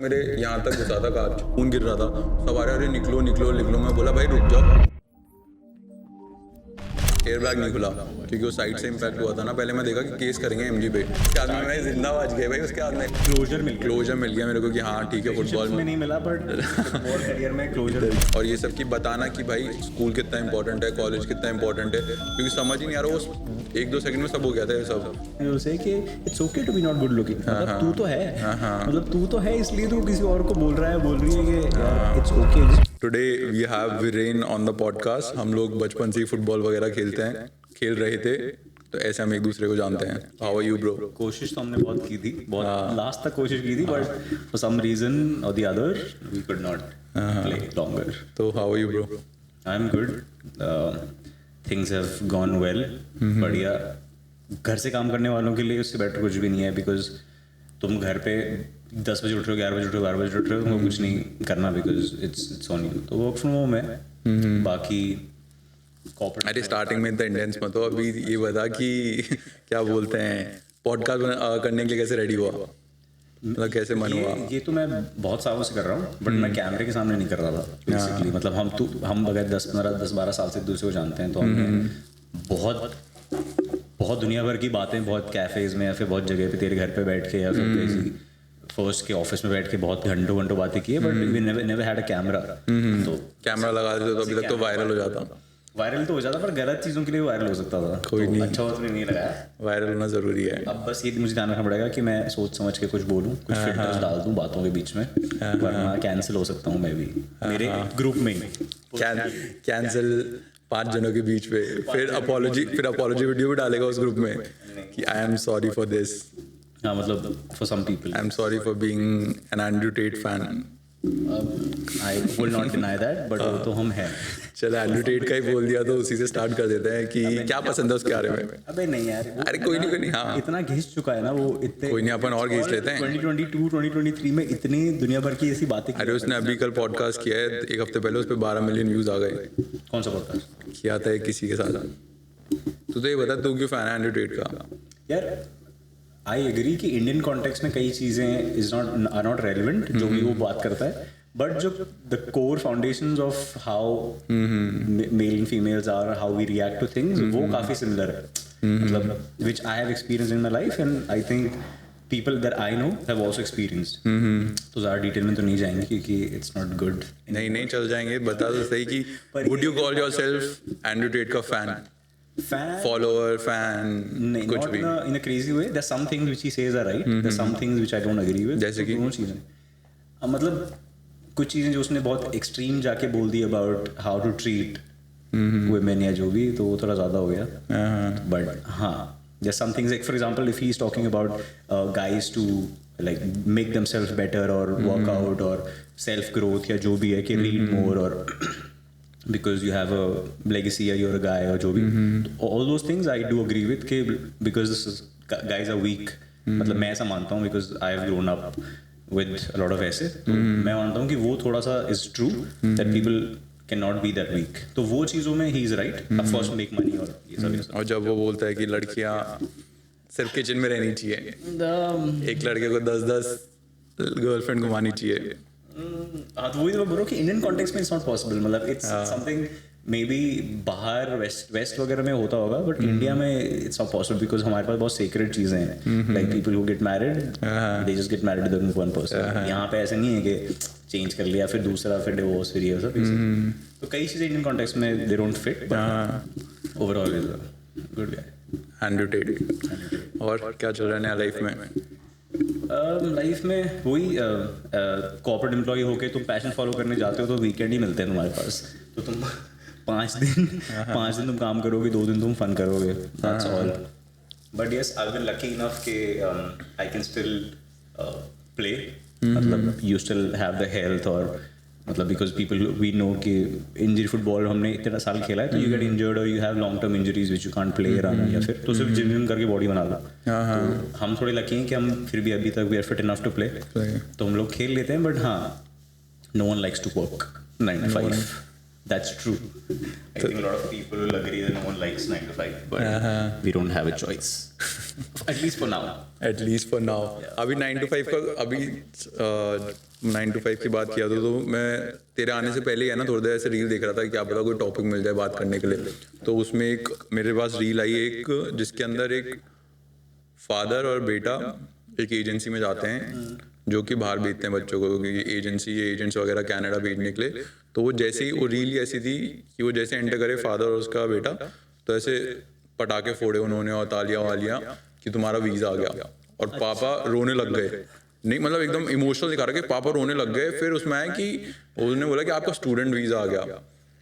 मेरे यहाँ तक घुसा था कार, खून गिर रहा था, सब आ रहे अरे निकलो निकलो निकलो। मैं बोला भाई रुक जाओ, एयर बैग नहीं खुला क्योंकि वो साइड से इम्पैक्ट हुआ था ना। पहले मैं देखा कि केस करेंगे एमजी पे, उसके बाद में मैं जिंदा बच गया भाई। उसके बाद में क्लोजर मिल गया मेरे को कि हाँ ठीक है, फुटबॉल में नहीं मिला बट फुटबॉल करियर में क्लोजर। और ये सब की बताना कि भाई स्कूल कितना इंपॉर्टेंट है, कॉलेज कितना इंपॉर्टेंट है, क्योंकि समझ ही नहीं आ रहा, वो 1-2 सेकंड में सब हो गया था ये सब। उसे कि it's okay to be not good looking, मतलब तू तो है, मतलब तू तो है, इसलिए तू किसी और को बोल रहा है, बोल रही है कि यार it's okay. Today we have Viren on the podcast. हम लोग बचपन से ही फुटबॉल वगैरह खेल रहे थे, तो ऐसे हम एक दूसरे को जानते हैं। How are you bro? कोशिश तो हमने बहुत की थी, बहुत लास्ट तक कोशिश की थी, बट फॉर सम रीजन और the other we could not play longer. तो how are you bro? I am good, things have gone well, बढ़िया। घर से काम करने वालों के लिए उससे बेटर कुछ भी नहीं है, बिकॉज तुम घर पे 10 बजे उठ रहे हो, 11 बजे उठ रहे हो, 12 बजे उठ रहे हो, तुमको कुछ नहीं करना बिकॉज इट्स ऑन यू। तो वर्क फ्रॉम होम है। बाकी अरे स्टार्टिंग में इतना इंटेंस मत हो, अभी ये बता कि क्या बोलते हैं, पॉडकास्ट करने के लिए कैसे रेडी हुआ, मतलब कैसे मन हुआ? ये तो मैं बहुत सालों से कर रहा हूँ, बट मैं कैमरे के सामने नहीं कर रहा था बेसिकली। मतलब हम अगर 10-12 साल से एक दूसरे को जानते हैं, तो हमने बहुत दुनिया भर की बातें, बहुत कैफेज में या फिर बहुत जगह पे तेरे घर पे बैठ के या फिर किसी फर्स्ट के ऑफिस में बैठ के बहुत घंटों बातें की है, but we never had a camera. तो कैमरा लगा देते तो अभी तक तो वायरल हो जाता। वायरल तो हो जाता, पर गलत चीज़ों के लिए वायरल हो सकता था। कोई तो नहीं, अच्छा उसने नहीं लगाया। वायरल होना जरूरी है। अब बस ये मुझे ध्यान रखना पड़ेगा कि मैं सोच समझ के कुछ बोलूँ, कुछ फिल्टर्स डाल दूँ बातों के बीच में, वरना कैंसिल हो सकता हूँ मैं भी मेरे ग्रुप में ही। कैंसिल 5 जनों के बीच में, फिर अपोलॉजी वीडियो भी डालेगा उस ग्रुप में कि I am sorry for this. हाँ, मतलब for some people I am sorry for being an Andrew Tate fan. I will not deny that, but वो तो हम हैं। चल एंड्रयू टेट का ही बोल दिया तो उसी से स्टार्ट कर देते हैं कि क्या पसंद है उसके बारे में। अबे नहीं यार, अरे कोई नहीं, हाँ इतना घिस चुका है ना वो, इतने कोई नहीं, अपन और घिस लेते हैं। 2022 2023 में इतनी दुनिया भर की ऐसी बातें। अरे उसने अभी कल पॉडकास्ट किया है, एक हफ्ते पहले, उस पर 12 मिलियन व्यूज आ गए। कौन सा पॉडकास्ट किया था एक किसी के साथ। तो ये बता तू क्यों फैन है एंड्रयू टेट का? यार? आई एग्री कि इंडियन कॉन्टेक्स्ट में कई चीज़ें आर नॉट रेलिवेंट जो भी वो बात करता है, बट जो the core foundations of how male and females are, how we react to things, वो काफ़ी सिमिलर है। मतलब which I have experience in my life, and I think people that I know have also experienced. तो ज़्यादा detail में तो नहीं जाएंगे क्योंकि इट्स नॉट गुड। नहीं चल जाएंगे, बता तो सही कि would you call yourself Andrew Tate का फैन, follower, fan, कुछ भी? Not in a crazy way. There's some things which he says are right. There's some things which I don't agree with. जैसे कि दोनों चीज़ें, मतलब कुछ चीज़ें जो उसने बहुत एक्सट्रीम जाके बोल दी about how to treat women या जो भी, तो वो थोड़ा ज़्यादा हो गया। बट हाँ, there's some things like for example if he is talking about guys to like make themselves better or work out or self growth या जो भी है, कि read more or because you have a legacy or you're a guy or जो भी, all those things I do agree with कि because guys are weak। मतलब मैं ऐसा मानता हूँ because I have grown up with a lot of ऐसे, तो मैं मानता हूँ कि वो थोड़ा सा is true that people cannot be that weak। तो वो चीज़ों में he is right, of course make money और ये सब। और जब वो बोलता है कि लड़कियाँ सिर्फ किचन में रहनी चाहिए, एक लड़के को 10-10 गर्लफ्रेंड घुमानी चाहिए। हाँ, तो वही तो मैं बोल रहा हूँ कि इंडियन कॉन्टेक्स्ट में इट्स नॉट पॉसिबल। मतलब इट्स समथिंग मे बी बाहर वेस्ट वगैरह में होता होगा, बट इंडिया में इट्स नॉट पॉसिबल बिकॉज हमारे पास बहुत सीक्रेट चीज़ें हैं, like people who get married they just get married with one person. यहाँ पे ऐसा नहीं है कि चेंज कर लिया फिर दूसरा, फिर डिवोर्स, फिर ये सब। तो कई चीज़ें इंडियन कॉन्टेक्स्ट में they don't fit, but overall is a good guy Andrew Tate. और क्या चल रहा है नया लाइफ में? लाइफ में वही कॉर्पोरेट एम्प्लॉय होके तुम पैशन फॉलो करने जाते हो तो वीकेंड ही मिलते हैं तुम्हारे पास, तो तुम 5 दिन तुम काम करोगे, 2 दिन तुम फन करोगे, that's all. But yes, I been lucky enough के आई कैन स्टिल प्ले, मतलब you still have the health, और मतलब बिकॉज पीपल वी नो कि इंजरी फुटबॉल हमने इतना साल खेला है, तो यू गेट इंजर्ड और you have long term injuries which you can't play run, या फिर तो सिर्फ जिम करके बॉडी बना लो। तो हम थोड़े लकी हैं कि हम फिर भी अभी तक we are fit enough to play, तो हम लोग खेल लेते हैं। बट हाँ, no one likes to work 9 to 5. That's true. I think a lot of people will agree that no one likes 9 to 5, but we don't have a choice. At least for now. At least for now. अभी 9 to 5 का अभी 9 to 5 की बात किया तो मैं तेरे आने से पहले ही है ना थोड़ी देर ऐसे रील देख रहा था कि क्या पता कोई टॉपिक मिल जाए बात करने के लिए। तो उसमें एक मेरे पास रील आई एक जिसके अंदर एक फादर और बेटा एक एजेंसी में जाते हैं जो कि बाहर भेजते हैं बच्चों को, क्योंकि एजेंट्स वगैरह कनाडा भेजने के लिए। तो वो जैसे ही वो रील ऐसी थी कि वो जैसे एंटर करे फादर और उसका बेटा, तो ऐसे पटाखे फोड़े उन्होंने और तालियां वालियां कि तुम्हारा वीज़ा आ गया, और पापा रोने लग गए। नहीं मतलब एकदम इमोशनल दिखा रहा कि पापा रोने लग गए। फिर उसमें आया कि उसने बोला कि आपका स्टूडेंट वीज़ा आ गया।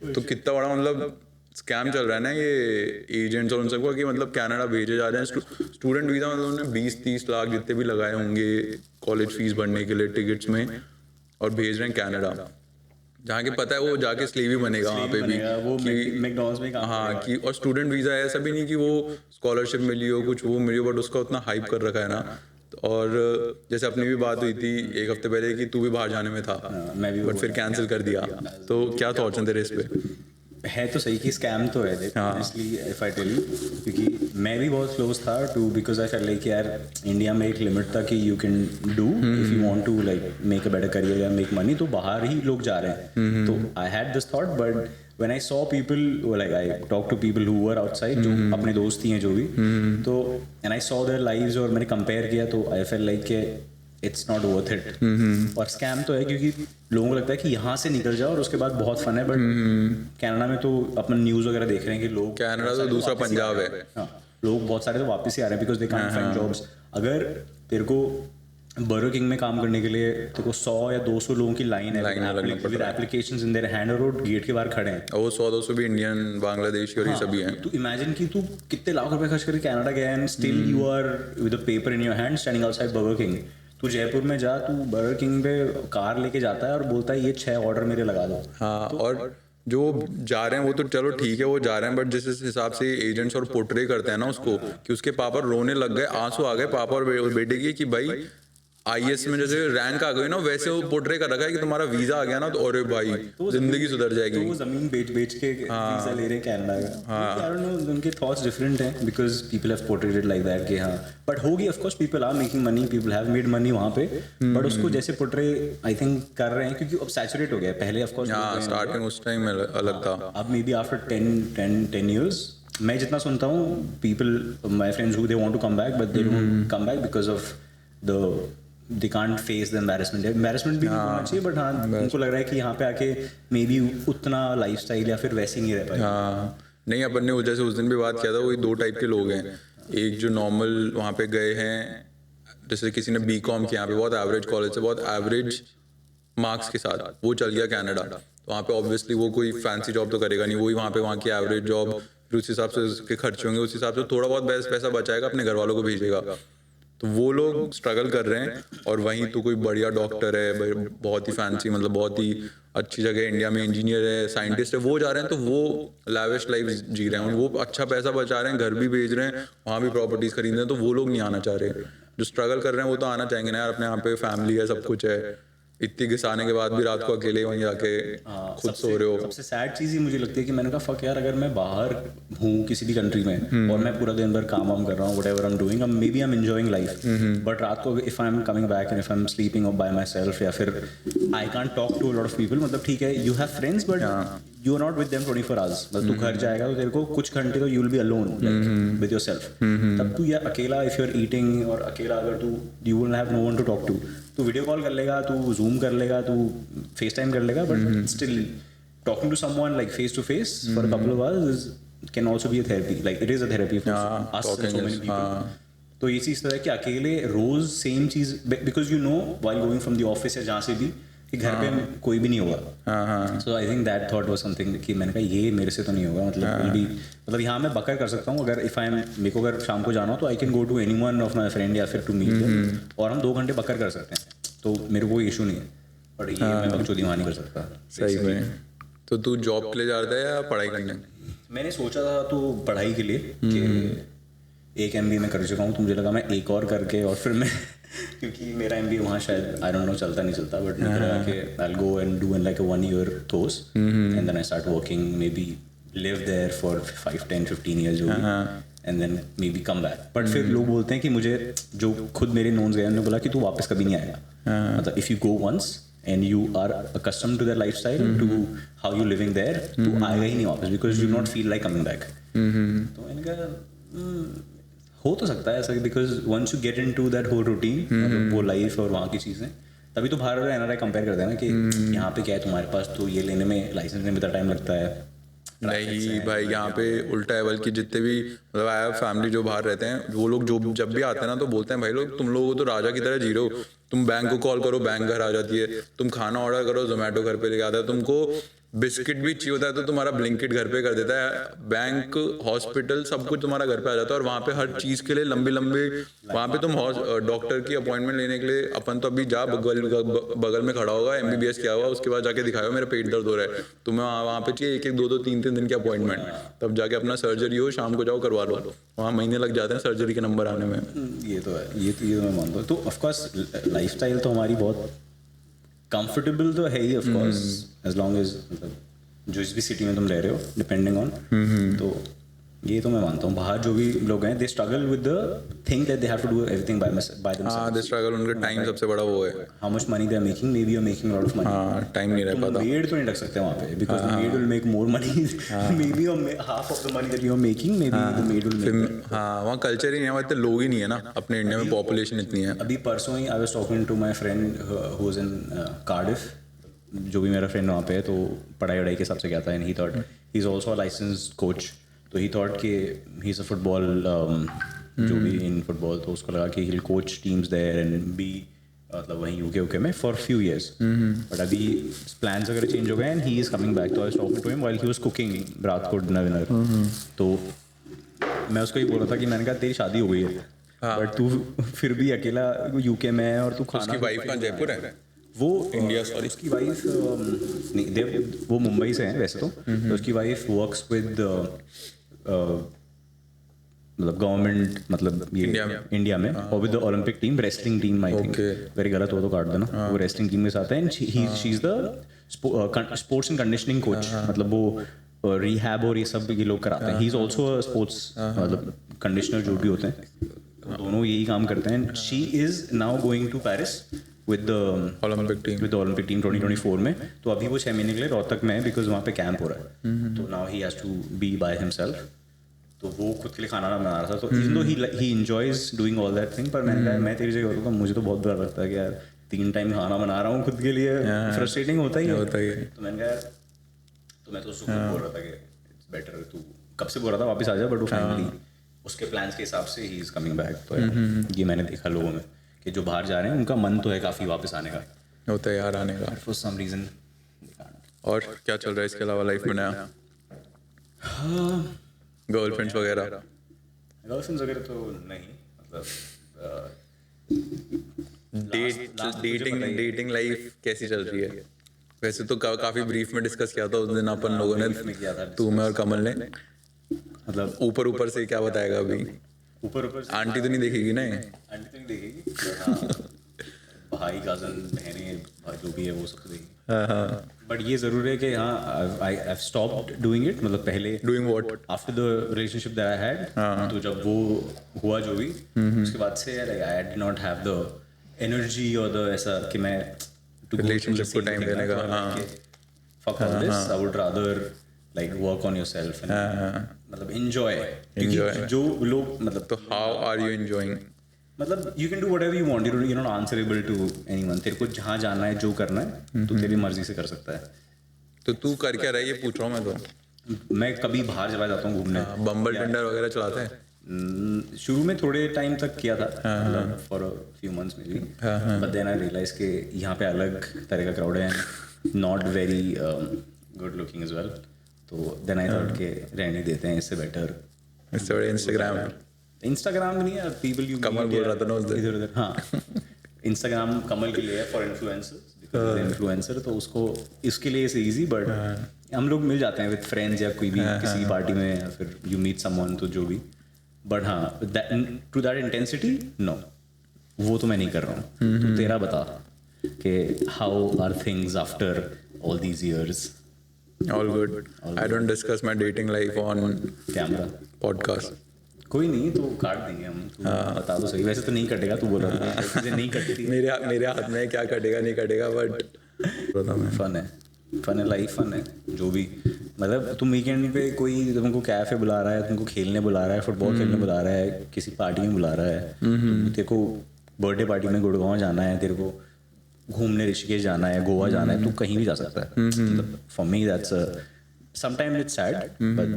तो कितना बड़ा मतलब स्कैम चल रहा है ना ये एजेंट्स और उन सबको, कि मतलब कनाडा भेजे जा रहे हैं स्टूडेंट वीज़ा। मतलब उन्होंने 20-30 लाख जितने भी लगाए होंगे कॉलेज फीस भरने के लिए टिकट्स में, और भेज रहे हैं कनाडा, जहाँ के पता है वो जाके स्लेव ही बनेगा वहाँ पे भी, वो कि मैकडॉनल्ड्स में काम हाँ कि और स्टूडेंट वीज़ा है, ऐसा भी नहीं कि वो स्कॉलरशिप मिली हो कुछ वो मिली हो, बट उसका उतना हाइप कर रखा है ना। और जैसे अपनी भी बात हुई थी एक हफ्ते पहले कि तू भी बाहर जाने में था, मैं भी, बट फिर कैंसिल कर दिया। तो क्या थॉट्स हैं तेरे इस पे? है तो सही कि स्कैम तो है इसलिए इफ आई टेल यू, क्योंकि मैं भी बहुत क्लोज था too, because I felt like यार इंडिया में एक लिमिट था कि you can do if you want to like make a better career या मेक मनी, तो बाहर ही लोग जा रहे हैं। तो I had this thought, but when I saw people like I talk to people who were outside, जो अपने दोस्त ही हैं जो भी, तो and I saw their lives और मैंने कंपेयर किया, तो आई felt like it's not worth it. और स्कैम तो है क्योंकि लोगों को लगता है कि यहाँ से निकल जाओ और उसके बाद बहुत फन है, बट कनाडा में तो अपन न्यूज़ वगैरह देख रहे हैं कि लोग, कनाडा तो दूसरा पंजाब है। हाँ, लोग बहुत सारे तो वापस ही आ रहे हैं because they can't find jobs. अगर तेरे को बर्गर किंग में काम करने के लिए तेरे को 100 या 200 लोगों की लाइन है with applications in their hand, और वो गेट के बाहर खड़े हैं, और वो 100-200 भी इंडियन, बांग्लादेशी और ये सभी हैं। तो इमेजिन कि तू कितने लाख रुपए खर्च करके कनाडा गया and still you are with a paper in your hand standing outside Burger King. तू जयपुर में जा, तू बर्गर किंग पे कार लेके जाता है और बोलता है ये 6 ऑर्डर मेरे लगा दो। हाँ, और जो जा रहे हैं वो तो चलो ठीक है वो जा रहे हैं, बट जिस हिसाब से एजेंट्स और पोर्ट्रे करते हैं ना उसको, कि उसके पापा रोने लग गए, आंसू आ गए पापा और बेटे की, कि भाई आईएएस में जैसे रैंक आ गई ना, वैसे वो पोर्ट्रे कर रखा है कि तुम्हारा वीजा आ गया ना, तो अरे भाई जिंदगी सुधर जाएगी। तो वो जमीन बेच के वीजा ले रहे हैं कनाडा का। आई डोंट नो, उनके थॉट्स डिफरेंट हैं because people have portrayed like that कि हाँ, बट होगी of course, people are making money, people have made money वहाँ पे, बट उसको जैसे पोर्ट्रे आई थिंक कर रहे हैं क्योंकि अब सैचुरेट हो गया है। पहले ऑफ कोर्स स्टार्टिंग उस टाइम अलग था, अब मे बी आफ्टर 10 years मैं जितना सुनता हूँ, people my friends who they want to come back but they don't come back because of the they can't face the embarrassment भी होना चाहिए, बट हाँ उनको लग रहा है कि यहाँ पे आके मे बी उतना लाइफस्टाइल या फिर वैसे नहीं रह पाए। हाँ नहीं, अपन ने जैसे उस दिन भी बात किया था, वही 2 टाइप के लोग हैं। एक जो नॉर्मल वहाँ पे गए हैं, जैसे किसी ने बीकॉम किया यहाँ पे बहुत एवरेज कॉलेज से, बहुत एवरेज मार्क्स के साथ वो चल गया कनाडा, तो वहाँ पे ऑब्वियसली वो कोई फैंसी जॉब तो करेगा नहीं, वही वहाँ की एवरेज जॉब, फिर उस हिसाब से उसके खर्चे होंगे, उस हिसाब से थोड़ा बहुत पैसा बचाएगा, अपने घर वालों को भेजेगा। तो वो लोग स्ट्रगल कर रहे हैं, और वहीं तो कोई बढ़िया डॉक्टर है, बहुत ही फैंसी, मतलब बहुत ही अच्छी जगह इंडिया में इंजीनियर है, साइंटिस्ट है, वो जा रहे हैं, तो वो लैविश लाइफ जी रहे हैं, वो अच्छा पैसा बचा रहे हैं, घर भी भेज रहे हैं, वहाँ भी प्रॉपर्टीज खरीद रहे हैं, तो वो लोग नहीं आना चाह रहे। जो स्ट्रगल कर रहे हैं वो तो आना चाहेंगे ना यार, अपने यहाँ पे फैमिली है, सब कुछ है, इतनी घिसाने के बाद भी रात को अकेले वहीं जाके खुद सो रहे हो। सबसे सैड चीज़ ही मुझे लगती है कि मैंने कहा फक यार, अगर मैं बाहर हूँ किसी भी कंट्री में और मैं पूरा दिन भर काम वाम कर रहा हूँ, whatever I am doing, maybe I am enjoying life, but रात को if I am coming back and if I am sleeping by myself, या फिर I can't talk to a lot of people, मतलब ठीक है you have friends but you are not with them 24 hours, मतलब तू घर जाएगा तो तेरे को कुछ घंटे तो you will be alone with yourself, तब तू या अकेला इफ यू आर ईटिंग, और अकेला अगर तू you will have no one to talk to, तू वीडियो कॉल कर लेगा, तू जूम कर लेगा, तू फेस टाइम कर लेगा, but still talking to someone like face to face for a couple of hours can also be a therapy, like it is a therapy for us and so many people. तो ये चीज़ तो है कि अकेले रोज सेम चीज़, because you know while going from the office या जहाँ से भी कि घर पे कोई भी नहीं होगा। So I think that thought was something कि मैंने कहा ये मेरे से तो नहीं होगा, मतलब यहाँ मैं बकर कर सकता हूँ, अगर इफ आई एम, मेरे को अगर शाम को जाना हो तो I can go to anyone of my friend या फिर टू मीट, और हम 2 घंटे बकर कर सकते हैं, तो मेरे को कोई इशू नहीं है, बट ये मैं बकचोदी वहाँ नहीं कर सकता। सही में। तो तू जॉब के लिए जा रहा था या पढ़ाई करने? मैंने सोचा था तो पढ़ाई के लिए कि एक MBA में कर चुका हूँ, तो मुझे लगा मैं एक और करके, और फिर मैं क्योंकि मेरा MBA वहाँ शायद आई डोंट नो चलता नहीं चलता, बट मुझे लगा कि आई will go and do in like a 1 year course and then I start working, maybe live there for 5, 10, 15 years जो भी, and then maybe come back. But फिर लोग बोलते हैं कि मुझे, जो खुद मेरे नोन्स गए उन्होंने बोला कि तू वापस कभी नहीं आएगा, मतलब if you go once and you are accustomed to their lifestyle, to how you living there, तो आएगा ही नहीं वापस, because you not feel like coming back. तो मैंने कहा हो तो सकता है ऐसा, because once you get into that whole routine, मतलब वो लाइफ और वहाँ की चीज़ें, तभी तो बाहर और NRI कंपेयर करते हैं ना कि यहाँ पे क्या है तुम्हारे पास, तो ये लेने में लाइसेंस लेने में इतना टाइम लगता है. नहीं भाई, यहाँ पे उल्टा है. बल्कि जितने भी मतलब आया फैमिली जो बाहर रहते हैं, वो लोग जो जब भी आते हैं ना तो बोलते हैं भाई लोग तुम लोगों को तो राजा की तरह जी रहे हो. तुम बैंक को कॉल करो, बैंक घर आ जाती है. तुम खाना ऑर्डर करो, जोमेटो घर पे लेके आता है. तुमको बिस्किट भी चाहिए होता है तो तुम्हारा ब्लिंकिट घर पे कर देता है. बैंक, हॉस्पिटल, सब कुछ तुम्हारा घर पे आ जाता है. और वहाँ पे हर चीज़ के लिए लंबी लंबी, वहाँ पे तुम डॉक्टर की अपॉइंटमेंट लेने के लिए, अपन तो अभी जा बगल में खड़ा होगा, MBBS किया हुआ, उसके बाद जाके दिखाओ मेरा पेट दर्द हो रहा है, तुम्हें वहाँ पे चाहिए 1-1, 2-2, 3-3 दिन की अपॉइंटमेंट. तब जाके अपना सर्जरी हो, शाम को जाओ करवा लो. वहाँ महीने लग जाते हैं सर्जरी के नंबर आने में. ये तो है, ये तो मैं मानता हूँ. तो ऑफकोर्स लाइफस्टाइल तो हमारी बहुत कंफर्टेबल तो है ही ऑफकोर्स, एज लॉन्ग एज मतलब जो इस भी सिटी में तुम रह रहे हो, डिपेंडिंग ऑन. तो ये तो मैं मानता हूँ. बाहर जो भी लोग हैं, they struggle with the thing that they have to do everything by themselves. हाँ, दे स्ट्रगल. उनका टाइम सबसे बड़ा वो है. How much money they are making, maybe you are making lot of money. हाँ, टाइम नहीं रह पाता. मेड तो नहीं रख सकते वहाँ पे, because maid will make more money, maybe half of the money that you are making, maybe the maid will make. हाँ, वहाँ कल्चर ही नहीं है, वहाँ इतने लोग ही नहीं है ना. अपने इंडिया में पॉपुलेशन इतनी है. अभी परसों ही I was talking to my friend who was in Cardiff. जो भी मेरा फ्रेंड वहाँ पे है, तो पढ़ाई वढ़ाई के हिसाब से गया था, and he thought he is also a licensed coach. तो ही थॉट कि ही इज़ अ फुटबॉल, जो भी इन फुटबॉल, तो उसको लगा कि he will coach teams there and be मतलब वहीं यूके में फॉर फ्यू ईयर्स. बट अभी प्लान्स वगैरह चेंज हो गए and he is coming back. तो I was talking to him while he was cooking रात को डिनर विनर. तो मैं उसको ही बोल रहा था कि मैंने कहा तेरी शादी हो गई है, बट तू फिर भी अकेला यूके में है और तू खाना. उसकी वाइफ कहाँ, जयपुर है? वो इंडिया, सॉरी. उसकी वाइफ नहीं, वो मुंबई से है वैसे तो उसकी वाइफ वर्क्स विद मतलब गवर्नमेंट, मतलब ये इंडिया में, और with the Olympic team, wrestling team. I think very गलत हो तो काट देना. वो रेसलिंग टीम के साथ है, and she is the sports and conditioning coach. मतलब वो रिहैब और ये सब ये लोग कराते हैं. ही इज ऑल्सो स्पोर्ट्स मतलब कंडीशनर जो भी होते हैं, दोनों यही काम करते हैं. She is now going to Paris with the Olympic team 2024 में. तो अभी वो 6 महीने के लिए रोहतक में है, बिकॉज वहाँ पे कैंप हो रहा है. तो now he has to be by himself. तो वो खुद के लिए खाना बना रहा था. तो even though he enjoys doing all that thing, पर मैंने कहा मैं तेरी जगह होता तो मुझे तो बहुत बुरा लगता है कि यार 3 टाइम खाना बना रहा हूँ खुद के लिए. फ्रस्ट्रेटिंग होता ही है. तो मैंने कहा, तो मैं तो उसको बोल रहा था कि इट्स बेटर, तू कब से बोल रहा था वापस आ जा, बट वो फाइनली उसके प्लान्स के हिसाब से ही इज कमिंग बैक. तो ये मैंने देखा लोगों में कि जो बाहर जा रहे हैं उनका मन तो है काफ़ी वापस आने का, होता है यार आने का. For some reason. और क्या चल रहा है इसके अलावा लाइफ में नया? गर्लफ्रेंड्स वगैरह? गर्लफ्रेंड्स वगैरह तो नहीं, मतलब डेटिंग लाइफ कैसी चल रही है? वैसे तो काफी ब्रीफ में डिस्कस किया था उस दिन अपन लोगों ने, तू, मैं और कमल ने. मतलब ऊपर से क्या बताएगा अभी? ऊपर आंटी तो नहीं देखेगी ना? आंटी तो नहीं देखेगी, भाई कजन बहनें जो भी है वो सब देखेगी. बट ये जरूर है कि हाँ, I have stopped doing it. मतलब पहले doing what? After the relationship that I had, तो जब वो हुआ जो भी, उसके बाद से I did not have the energy और द ऐसा कि मैं रिलेशनशिप को टाइम देने का. Fuck all this, I would rather like work on yourself and मतलब एंजॉय. क्योंकि जो लोग मतलब, तो हाउ आर यू एंजॉयिंग? मतलब you can do whatever you want, you not answerable to anyone. तेरे को जहाँ जाना है, जो करना है, तो तेरी मर्जी से कर सकता है. तो तू कर क्या रहा है ये पूछ रहा हूँ मैं. तो मैं कभी बाहर चला जाता हूँ घूमने. बम्बल टेंडर वगैरह चलाते हैं? शुरू में थोड़े टाइम तक किया था, फॉर अ फ्यू मंथ्स में भी. बट देन आई रियलाइज कि यहाँ पे अलग तरह का क्राउड है, not very good looking as well. तो देन आई थॉट के रहने देते हैं, इससे बेटर इंस्टाग्राम भी नहीं है. पीपल यू कमल बोल रहा था ना उस दिन इधर उधर. हाँ, इंस्टाग्राम कमल के लिए है फॉर इन्फ्लुएंसर. तो उसको इसके लिए इज़ इजी. बट हम लोग मिल जाते हैं विद फ्रेंड्स या कोई भी किसी पार्टी में, या फिर यू मीट समवन, तो जो भी. बट हाँ, टू दैट इंटेंसिटी नो, वो तो मैं नहीं कर रहा हूँ. तो तेरा बता कि how are things after all these years? All good. I don't discuss my dating life on camera podcast. कोई नहीं, तो काट देंगे हम. बता दो सही. वैसे तो नहीं कटेगा, तू बोल रहा था चीजें नहीं कटती. मेरे हाथ में क्या कटेगा नहीं कटेगा, बट रहा था मैं। फन है लाइफ, फन है जो भी। मतलब तुम वीकेंड पे कोई तुमको कैफे बुला रहा है, तुमको खेलने बुला रहा है, फुटबॉल खेलने बुला रहा है, किसी पार्टी में बुला रहा है, तेरे को बर्थडे पार्टी में गुड़गांव जाना है, तेरे को घूमने ऋषिकेश जाना है, गोवा जाना है, तू कहीं भी जा सकता है। For me that's sometimes it's sad but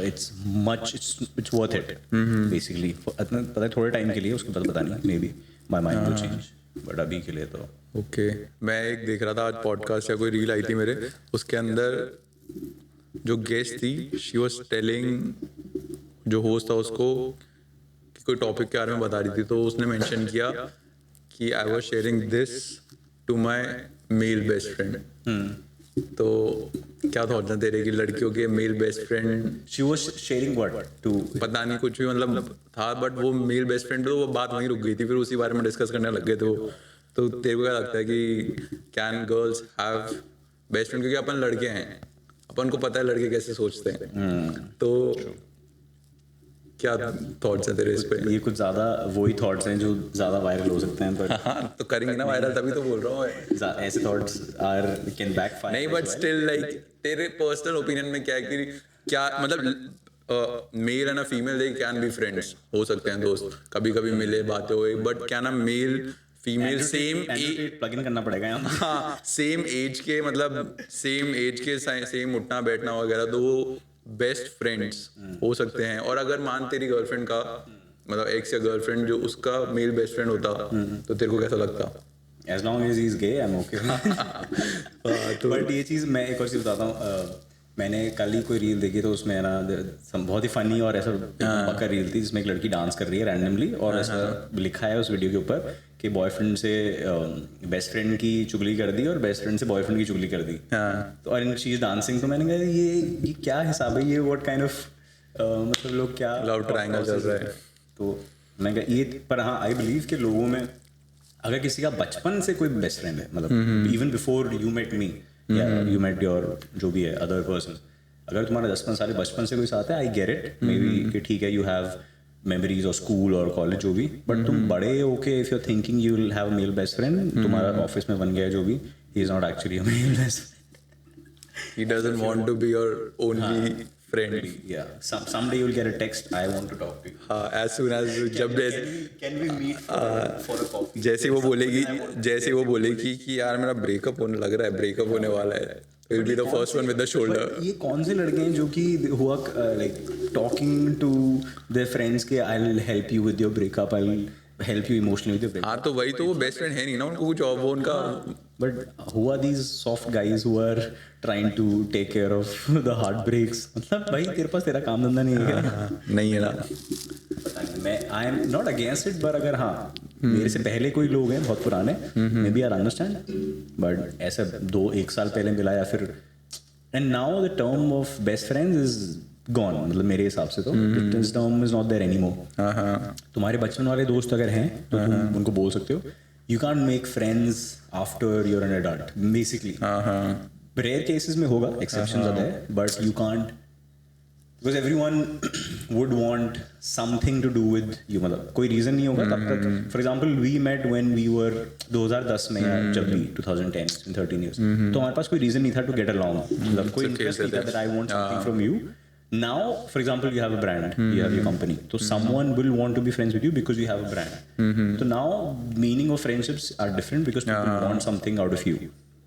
it's worth it basically। पता है थोड़े टाइम के लिए, उसके बाद पता नहीं, may be my mind will change, but अभी के लिए तो ओके। मैं एक देख रहा था आज पॉडकास्ट या कोई रील आई थी मेरे, उसके अंदर जो गेस्ट थी शी वाज टेलिंग, जो होस्ट था उसको कि कोई टॉपिक के बारे में बता रही थी, तो उसने मेंशन किया कि I was sharing this to my male best friend. तो क्या थॉट्स हैं तेरे कि लड़कियों के male best friend? She was sharing what to, पता नहीं कुछ भी मतलब था, बट वो मेल बेस्ट फ्रेंड, तो वो बात वहीं रुक गई थी, फिर उसी बारे में डिस्कस करने लग गए थे वो। तो तेरे को क्या लगता है कि can girls have best friend? क्योंकि अपन लड़के हैं, अपन को पता है लड़के कैसे सोचते हैं, तो क्या थॉट्स हैं तेरे इस पे? ये कुछ ज़्यादा वही थॉट्स हैं जो ज़्यादा वायरल हो सकते हैं, पर हाँ तो करेंगे ना वायरल, तभी तो बोल रहा हूँ। ऐसे थॉट्स आर कैन बैकफायर। नहीं बट स्टिल लाइक तेरे पर्सनल ओपिनियन में क्या है कि क्या मतलब male and female they can be friends, हो सकते हैं दोस्त, कभी कभी मिले बातें हुए, बट क्या ना male female same as plug in करना पड़ेगा यहाँ। हाँ सेम एज के, मतलब सेम एज के सेम उठना बैठना वगैरह, तो वो बेस्ट फ्रेंड्स हो सकते हैं। और अगर मान तेरी गर्लफ्रेंड का मतलब एक्स या गर्लफ्रेंड जो उसका मेल बेस्ट फ्रेंड होता, तो तेरे को कैसा लगता? As long as he's gay, I'm okay। But ये चीज़ मैं एक और चीज़ बताता हूँ। मैंने कल ही कोई रील देखी, तो उसमें है ना बहुत ही फनी और ऐसा बकर रील थी, जिसमें एक लड़की डांस कर रही है रैंडमली, और ऐसा लिखा है उस वीडियो के ऊपर कि बॉयफ्रेंड से बेस्ट फ्रेंड की चुगली कर दी और बेस्ट फ्रेंड से बॉयफ्रेंड की चुगली कर दी। तो और शी इज डांसिंग, तो मैंने कहा ये क्या हिसाब है, ये व्हाट काइंड ऑफ मतलब लोग क्या लव ट्रायंगल चल रहा है। तो मैं कहा ये, पर हाँ आई बिलीव कि लोगों में अगर किसी का बचपन से कोई बेस्ट फ्रेंड है, मतलब even before you met me या यू मेट योर जो भी है अदर पर्सन, अगर तुम्हारा 10-15 साल बचपन से कोई साथ है, I get it maybe कि ठीक है यू हैव मेमोरीज और स्कूल और कॉलेज जो भी, बट तुम बड़े होके if you are thinking you will have a male best friend, तुम्हारा ऑफिस में बन गया जो भी, he is not actually a male best friend, he doesn't want to be your only friend. Yeah, someday you'll get a text, I want to talk to you. हाँ as soon as जब Can we meet for a coffee? जैसे वो बोलेगी कि यार मेरा breakup होने लग रहा है, ब्रेकअप होने वाला है, will be the first one with the shoulder. ये कौन से लड़के हैं जो कि हुआ like talking to their friends के I will help you with your breakup, I will help you emotionally with your breakup. हाँ तो वही तो, वो बेस्ट फ्रेंड है नहीं ना, उनको कुछ और वो उनका। But who are these soft guys who are trying to take care of the heartbreaks? मतलब भाई तेरे पास तेरा काम धंधा नहीं है क्या? नहीं है ना। पता नहीं, मैं I am not against it, पर अगर हाँ मेरे से पहले कोई लोग हैं बहुत पुराने, maybe I understand, but ऐसे 2-1 साल पहले मिला या फिर, and now the term of best friends is gone, मतलब मेरे हिसाब से तो this term is not there anymore. तुम्हारे बचपन वाले दोस्त अगर हैं तो तुम उनको बोल सकते हो, you can't make friends after you're an adult basically। rare cases में होगा, exceptions are there, but you can't, because everyone would want something to do with you, मतलब कोई reason नहीं होगा तब तक। for example we met when we were 2010 में या जब भी 2010 13 years, तो हमारे पास कोई reason नहीं था to get along, मतलब कोई interest नहीं था that I want something from you। Now, for example, you have a brand, you have your company, so someone will want to be friends with you because you have a brand। So now, meaning of friendships are different because people want something out of you।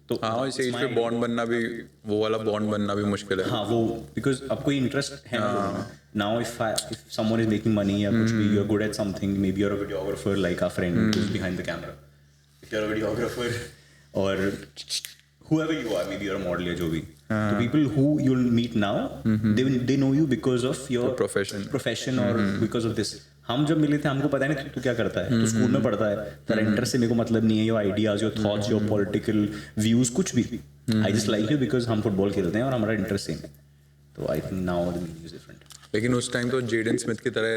तो हाँ इस as पे bond बनना भी, वो वाला bond बनना भी मुश्किल है। हाँ वो, because अब कोई इंटरेस्ट है ना। Now if someone is making money या कुछ भी, you're good at something, maybe you're a videographer like our friend who's behind the camera, if you're a videographer or whoever you are, maybe you're a model या जो भी, the people who you'll meet now, they know you because of your profession or because of this। हम जब मिले थे हमको पता नहीं तू क्या करता है, तू स्कूल में पढ़ता है, तेरा इंटरेस्ट से मेरे को मतलब नहीं है, your ideas, your thoughts, your political views, कुछ भी, I just like you because हम फुटबॉल खेलते हैं और हमारा इंटरेस्ट सेम है। तो I think now the meaning is different. लेकिन उस टाइम तो जेडन स्मिथ की तरह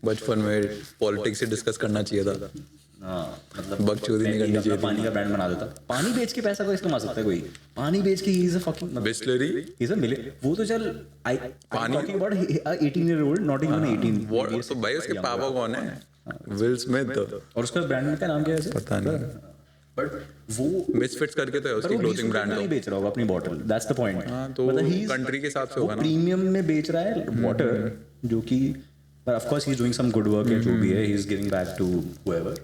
बचपन में पॉलिटिक्स से डिस्कस करना चाहिए था। मतलब बकचोदी नहीं करनी चाहिए। पानी का ब्रांड बना देता, पानी बेच के पैसा कोई कमा सकता है, कोई पानी बेच के, he is a fucking Bisleri, he is a मिले, वो तो चल I talking about 18-year-old, not even 18। What, तो भाई उसके पापा कौन है? Will Smith. और उसका ब्रांड का नाम क्या है? पता नहीं, बट वो मिसफिट्स करके तो है उसकी क्लोथिंग ब्रांड नहीं तो बेच रहा होगा अपनी बॉटल, दैट्स द पॉइंट। हाँ, तो country के हिसाब से होगा ना। प्रीमियम में बेच रहा है वाटर, जो कि पर of course he is doing some good work या जो भी है, he is giving back to whoever.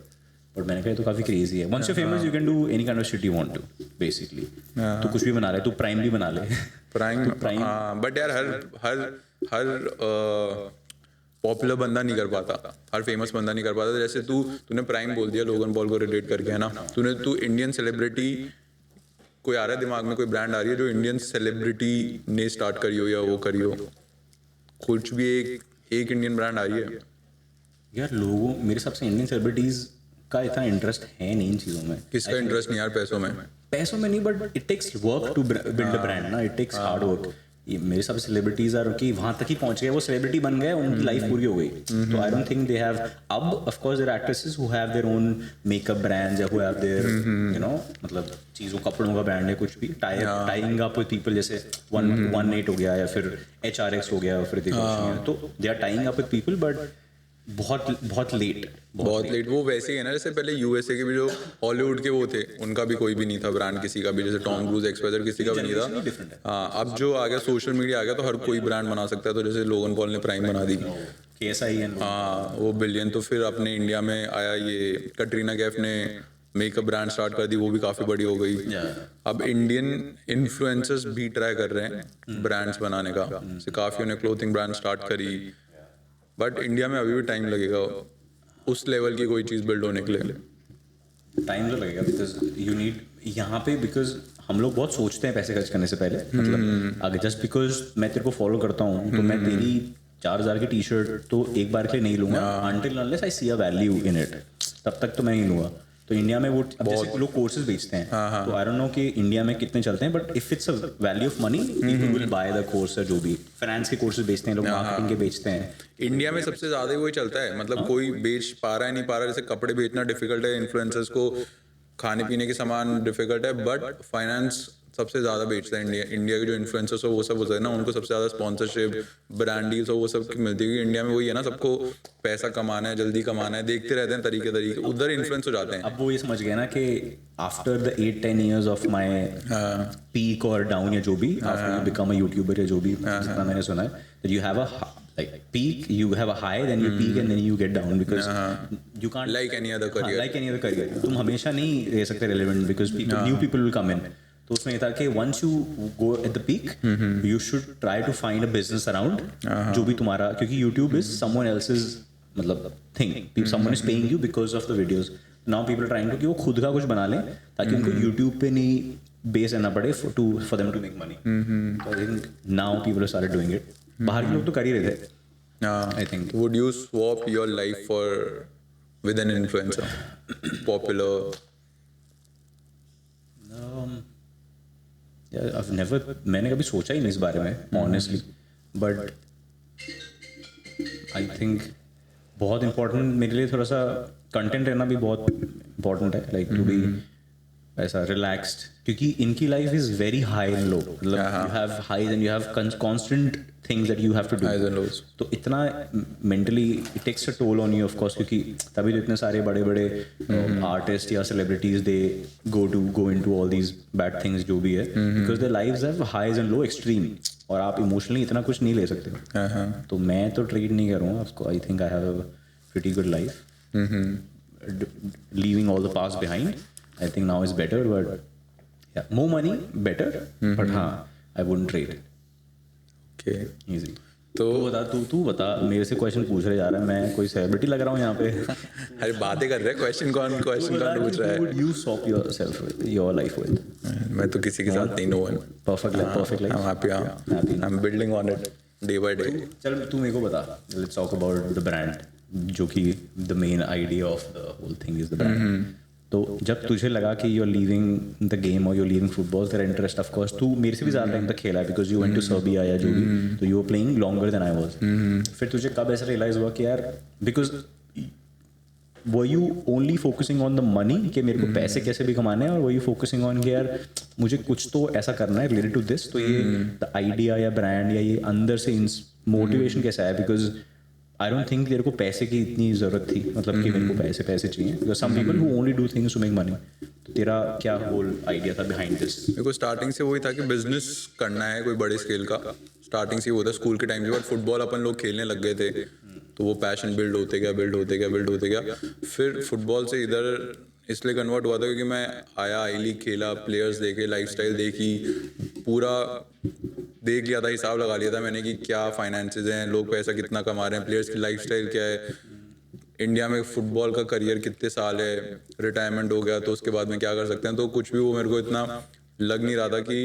But मैंने कहा ये तो काफी क्रेजी है। Once you famous you can do any kind of shit you want to basically. तो कुछ भी बना ले, तू प्राइम भी बना ले। प्राइम, हाँ, बट यार हर पॉपुलर बंदा नहीं कर पाता, हर फेमस बंदा नहीं कर पाता। जैसे तूने प्राइम बोल दिया लोगन पॉल को रिलेट करके, है ना। तू इंडियन सेलिब्रिटी कोई आ रहा है दिमाग में, कोई ब्रांड आ रही है जो इंडियन सेलिब्रिटी ने स्टार्ट करी हो या वो करी हो? कुछ भी एक इंडियन ब्रांड आ रही है यार लोगों, मेरे हिसाब से इंडियन सेलिब्रिटीज का इतना इंटरेस्ट है नहीं इन चीज़ों में। किसका इंटरेस्ट नहीं यार? पैसों में नहीं, but it takes work to build a brand ना, इट टेक्स हार्ड वर्क। ये मेरे हिसाब से सेलिब्रिटीज आर कि वहां तक ही पहुंच गए, वो सेलिब्रिटी बन गए, उनकी लाइफ पूरी हो गई। तो I don't think they have, अब of course there actresses who have their own makeup brands या who have their you know, मतलब चीज़ों कपड़ों का ब्रांड है, कुछ भी टाइंग अप विद पीपल, जैसे 118 हो गया या फिर HRX हो गया, फिर तो they are tying up with people, but बहुत लेट। वो वैसे ही है ना, जैसे पहले यूएसए के भी जो हॉलीवुड के वो थे, उनका भी कोई भी नहीं था ब्रांड किसी का भी, जैसे टॉम क्रूज, एक्सपेजर, किसी का भी नहीं था। हाँ, अब जो आ गया सोशल मीडिया आ गया तो हर कोई ब्रांड बना सकता है। तो जैसे लोगन पॉल ने प्राइम बना दी, हाँ वो बिलियन। तो फिर अपने इंडिया में आया ये कटरीना कैफ ने मेकअप ब्रांड स्टार्ट कर दी, वो भी काफ़ी बड़ी हो गई। अब इंडियन इन्फ्लुएंसर्स भी ट्राई कर रहे हैं ब्रांड्स बनाने का, जैसे काफ़ी उन्हें क्लोथिंग ब्रांड स्टार्ट करी, बट इंडिया में अभी भी टाइम लगेगा उस लेवल की कोई चीज़ बिल्ड होने के लिए। टाइम तो लगेगा, बिकॉज यू नीड यहाँ पे, बिकॉज हम लोग बहुत सोचते हैं पैसे खर्च करने से पहले। मतलब अगर जस्ट बिकॉज मैं तेरे को फॉलो करता हूँ तो मैं तेरी 4000 की टी-शर्ट तो एक बार के लिए नहीं लूंगा, until unless I see a value in it, तब तक तो मैं नहीं लूंगा। तो इंडिया में वो, अब जैसे लोग कोर्सेज बेचते हैं, तो आई डोंट नो कि इंडिया में कितने चलते हैं, but if it's a value of money people will by the course. जो भी फाइनेंस के कोर्सेज बेचते हैं लोग, मार्केटिंग के बेचते हैं। इंडिया में सबसे ज्यादा वही चलता है, मतलब कोई बेच पा रहा है नहीं पा रहा है। जैसे कपड़े बेचना डिफिकल्ट है, इन्फ्लुएंसर्स को खाने पीने के सामान डिफिकल्ट है, बट फाइनेंस सबसे ज़्यादा बेचता है इंडिया के जो इन्फ्लुएंसर्स हो वो सब होता है ना, उनको सबसे ज़्यादा स्पॉन्सरशिप, ब्रांड डील्स हो वो सब की मिलती है। इंडिया में वही है ना, सबको पैसा कमाना है, जल्दी कमाना है, देखते रहते हैं तरीके उधर इन्फ्लुएंस हो जाते हैं। अब वो ये समझ गए ना कि after the 8-10 years of my peak और डाउन या जो भी, after you become a YouTuber या जो भी, जितना मैंने सुना है, that you have a like peak, you have a high, then you peak and then you get down, because you can't, like any other career, तुम हमेशा नहीं रह सकते relevant, because new people will come in। तो उसमें ये था कि once you go at the peak, you should try to find a business around जो भी तुम्हारा, क्योंकि YouTube is someone else's मतलब thing, someone is paying you because of the videos। Now people are trying to कि वो खुद का कुछ बना लें ताकि उनको YouTube पे नहीं बेस रहना पड़े for them to make money। So I think now people have started doing it। बाहर के लोग तो कर ही रहे थे, I think। Would you swap your life for with an influencer, popular? I've never, मैंने कभी सोचा ही नहीं इस बारे में honestly, but I think बहुत important मेरे लिए, थोड़ा सा कंटेंट रहना भी बहुत important है, like to be ऐसा relaxed, क्योंकि इनकी life is very high and low, मतलब you have highs and you have constant things that you have to do. तो इतना mentally it takes a toll on you of course, क्योंकि तभी तो इतने सारे बड़े बड़े आर्टिस्ट या celebrities they go into all these bad things जो भी है, because their lives have highs and low extreme, और आप इमोशनली इतना कुछ नहीं ले सकते। तो मैं तो ट्रीट नहीं करूँगा, I think I have a pretty good life, leaving all the past behind. I think now is better, but yeah, more money, better, but हाँ, I wouldn't trade it. Okay. Easy. तो तू बता, मेरे से question पूछ रहे जा रहा है, मैं कोई सेलिब्रिटी लग रहा हूँ यहाँ पे? अरे बातें कर रहे हैं, क्वेश्चन कौन पूछ रहा है? Would you swap yourself with your life with? मैं तो किसी के साथ नहीं, no one. Perfect life. I'm happy. I'm building on it day by day. चल तू मेरे को बता, let's talk about the brand, जो कि the main idea of the whole thing is the brand. तो जब तुझे लगा कि you are leaving the game और यू आर लीविंग फुटबॉल, तेरा इंटरेस्ट ऑफ कोर्स, तू मेरे से भी ज़्यादा टाइम तक खेला है because you went to Serbia या जो भी, तो you are playing longer than I was. फिर तुझे कब ऐसा रियलाइज हुआ कि यार, because were you only focusing on the money कि मेरे को पैसे कैसे भी कमाने हैं, और वर यू फोकसिंग ऑन कि यार मुझे कुछ तो ऐसा करना है रिलेटेड टू दिस, तो ये द आइडिया या ब्रांड या ये अंदर से मोटिवेशन कैसा है? बिकॉज आई डोंट थिंक तेरे को पैसे की इतनी ज़रूरत थी, मतलब कि मेरे को पैसे चाहिए, because some people who only do things to make money. तो तेरा क्या होल आइडिया था बिहाइंड दिस? मेरे को स्टार्टिंग से वही था कि बिजनेस करना है कोई बड़े स्केल का। स्टार्टिंग से वो था स्कूल के टाइम के बाद। फुटबॉल अपन लोग खेलने लग गए थे, तो वो पैशन बिल्ड होते गया। फिर फुटबॉल से इधर इसलिए कन्वर्ट हुआ था क्योंकि मैं आया, आई लीग खेला, प्लेयर्स देखे, लाइफस्टाइल देखी, पूरा देख लिया था, हिसाब लगा लिया था मैंने कि क्या फाइनेंसेस हैं, लोग पैसा कितना कमा रहे हैं, प्लेयर्स की लाइफस्टाइल क्या है, इंडिया में फुटबॉल का करियर कितने साल है, रिटायरमेंट हो गया तो उसके बाद में क्या कर सकते हैं। तो कुछ भी वो मेरे को इतना लग नहीं रहा था कि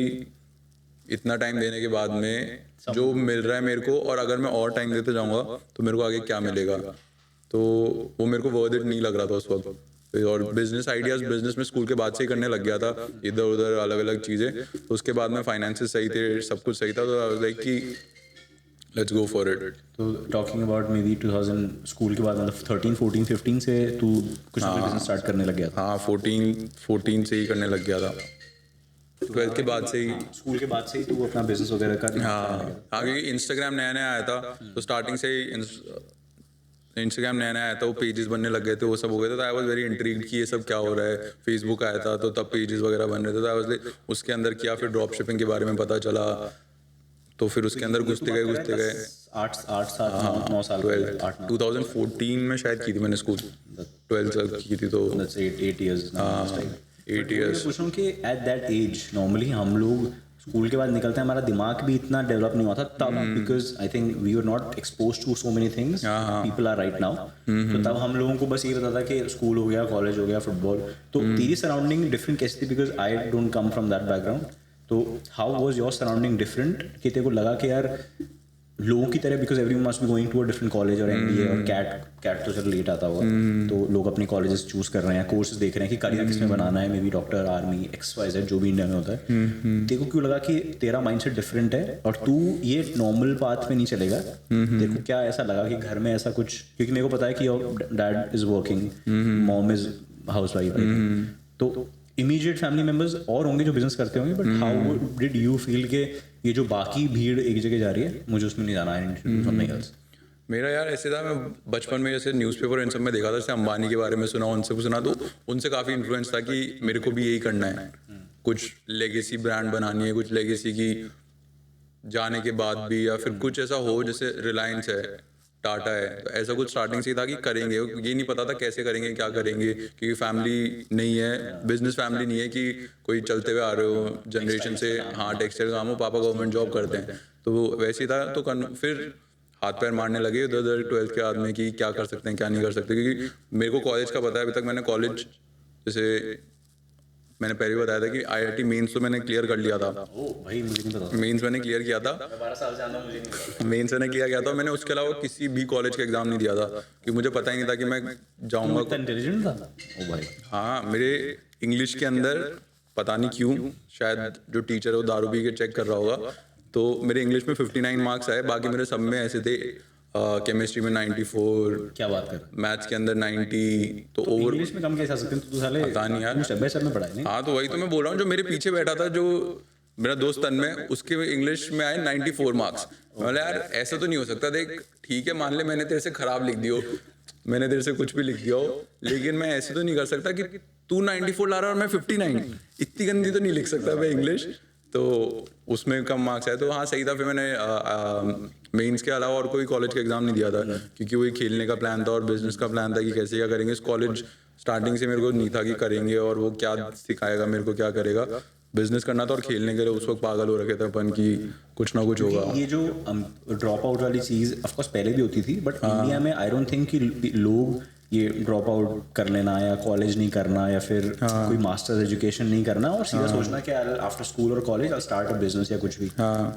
इतना टाइम देने के बाद में जो मिल रहा है मेरे को, और अगर मैं और टाइम देते जाऊंगा तो मेरे को आगे क्या मिलेगा, तो वो मेरे को वर्थ इट नहीं लग रहा था उस वक्त। और बिजनेस आइडियाज बिजनेस में स्कूल के बाद से ही करने लग गया था, इधर उधर अलग अलग चीज़ें। तो उसके बाद में फाइनेंसेस सही थे, सब कुछ सही था, तो आई वाज लाइक कि लेट्स गो फॉर इट। तो talking about may be 2000 school के बाद, मतलब 13, 14, 15 से तू कुछ ना कुछ बिजनेस स्टार्ट करने लग गया था? हाँ, 14 से ही करने लग गया था। 12th के बाद से ही, स्कूल के बाद से ही तू अपना बिजनेस वगैरह का? हाँ, क्योंकि इंस्टाग्राम नया नया आया था, तो स्टार्टिंग से ही इंस्टाग्राम नया नया आया था, वो पेजेस बनने लग गए थे, वो सब हो गए थे। तो आई वाज वेरी इंट्रीग्ड कि ये सब क्या हो रहा है। फेसबुक आया था तो तब पेजेस वगैरह बन रहे थे, तो आई वाज लाइक उसके अंदर किया। फिर ड्रॉप शिपिंग के बारे में पता चला, तो फिर उसके अंदर घुसते गए। 8 साल 9 साल 2014 में शायद की थी मैंने स्कूल, 12 साल की थी, तो 8 years। 8 years। पूछ रहा हूँ कि एट दैट एज नॉर्मली हम लोग स्कूल के बाद निकलते हैं, हमारा दिमाग भी इतना डेवलप नहीं हुआ था तब, because I think we were not expose to so many things people are right now. तो तब हम लोगों को बस ये रहता था कि स्कूल हो गया, कॉलेज हो गया, फुटबॉल। तो तेरी सराउंडिंग डिफरेंट कैसी थी? Because I don't come from that background. तो how was your surrounding different कि तेरे को लगा कि यार लोगों की तरह, because every must be going to a different college और MBA और कैट तो चलो लेट आता होगा, तो लोग अपने कॉलेजेस चूज कर रहे हैं, कोर्सेज देख रहे हैं कि करियर किसमें बनाना है, may be doctor, army, XYZ जो भी इंडिया में होता है। तेरे को क्यों लगा कि तेरा माइंडसेट डिफरेंट है और तू ये नॉर्मल पाथ पे नहीं चलेगा? तेरे को क्या ऐसा लगा कि घर में ऐसा कुछ, क्योंकि मेरे को पता है कि your dad is working, mom is housewife, तो इमीडिएट फैमिली मेंबर्स और होंगे जो बिजनेस करते होंगे, but how did you feel के ये जो बाकी भीड़ एक जगह जा रही है, मुझे उसमें नहीं जाना है? मेरा यार ऐसे था, मैं बचपन में जैसे न्यूज़पेपर इन सब में देखा था, जैसे अंबानी के बारे में सुना, उनसे सुना, तो उनसे काफ़ी इन्फ्लुएंस था कि मेरे को भी यही करना है, कुछ लेगेसी ब्रांड बनानी है, कुछ लेगेसी की जाने के बाद भी, या फिर कुछ ऐसा हो जैसे रिलायंस है, टाटा है, तो ऐसा कुछ स्टार्टिंग से ही था कि करेंगे। ये नहीं पता था कैसे करेंगे, क्या करेंगे, क्योंकि फैमिली नहीं है, बिजनेस फैमिली नहीं है कि कोई चलते हुए आ रहे हो जनरेशन से, हाँ टेक्सटाइल काम हो, पापा गवर्नमेंट जॉब करते हैं, तो वैसे ही था। तो फिर हाथ पैर मारने लगे इधर उधर 12th के बाद में कि क्या कर सकते हैं, क्या नहीं कर सकते, क्योंकि मेरे को कॉलेज का पता है। अभी तक मैंने कॉलेज, जैसे मैंने पहले भी बताया था कि IIT मेंस तो मैंने क्लियर कर लिया था। भाई मुझे नहीं पता, मेंस मैंने क्लियर किया था, 12 साल से आना, मुझे नहीं पता। मेंस मैंने क्लियर किया था। मैंने उसके अलावा किसी भी कॉलेज का एग्जाम नहीं दिया था, कि मुझे पता ही नहीं था कि मैं जाऊंगा। इतना इंटेलिजेंट था? ओ भाई। हाँ, मेरे इंग्लिश के अंदर पता नहीं क्यों, शायद जो टीचर है वो दारू पी के चेक कर रहा होगा, तो मेरे इंग्लिश में 59 मार्क्स आए, बाकी मेरे सब में ऐसे थे। केमिस्ट्री में 94, क्या बात कर, मैथ्स के अंदर 90, तो ओवर। इंग्लिश में कम कैसे आ सकते हैं? तो साले पता नहीं यार, स्टेप बाय स्टेप में पढ़ा है नहीं? हाँ, तो वही तो मैं बोल रहा हूँ, जो मेरे पीछे बैठा था, जो मेरा दोस्त तन्मय, उसके इंग्लिश में आए 94 मार्क्स। बोला यार ऐसा तो नहीं हो सकता, देख ठीक है मान ले मैंने तेरे से खराब लिख दिया हो, मैंने तेरे से कुछ भी लिख दिया हो, लेकिन मैं ऐसे तो नहीं कर सकता कि तू 94 ला रहा है और मैं 59, इतनी गंदी तो नहीं लिख सकता मैं इंग्लिश। तो उसमें कम मार्क्स आए, तो हाँ सही था। फिर मैंने मेंस के अलावा और कोई कॉलेज का एग्जाम नहीं दिया था, क्योंकि वही खेलने का प्लान था और बिजनेस का प्लान था कि कैसे क्या करेंगे। इस कॉलेज स्टार्टिंग से मेरे को नहीं था कि करेंगे और वो क्या सिखाएगा मेरे को, क्या करेगा। बिजनेस करना था और खेलने के लिए उस वक्त पागल हो रखे थे अपन की कुछ ना कुछ होगा। ये जो ड्रॉप आउट वाली चीज़ ऑफ कोर्स पहले भी होती थी, बट इंडिया में आई डोंट थिंक कि लोग ये ड्रॉप आउट कर लेना या कॉलेज नहीं करना या फिर कोई मास्टर्स एजुकेशन नहीं करना और सीधा सोचना कि आफ्टर स्कूल और college I start a business या कुछ भी,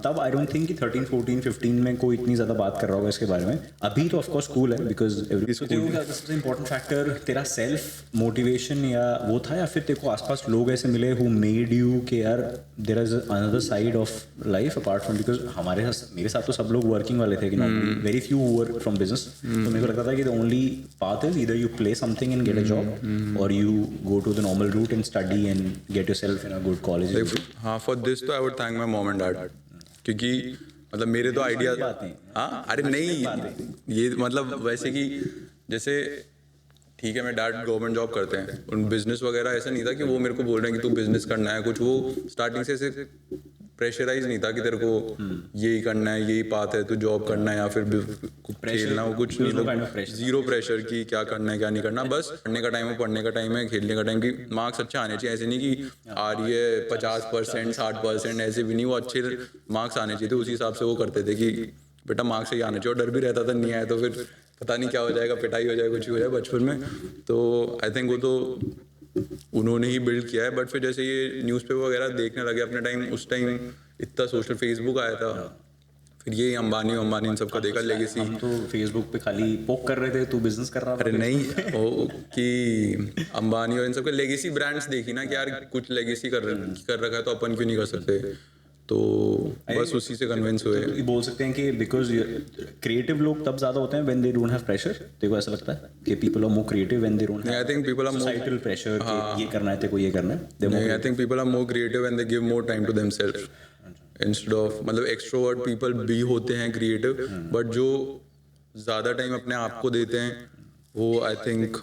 तब आई डोंट थिंक कि 13, 14, 15 में कोई इतनी ज़्यादा बात कर रहा होगा इसके बारे में। अभी तो ऑफकोर्स स्कूल है, बिकॉज सबसे इंपॉर्टेंट फैक्टर तेरा सेल्फ मोटिवेशन या वो था, या फिर तेरे को आसपास लोग ऐसे मिले हु मेड यू कि यार there is another side of life apart from, because मेरे साथ तो सब लोग वर्किंग वाले थे, कि very few were from business. तो मेरे को लगता था कि the only path is either you play something and get a job or you go to the normal route and study and get yourself in a good college. हाँ, for this तो I would thank my mom and dad, क्योंकि मतलब मेरे तो idea, बातें। हाँ अरे नहीं, ये मतलब वैसे कि जैसे ठीक है मैं डैड गवर्नमेंट जॉब करते हैं, उन बिजनेस वगैरह ऐसा नहीं था कि वो मेरे को बोल रहे हैं कि तू बिजनेस करना है कुछ, वो स्टार्टिंग से ऐसे प्रेशराइज नहीं था कि तेरे को यही करना है, यही पाथ है, तू जॉब करना है या फिर खेलना हो, कुछ नहीं, तो जीरो प्रेशर की क्या करना है क्या नहीं करना, बस पढ़ने का टाइम है पढ़ने का टाइम है, खेलने का टाइम की मार्क्स अच्छे आने चाहिए, ऐसे नहीं कि आ रही है 50% 60%, ऐसे भी नहीं, वो अच्छे मार्क्स आने चाहिए थे, उसी हिसाब से वो करते थे कि बेटा मार्क्स ही आने चाहिए, और डर भी रहता था नहीं आया तो फिर पता नहीं क्या हो जाएगा, पिटाई हो जाए, कुछ हो जाए बचपन में, तो आई थिंक वो तो उन्होंने ही बिल्ड किया है। बट फिर जैसे ये न्यूज़पेपर वगैरह देखने लगे अपने टाइम, उस टाइम इतना सोशल फेसबुक आया था, फिर ये अंबानी इन सबका देखा लेगेसी। हम तो फेसबुक पे खाली पोक कर रहे थे, तू बिजनेस कर रहा था। अरे नहीं वो कि अंबानी और इन सबके लेगेसी ब्रांड्स देखी ना कि यार कुछ लेगेसी कर रखा है तो अपन क्यों नहीं कर सकते, तो बस उसी से कन्विंस हुए। ये बोल सकते हैं कि बिकॉज क्रिएटिव लोग तब ज्यादा होते हैं when they don't have pressure, तेरे को ऐसा लगता है कि people are more creative when they don't have, I think people are more, societal pressure कि ये करना है, तेरे को ये करना है, I think people are more creative and they give more time to themselves instead of, मतलब एक्सट्रोवर्ट पीपल भी होते हैं क्रिएटिव, बट जो ज़्यादा टाइम अपने आप को देते हैं वो आई थिंक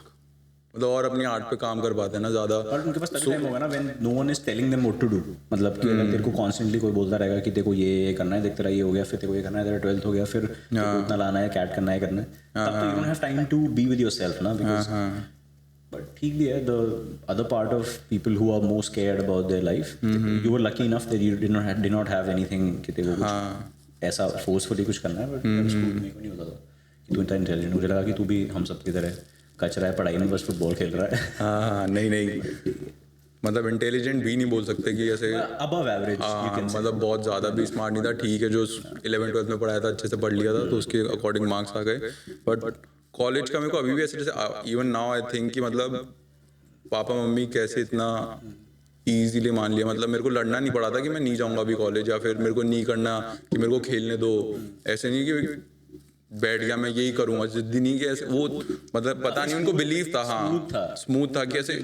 मतलब और अपनी आर्ट पे काम कर पाते हैं ना ज़्यादा। और उनके पास तभी टाइम होगा ना when no one is telling them what to do, मतलब कि अगर तेरे को कॉन्स्टेंटली कोई बोलता रहेगा कि तेरे को ये करना है, देख तेरा ये हो गया, फिर तेरे को ये करना है, तेरा 12th हो गया, फिर तेरे को इतना लाना है, कैट करना है, तब तो you don't have time to be with yourself ना, बिकॉज बट ठीक भी है, the other part of people who are more scared about their life, you were lucky enough that you did not have anything कि तेरे को कुछ ऐसा forcefully कुछ करना है, बट स्कूल में को नहीं होता था कि तू इतना इंटेलिजेंट, मुझे लगा कि तू भी हम सब की तरह कचरा है, पढ़ाई में बस फुटबॉल खेल रहा है। हाँ नहीं मतलब इंटेलिजेंट भी नहीं बोल सकते कि ऐसे अबव एवरेज, मतलब बहुत ज़्यादा भी स्मार्ट नहीं था, ठीक है जो 11th-12th में पढ़ाया था अच्छे से पढ़ लिया था तो उसके अकॉर्डिंग मार्क्स आ गए, बट कॉलेज का मेरे को अभी भी ऐसे जैसे इवन नाउ आई थिंक कि मतलब पापा मम्मी कैसे इतना ईजीली मान लिया, मतलब मेरे को लड़ना नहीं पड़ा था कि मैं नहीं जाऊँगा अभी कॉलेज, या फिर मेरे को नहीं करना कि मेरे को खेलने दो, ऐसे नहीं कि बैठ गया मैं यही करूंगा, जिद्दी नहीं कि ऐसे वो मतलब पता नहीं उनको बिलीव था, हाँ स्मूथ था कि ऐसे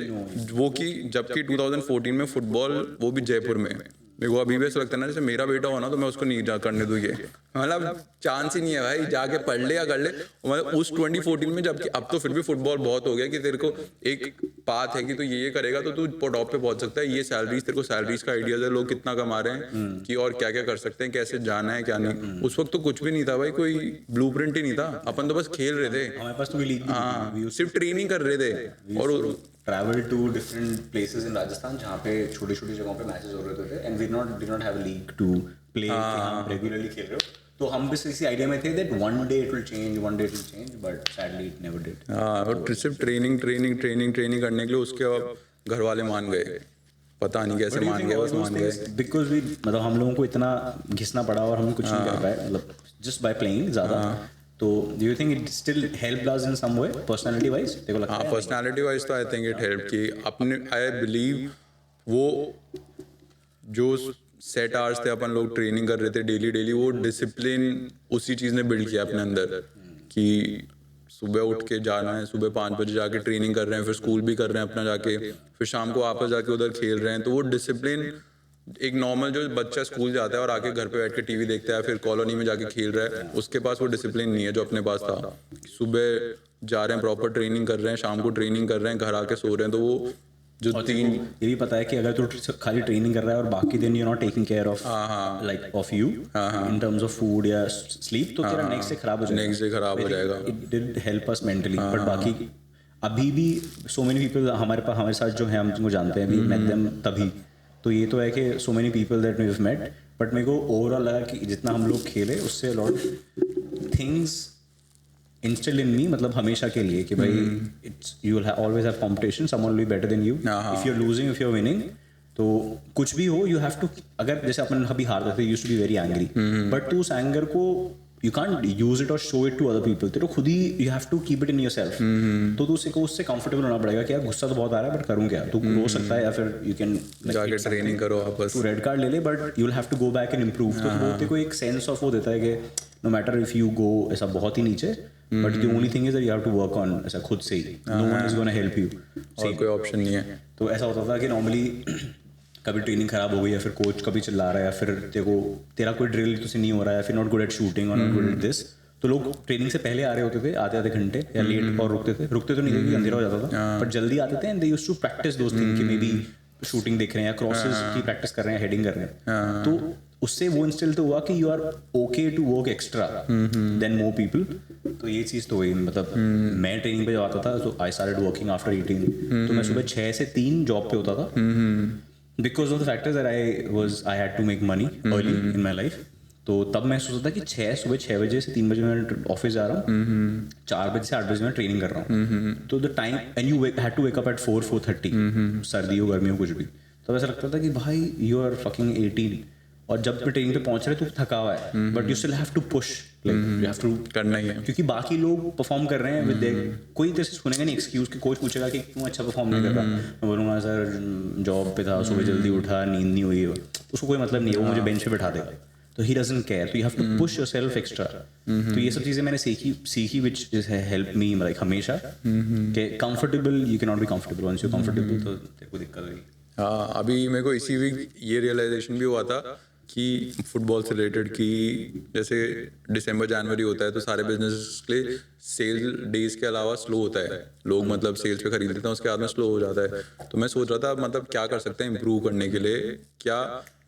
वो कि जबकि 2014 में फुटबॉल वो भी जयपुर में, मेरे को अभी भी ऐसा लगता है ना जैसे मेरा बेटा हो ना तो मैं उसको नहीं जा करने दूँ, ये मतलब चांस ही नहीं है भाई, जाके पढ़ ले या कर ले, मतलब उस 2014 में, जबकि अब तो फिर भी फुटबॉल बहुत हो गया कि तेरे को एक पाथ है कि तू ये करेगा तो तू टॉप पे पहुंच सकता है, ये सैलरीज तेरे को सैलरीज का आइडियाज है, लोग कितना कमा रहे हैं कि और क्या क्या कर सकते हैं, कैसे जाना है क्या नहीं, उस वक्त तो कुछ भी नहीं था भाई, कोई ब्लूप्रिंट ही नहीं था, अपन तो बस खेल रहे थे, हमारे पास तो कोई लीग हाँ सिर्फ ट्रेनिंग कर रहे थे और travel to different places in Rajasthan जहाँ पे छोटी छोटी जगहों पे मैचेस हो रहे थे, and we did not have a league to play, हम रेगुलरली खेल रहे हो, तो हम बस इसी आइडिया में थे that one day it will change, but sadly it never did. और सिर्फ ट्रेनिंग करने के लिए उसके बाद घर वाले मान गए, पता नहीं कैसे मान गए, बस मान गए बिकॉज वी मतलब हम लोगों को इतना घिसना पड़ा और हम कुछ नहीं कर पाए, मतलब जस्ट बाय प्लेइंग ज़्यादा, तो do you think it still helped us in some way personality wise, तेरे को लगता है? पर्सनालिटी वाइज तो आई थिंक इट हेल्प कि अपने, आई बिलीव वो जो सेट आवर्स थे अपन लोग ट्रेनिंग कर रहे थे डेली, वो डिसिप्लिन उसी चीज़ ने बिल्ड किया अपने अंदर कि सुबह उठ के जाना है, सुबह 5 बजे जाके ट्रेनिंग कर रहे हैं, फिर स्कूल भी कर रहे हैं अपना जाके, फिर शाम को वापस जाके उधर खेल रहे हैं, तो वो डिसिप्लिन एक नॉर्मल जो बच्चा स्कूल जाता है और आके घर पे बैठ के टीवी देखता है, फिर कॉलोनी में जाके खेल रहा है, उसके पास वो डिसिप्लिन नहीं है जो अपने पास था, सुबह जा रहे हैं प्रॉपर ट्रेनिंग कर रहे हैं, शाम को ट्रेनिंग कर रहे हैं, घर आके सो रहे हैं, तो वो जो तीन, ये भी पता है कि अगर तू खाली ट्रेनिंग कर रहा है और बाकी दिन you not taking care of like of you in terms of food या स्लीप, तो तेरा नेक्स्ट डे खराब हो जाएगा, it did help us mentally, but बाकी अभी भी सो मेनी पीपल हमारे साथ जो है, हम तुमको जानते हैं, वी मेट देम तभी, तो ये तो है कि so many people that we have met, but मेरे को ओवरऑल लगा कि जितना हम लोग खेले उससे lot things instill in me, मतलब हमेशा के लिए कि भाई it's you will always have competition, someone will be better than you, if you are losing, if you are winning, तो कुछ भी हो यू हैव टू, अगर जैसे अपन अभी हारते थे, used to be very angry, but तू उस एंगर को यू कांट यूज इट और show it to other people, तेरे खुद ही you have to keep it in yourself, तो तू उससे कंफर्टेबल होना पड़ेगा कि यार गुस्सा तो बहुत आ रहा है बट करूँ क्या, तू रो सकता है या फिर यू कैन जाके ट्रेनिंग करो वापस, तू रेड कार्ड ले ले, but you will have to go back and improve, तो वो तेरे को एक सेंस ऑफ वो देता है कि no matter if you go ऐसा बहुत ही नीचे, but the only thing is that you have to work on ऐसा खुद से ही, no one is gonna help you, और कोई ऑप्शन नहीं है। तो ऐसा होता था कि नॉर्मली कभी ट्रेनिंग खराब हो गई या फिर कोच कभी चिल्ला रहा है या फिर तेरा कोई ड्रिल तुझसे नहीं हो रहा है, फिर नॉट गुड एट शूटिंग और नॉट गुड एट दिस, तो लोग ट्रेनिंग से पहले आ रहे होते थे आधे घंटे या लेट, और रुकते तो नहीं थे क्योंकि अंधेरा हो जाता था, पर जल्दी आते थे and they used to practice those thing कि मे बी शूटिंग देख रहे हैं या क्रॉसेस की प्रैक्टिस कर रहे हैं, हेडिंग कर रहे हैं, तो उससे वो इंस्टिल तो हुआ कि you are okay to work extra than more people. तो ये चीज़ तो हुई, मतलब मैं ट्रेनिंग पे जब आता था तो आई स्टार्टेड वर्किंग आफ्टर 18, तो मैं सुबह 6 से 3 जॉब पे होता था because of the factors that I had to make money early in my life. तो तब मैं सोचता था कि सुबह 6 बजे से 3 बजे मैं ऑफिस जा रहा हूँ, 4 बजे से 8 बजे मैं ट्रेनिंग कर रहा हूँ, तो the time and you had to wake up at 4:30, सर्दी हो गर्मी हो कुछ भी, तो ऐसा लगता था कि भाई यू आर फकिंग 18 और जब भी ट्रेनिंग पे पहुंच रहे तो थका हुआ है, but you still have to push, like you have to करना ही है, क्योंकि बाकी लोग परफॉर्म कर रहे हैं विद देयर, कोई तेरे से सुनेगा नहीं एक्सक्यूज कि कोच पूछेगा कि क्यों अच्छा परफॉर्म नहीं कर रहा, मैं बोलूँगा सर जॉब पे था, सुबह जल्दी उठा, नींद नहीं हुई, उसको कोई मतलब नहीं है, वो मुझे बेंच पे बैठा देगा, तो ही डजंट केयर, तो you have to push yourself extra. तो ये सब चीज़ें मैंने सीखी which is help me like हमेशा कि comfortable, you can not be comfortable, once you comfortable तो तेरे को दिक्कत होगी। हाँ, अभी मेरे को इसी वीक ये रियलाइजेशन भी हुआ था कि फुटबॉल से रिलेटेड कि जैसे दिसंबर जनवरी होता है तो सारे बिजनेस के लिए सेल डेज के अलावा स्लो होता है, लोग मतलब सेल्स पे खरीद लेते हैं, उसके बाद में स्लो हो जाता है। तो मैं सोच रहा था मतलब क्या कर सकते हैं इम्प्रूव करने के लिए, क्या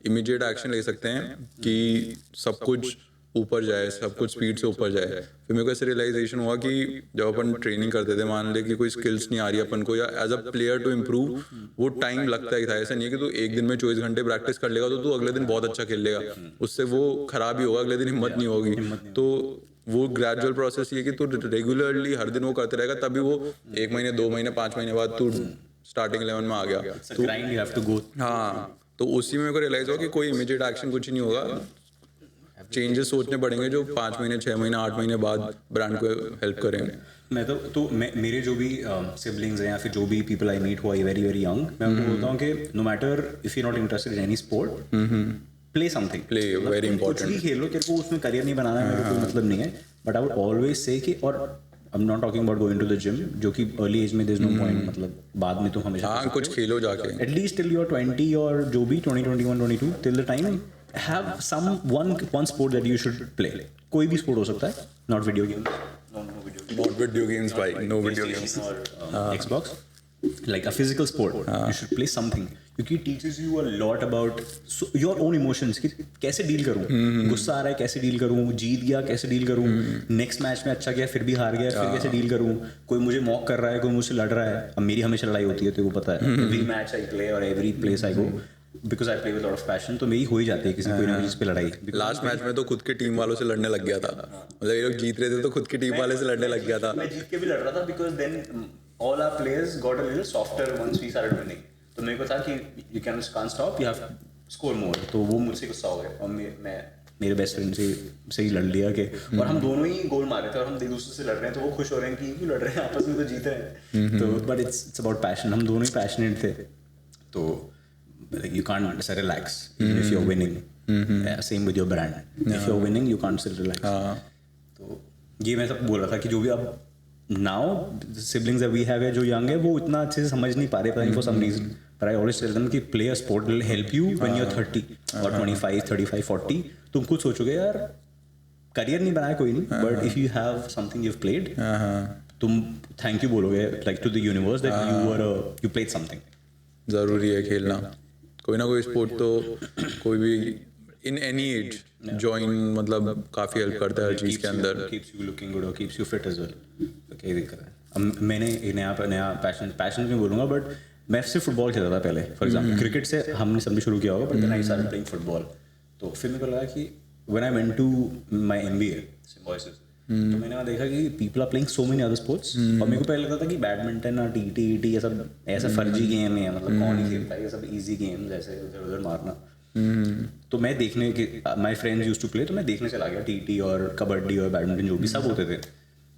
इमीडिएट एक्शन ले सकते हैं कि सब कुछ ऊपर जाए, सब कुछ स्पीड से ऊपर जाए। फिर मेरे को ऐसे रियलाइजेशन हुआ कि जब अपन ट्रेनिंग करते थे, मान ले कि कोई स्किल्स नहीं आ रही अपन को, या as a player to improve वो टाइम लगता ही था। ऐसा नहीं है कि तू एक दिन में 24 घंटे प्रैक्टिस कर लेगा तो तू अगले दिन बहुत अच्छा खेल लेगा, उससे वो खराब ही होगा, अगले दिन हिम्मत नहीं होगी। तो वो ग्रेजुअल प्रोसेस ये कि तू रेगुलरली हर दिन वो करते रहेगा, तभी वो 1 महीने 2 महीने 5 महीने बाद तू स्टार्टिंग 11 में आ गया। तो हाँ, तो उसी में मेरे को रियलाइज हुआ कि कोई इमीडिएट एक्शन कुछ नहीं होगा, चेंजेस सोचने पड़ेंगे जो 5 महीने 6 महीने 8 महीने बाद ब्रांड को हेल्प करेंगे। मैं मेरे जो भी सिबलिंग्स हैं या फिर जो भी people I meet who are very very young, मैं उनको बोलता हूँ कि no matter if you not interested in any sport, play something, play very important, कुछ भी खेल लो, तेरे को उसमें करियर नहीं बनाना है, मेरे को कोई मतलब नहीं है, बट आई वुड ऑलवेज से कि, और I am not talking about going to the gym, जो कि अर्ली एज में देयर इज नो पॉइंट, मतलब बाद में तो हमेशा हाँ कुछ खेलो जाके, एटलीस्ट टिल यू आर 20 और जो भी 20 21 22 till the time have some one sport that you should play, कोई भी स्पोर्ट हो सकता है, not video games, not video games भाई, no video games or Xbox, like a physical sport, you should play something, क्योंकि teaches you a lot about your own emotions, कि कैसे deal करूँ, गुस्सा आ रहा है कैसे डील करूँ, जीत गया कैसे डील करूँ, नेक्स्ट मैच में अच्छा गया फिर भी हार गया फिर कैसे डील करूँ, कोई मुझे मॉक कर रहा है, कोई मुझसे लड़ रहा है, अब मेरी हमेशा लड़ाई होती है तो वो पता है, every match I play or every place I go because I play with a lot of passion, तो मेरी हो ही जाती है किसी कोई ना चीज़ पे लड़ाई। लास्ट मैच में तो खुद की टीम वालों से लड़ने लग गया था, मतलब ये लोग जीत रहे थे तो खुद की टीम वाले से लड़ने लग गया था। मैं जीत के भी लड़ रहा था because then all our players got a little softer once we started winning, तो मेरे को था कि you can't stop, you have to score more, तो वो मुझसे गुस्सा हो गया और मैं मेरे बेस्ट फ्रेंड से ही लड़ लिया कि, और हम दोनों ही गोल मारे थे और हम एक दूसरे से लड़ रहे हैं, तो वो खुश हो रहे हैं कि क्यों लड़ रहे हैं, आपस में तो जीत रहे हैं, तो बट इट्स अबाउट पैशन, हम दोनों ही पैशनेट थे, तो like you can't say relax even if you're winning. Same with your brand, if you're winning you can't still relax. तो ये मैं सब बोल रहा था कि जो भी अब now siblings that we have है जो young है वो इतना अच्छे से समझ नहीं पा रहे, पता नहीं for some reason, but I always tell them कि play a sport will help you when you're 30 or 25 35 40, तुम खुद सोचोगे यार करियर नहीं बनाया कोई नहीं, but if you have something you've played, तुम thank you बोलोगे like to the universe that you played something. ज़रूरी है खेलना, कोई ना कोई स्पोर्ट तो कोई भी इन एनी एज जॉइन, मतलब काफ़ी हेल्प करता है हर चीज़ के अंदर, keeps you looking good or keeps you fit as well, तो क्या दिक्कत है। अब मैंने नया पैशन नहीं बोलूँगा, बट मैं सिर्फ फुटबॉल खेलता था पहले, फॉर एग्जाम्पल क्रिकेट से हमने सबने शुरू किया होगा, but then I started playing football, तो फिर मेरे को लगा कि when I went to my MBA Symbiosis, तो मैंने वहाँ देखा कि people are playing so many other sports, और मेरे को पहले लगता था कि बैडमिंटन और टी ये सब ऐसा फर्जी गेम है, मतलब कौन ही खेलता है ये सब इजी गेम्स ऐसे इधर उधर मारना, तो मैं देखने के my friends used to play, तो मैं देखने चला गया टी और कबड्डी और बैडमिंटन जो भी सब होते थे,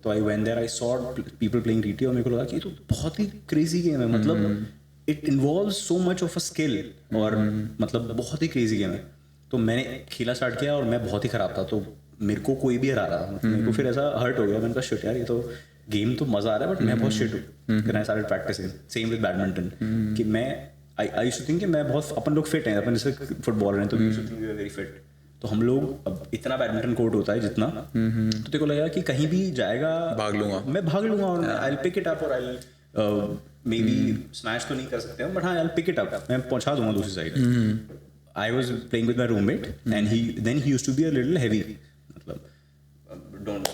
तो I went there, I saw people playing T और मेरे को लगा कि ये तो बहुत ही क्रेजी गेम है, मतलब it involves so much of a skill, और मतलब बहुत ही क्रेजी गेम है, तो मैंने खेला स्टार्ट किया और मैं बहुत ही खराब था, तो मेरे को कोई भी हरा रहा था, मेरे को फिर ऐसा हर्ट हो गया, मैंने कहा शिट यार ये तो गेम तो मज़ा आ रहा है बट मैं बहुत शिट हूँ, फिर I started practicing, same with badminton, कि मैं आई यूज्ड टू थिंक कि मैं बहुत, अपन लोग फिट हैं, अपन जैसे फुटबॉलर हैं तो we used to think we are very fit. तो हम लोग, अब इतना बैडमिंटन कोर्ट होता है जितना, तो तेरे को लगेगा कि कहीं भी जाएगा भाग लूंगा, मैं भाग लूंगा और I will pick it up, और आई मे बी स्मैश तो नहीं कर सकते हम, बट हाँ I will pick it up, मैं पहुंचा दूंगा दूसरी side. I was playing with my roommate, and he used to be a little heavy. Don't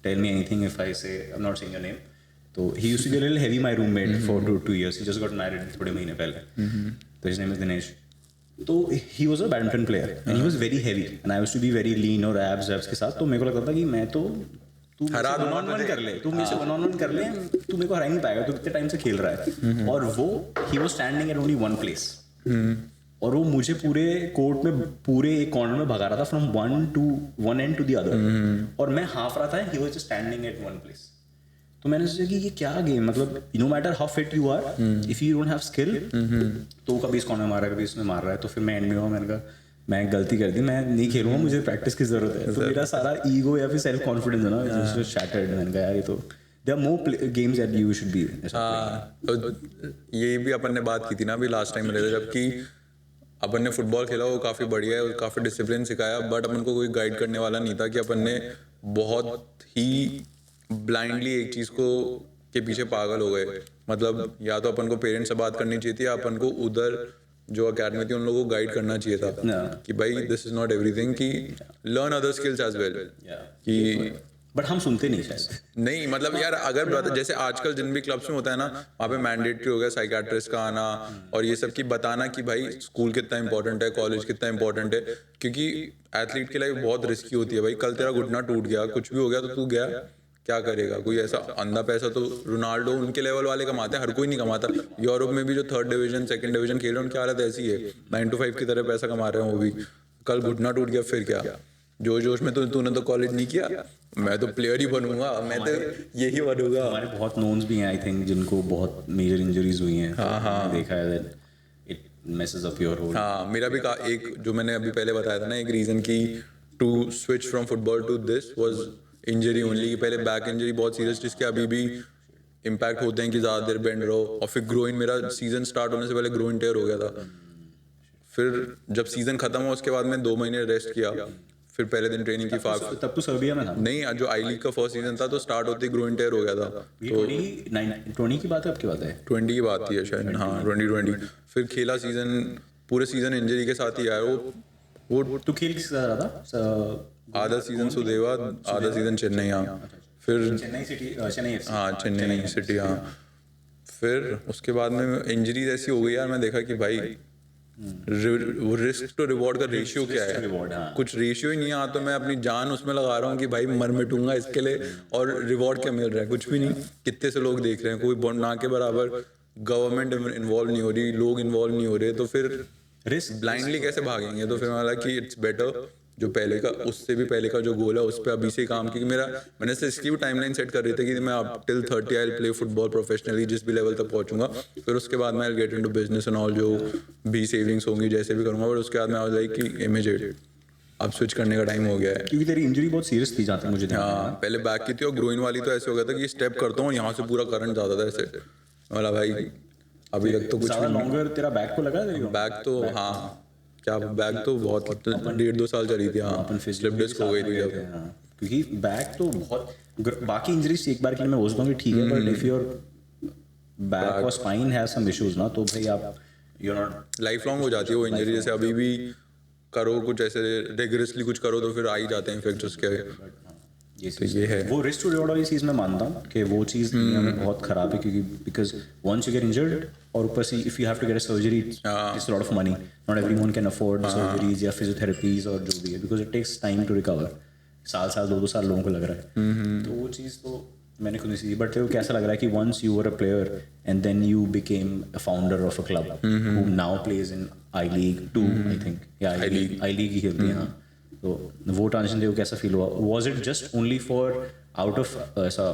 tell me anything if I say I'm not saying your name. So he used to be a little heavy, my roommate, for 2 years. He just got married थोड़े महीने पहले. So his name is Dinesh. तो he was a badminton player, and he was very heavy, and I used to be very lean और abs के साथ. तो मेरे को लगता था कि मैं तो तू हरा वन ऑन वन कर ले, तू मेरे से वन ऑन वन कर ले, तू मेरे को हरा ही नहीं पाएगा, तू कितने टाइम से खेल रहा है. और वो he was standing at only one place. और वो मुझे पूरे कोर्ट में पूरे एक कॉर्नर में भगा रहा था, from one end to the other, और मैं हाफ रहा था, he was just standing at one place. तो मैंने सोचा कि ये क्या गेम, मतलब no matter how fit you are, if you don't have skill, तो कभी इस कॉर्नर मार रहा है, कभी इसमें मार रहा है. तो फिर मैं एंड में हुआ, मैंने कहा मैं गलती कर दी, मैं नहीं खेलूंगा, मुझे प्रैक्टिस की जरूरत है. तो मेरा सारा ईगो या फिर सेल्फ कॉन्फिडेंस है ना, जस्ट शैटर्ड. मैंने कहा यार ये तो there are more games that you should be. तो यही भी अपन ने बात की थी ना अभी लास्ट टाइम मिले थे, जबकि अपन ने फुटबॉल खेला, वो काफ़ी बढ़िया है, काफ़ी डिसिप्लिन सिखाया, बट अपन को कोई गाइड करने वाला नहीं था कि अपन ने बहुत ही ब्लाइंडली एक चीज़ को के पीछे पागल हो गए. मतलब या तो अपन को पेरेंट्स से बात करनी चाहिए थी, या अपन को उधर जो अकेडमी थी उन लोगों को गाइड करना चाहिए था कि भाई दिस इज नॉट एवरीथिंग, कि learn other skills as well. कि बट हम सुनते नहीं शायद. नहीं मतलब यार, अगर जैसे आजकल जिन भी क्लब्स में होता है ना, वहाँ पे मैंडेटरी हो गया साइकियाट्रिस्ट का आना और ये सब की बताना कि भाई स्कूल कितना इंपॉर्टेंट है, कॉलेज कितना इंपॉर्टेंट है, क्योंकि एथलीट की लाइफ बहुत रिस्की होती है भाई. कल तेरा घुटना टूट गया, कुछ भी हो गया, तो तू गया क्या करेगा. कोई ऐसा अंधा पैसा तो रोनाल्डो उनके लेवल वाले कमाते हैं, हर कोई नहीं कमाता. यूरोप में भी जो 3rd डिवीजन 2nd डिवीजन खेल रहे हैं उनकी हालत ऐसी है, 9 to 5 की तरह पैसा कमा रहे हैं वो भी. कल घुटना टूट गया फिर क्या. जोश में तो तूने तो कॉलेज नहीं किया, मैं तो प्लेयर ही बनूंगा, मैं तो यही बनूंगा. हमारे बहुत नोन्स भी हैं आई थिंक जिनको बहुत मेजर इंजरीज हुई हैं. हाँ देखा है that it messes up your whole. हाँ मेरा भी एक जो मैंने अभी पहले बताया था ना, एक रीजन की to switch from football to this was injury only. पहले बैक इंजरी बहुत सीरियस, जिसके अभी भी इम्पैक्ट होते हैं कि ज़्यादा देर बेंड रहो. और फिर ग्रोइन, मेरा सीजन स्टार्ट होने से पहले ग्रोइन टेयर हो गया था. फिर जब सीजन खत्म हुआ उसके बाद मैं 2 महीने रेस्ट किया. फिर पहले दिन ट्रेनिंग की तब तो सर्बिया में था. नहीं, जो आई लीग का फर्स्ट सीजन था तो स्टार्ट होते ही ग्रोइन टेयर हो गया था. तो 20 की बात है, आपकी बात है 20 की बात थी शायद, हाँ 2020. फिर खेला सीजन, पूरे सीजन इंजरी के साथ ही आया. वो तो खेल किसके साथ रहा था? आधा सीजन सुदेवा, आधा सीजन चेन्नई. हाँ फिर चेन्नई सिटी, चेन्नई FC. हाँ चेन्नई सिटी. हाँ फिर उसके बाद में इंजरीज ऐसी हो गई यार, मैं देखा कि भाई वो रिस्क टू रिवॉर्ड का रेशियो क्या है. कुछ रेशियो ही नहीं है. तो मैं अपनी जान उसमें लगा रहा हूँ कि भाई मर मिटूंगा इसके लिए, और रिवॉर्ड क्या मिल रहा है, कुछ भी नहीं. कितने से लोग देख रहे हैं, कोई ना के बराबर गवर्नमेंट इन्वॉल्व नहीं हो रही, लोग इन्वॉल्व नहीं हो रहे, तो फिर रिस्क ब्लाइंडली कैसे भागेंगे. तो फिर मैं कि इट्स बेटर जो पहले का, उससे भी पहले का जो गोल है उस पर अभी से काम, क्योंकि मैंने इसकी भी टाइमलाइन सेट कर रही थी कि मैं अब till 30 I will play football professionally, जिस भी लेवल तक पहुंचूंगा. फिर उसके बाद मैं get into business and all, जो भी सेविंग्स होंगी जैसे भी करूंगा. बट उसके बाद मैं वाज लाइक कि इमीडिएट अब स्विच करने का टाइम हो गया है, क्योंकि तेरी इंजरी बहुत सीरियस थी जहाँ तक मुझे. हाँ पहले बैक की थी, और ग्रोइन वाली तो ऐसे हो गया था कि स्टेप करता हूँ यहाँ से पूरा करंट जाता था ऐसे. बोला भाई अभी तक तो कुछ लॉन्गर तेरा बैक को लगा. बैक तो हाँ क्या, बैक तो बहुत 1.5-2 साल चली थी. हाँ अपन स्लिप डिस्क हो गई थी जब. क्योंकि बैक तो बहुत, बाकी इंजरीज एक बार के लिए मैं बोलता हूँ कि ठीक है, बट इफ योर बैक और स्पाइन हैज सम इश्यूज ना, तो भाई आप यू नॉट लाइफ लॉन्ग हो जाती है वो इंजरी. जैसे अभी भी करो कुछ ऐसे रिगरसली कुछ करो तो फिर आ ही जाते हैं इफेक्ट उसके. तो ये है वो रिस्क टू रिवॉर्ड वाली चीज़ मैं मानता हूँ कि वो चीज़ दुनिया में बहुत खराब है, क्योंकि because once you get injured, और ऊपर से if you have to get a surgery it's lot of money. Not everyone can afford surgeries या फिजियोथेरेपीज और जो भी है, because it takes time to recover. साल 2 साल लोगों को लग रहा है. तो वो चीज़ तो मैंने खुद नहीं सीखी. बट तेरे को कैसा लग रहा है कि once you were a player and then you became a founder of a club who now plays in I League 2 I think, या आई लीग ही खेलती है. हाँ तो वो ट्रांजिशन देखो कैसा फील हुआ. Was it just only for out of ऐसा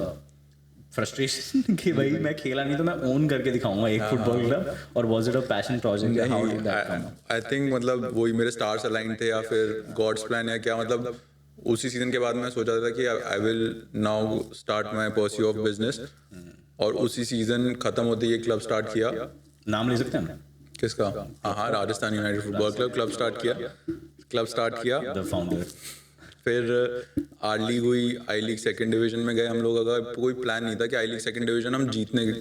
फ्रस्ट्रेशन कि भाई मैं खेला नहीं तो मैं ओन करके दिखाऊंगा एक फुटबॉल क्लब, और was it a passion project? How did that come? I think मतलब वही मेरे स्टार्स अलाइन थे, या फिर गॉड्स प्लान, या क्या. मतलब उसी सीजन के बाद मैं सोचा था कि I will now start my pursue of business, और उसी सीजन खत्म होते ही एक क्लब स्टार्ट किया. नाम ले सकते हैं? किसका? हाँ, Rajasthan United Football Club start किया। The founder. फिर आर लीग हुई, आई लीग सेकंड डिवीजन में गए हम लोग। अगर कोई प्लान नहीं था कि आई लीग सेकंड डिवीजन हम जीतने के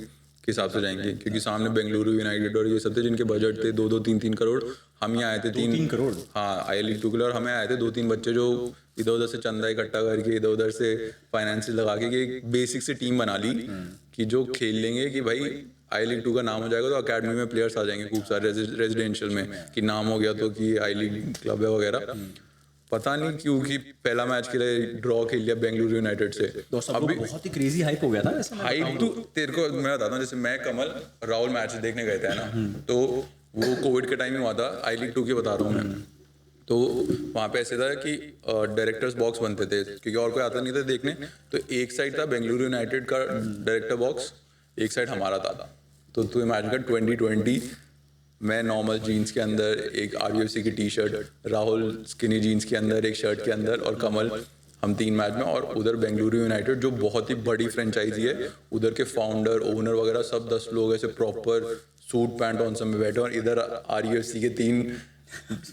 हिसाब से जाएंगे, क्योंकि सामने बेंगलुरु यूनाइटेड और ये सब थे जिनके बजट थे 2-2, 3-3 करोड़। हम ही आए थे 3 करोड़। हाँ, आई लीग 2 के लिए। और हमें आए थे 2-3 बच्चे जो इधर उधर से चंदा इकट्ठा करके, इधर उधर से फाइनेंस लगा के एक बेसिक से टीम बना ली कि जो खेल लेंगे कि भाई आई लीग 2 का नाम हो जाएगा तो अकेडमी में प्लेयर्स आ जाएंगे खूब सारे रेजिडेंशियल में, कि नाम हो गया तो कि आई लीग क्लब है वगैरह। पता नहीं क्यों कि पहला मैच के लिए ड्रॉ खेल लिया बेंगलुरु यूनाइटेड से। तो सब लोग बहुत ही क्रेजी हाइप हो गया था ऐसा। हाइप तो तेरे को मैं बताता हूँ, जैसे मैं कमल राहुल मैच देखने गए थे ना, तो वो कोविड के टाइम में हुआ था। आई लीग 2 की बता रहा हूँ मैं। तो वहाँ पे ऐसे था कि डायरेक्टर्स बॉक्स बनते थे, क्योंकि और कोई आता नहीं था देखने। तो एक साइड था बेंगलुरु यूनाइटेड का डायरेक्टर बॉक्स, एक साइड हमारा था। तो तू इमेजिन कर 2020 मैं नॉर्मल जीन्स के अंदर एक आरयूएफसी की T shirt, Rahul skinny jeans के अंदर एक शर्ट के अंदर, और कमल, हम 3 मैच में। और उधर बेंगलुरु यूनाइटेड जो बहुत ही बड़ी फ्रेंचाइजी है, उधर के फाउंडर ओनर वगैरह सब 10 लोग ऐसे प्रॉपर सूट पैंट ऑन सब में बैठे। और इधर आरयूएफसी के 3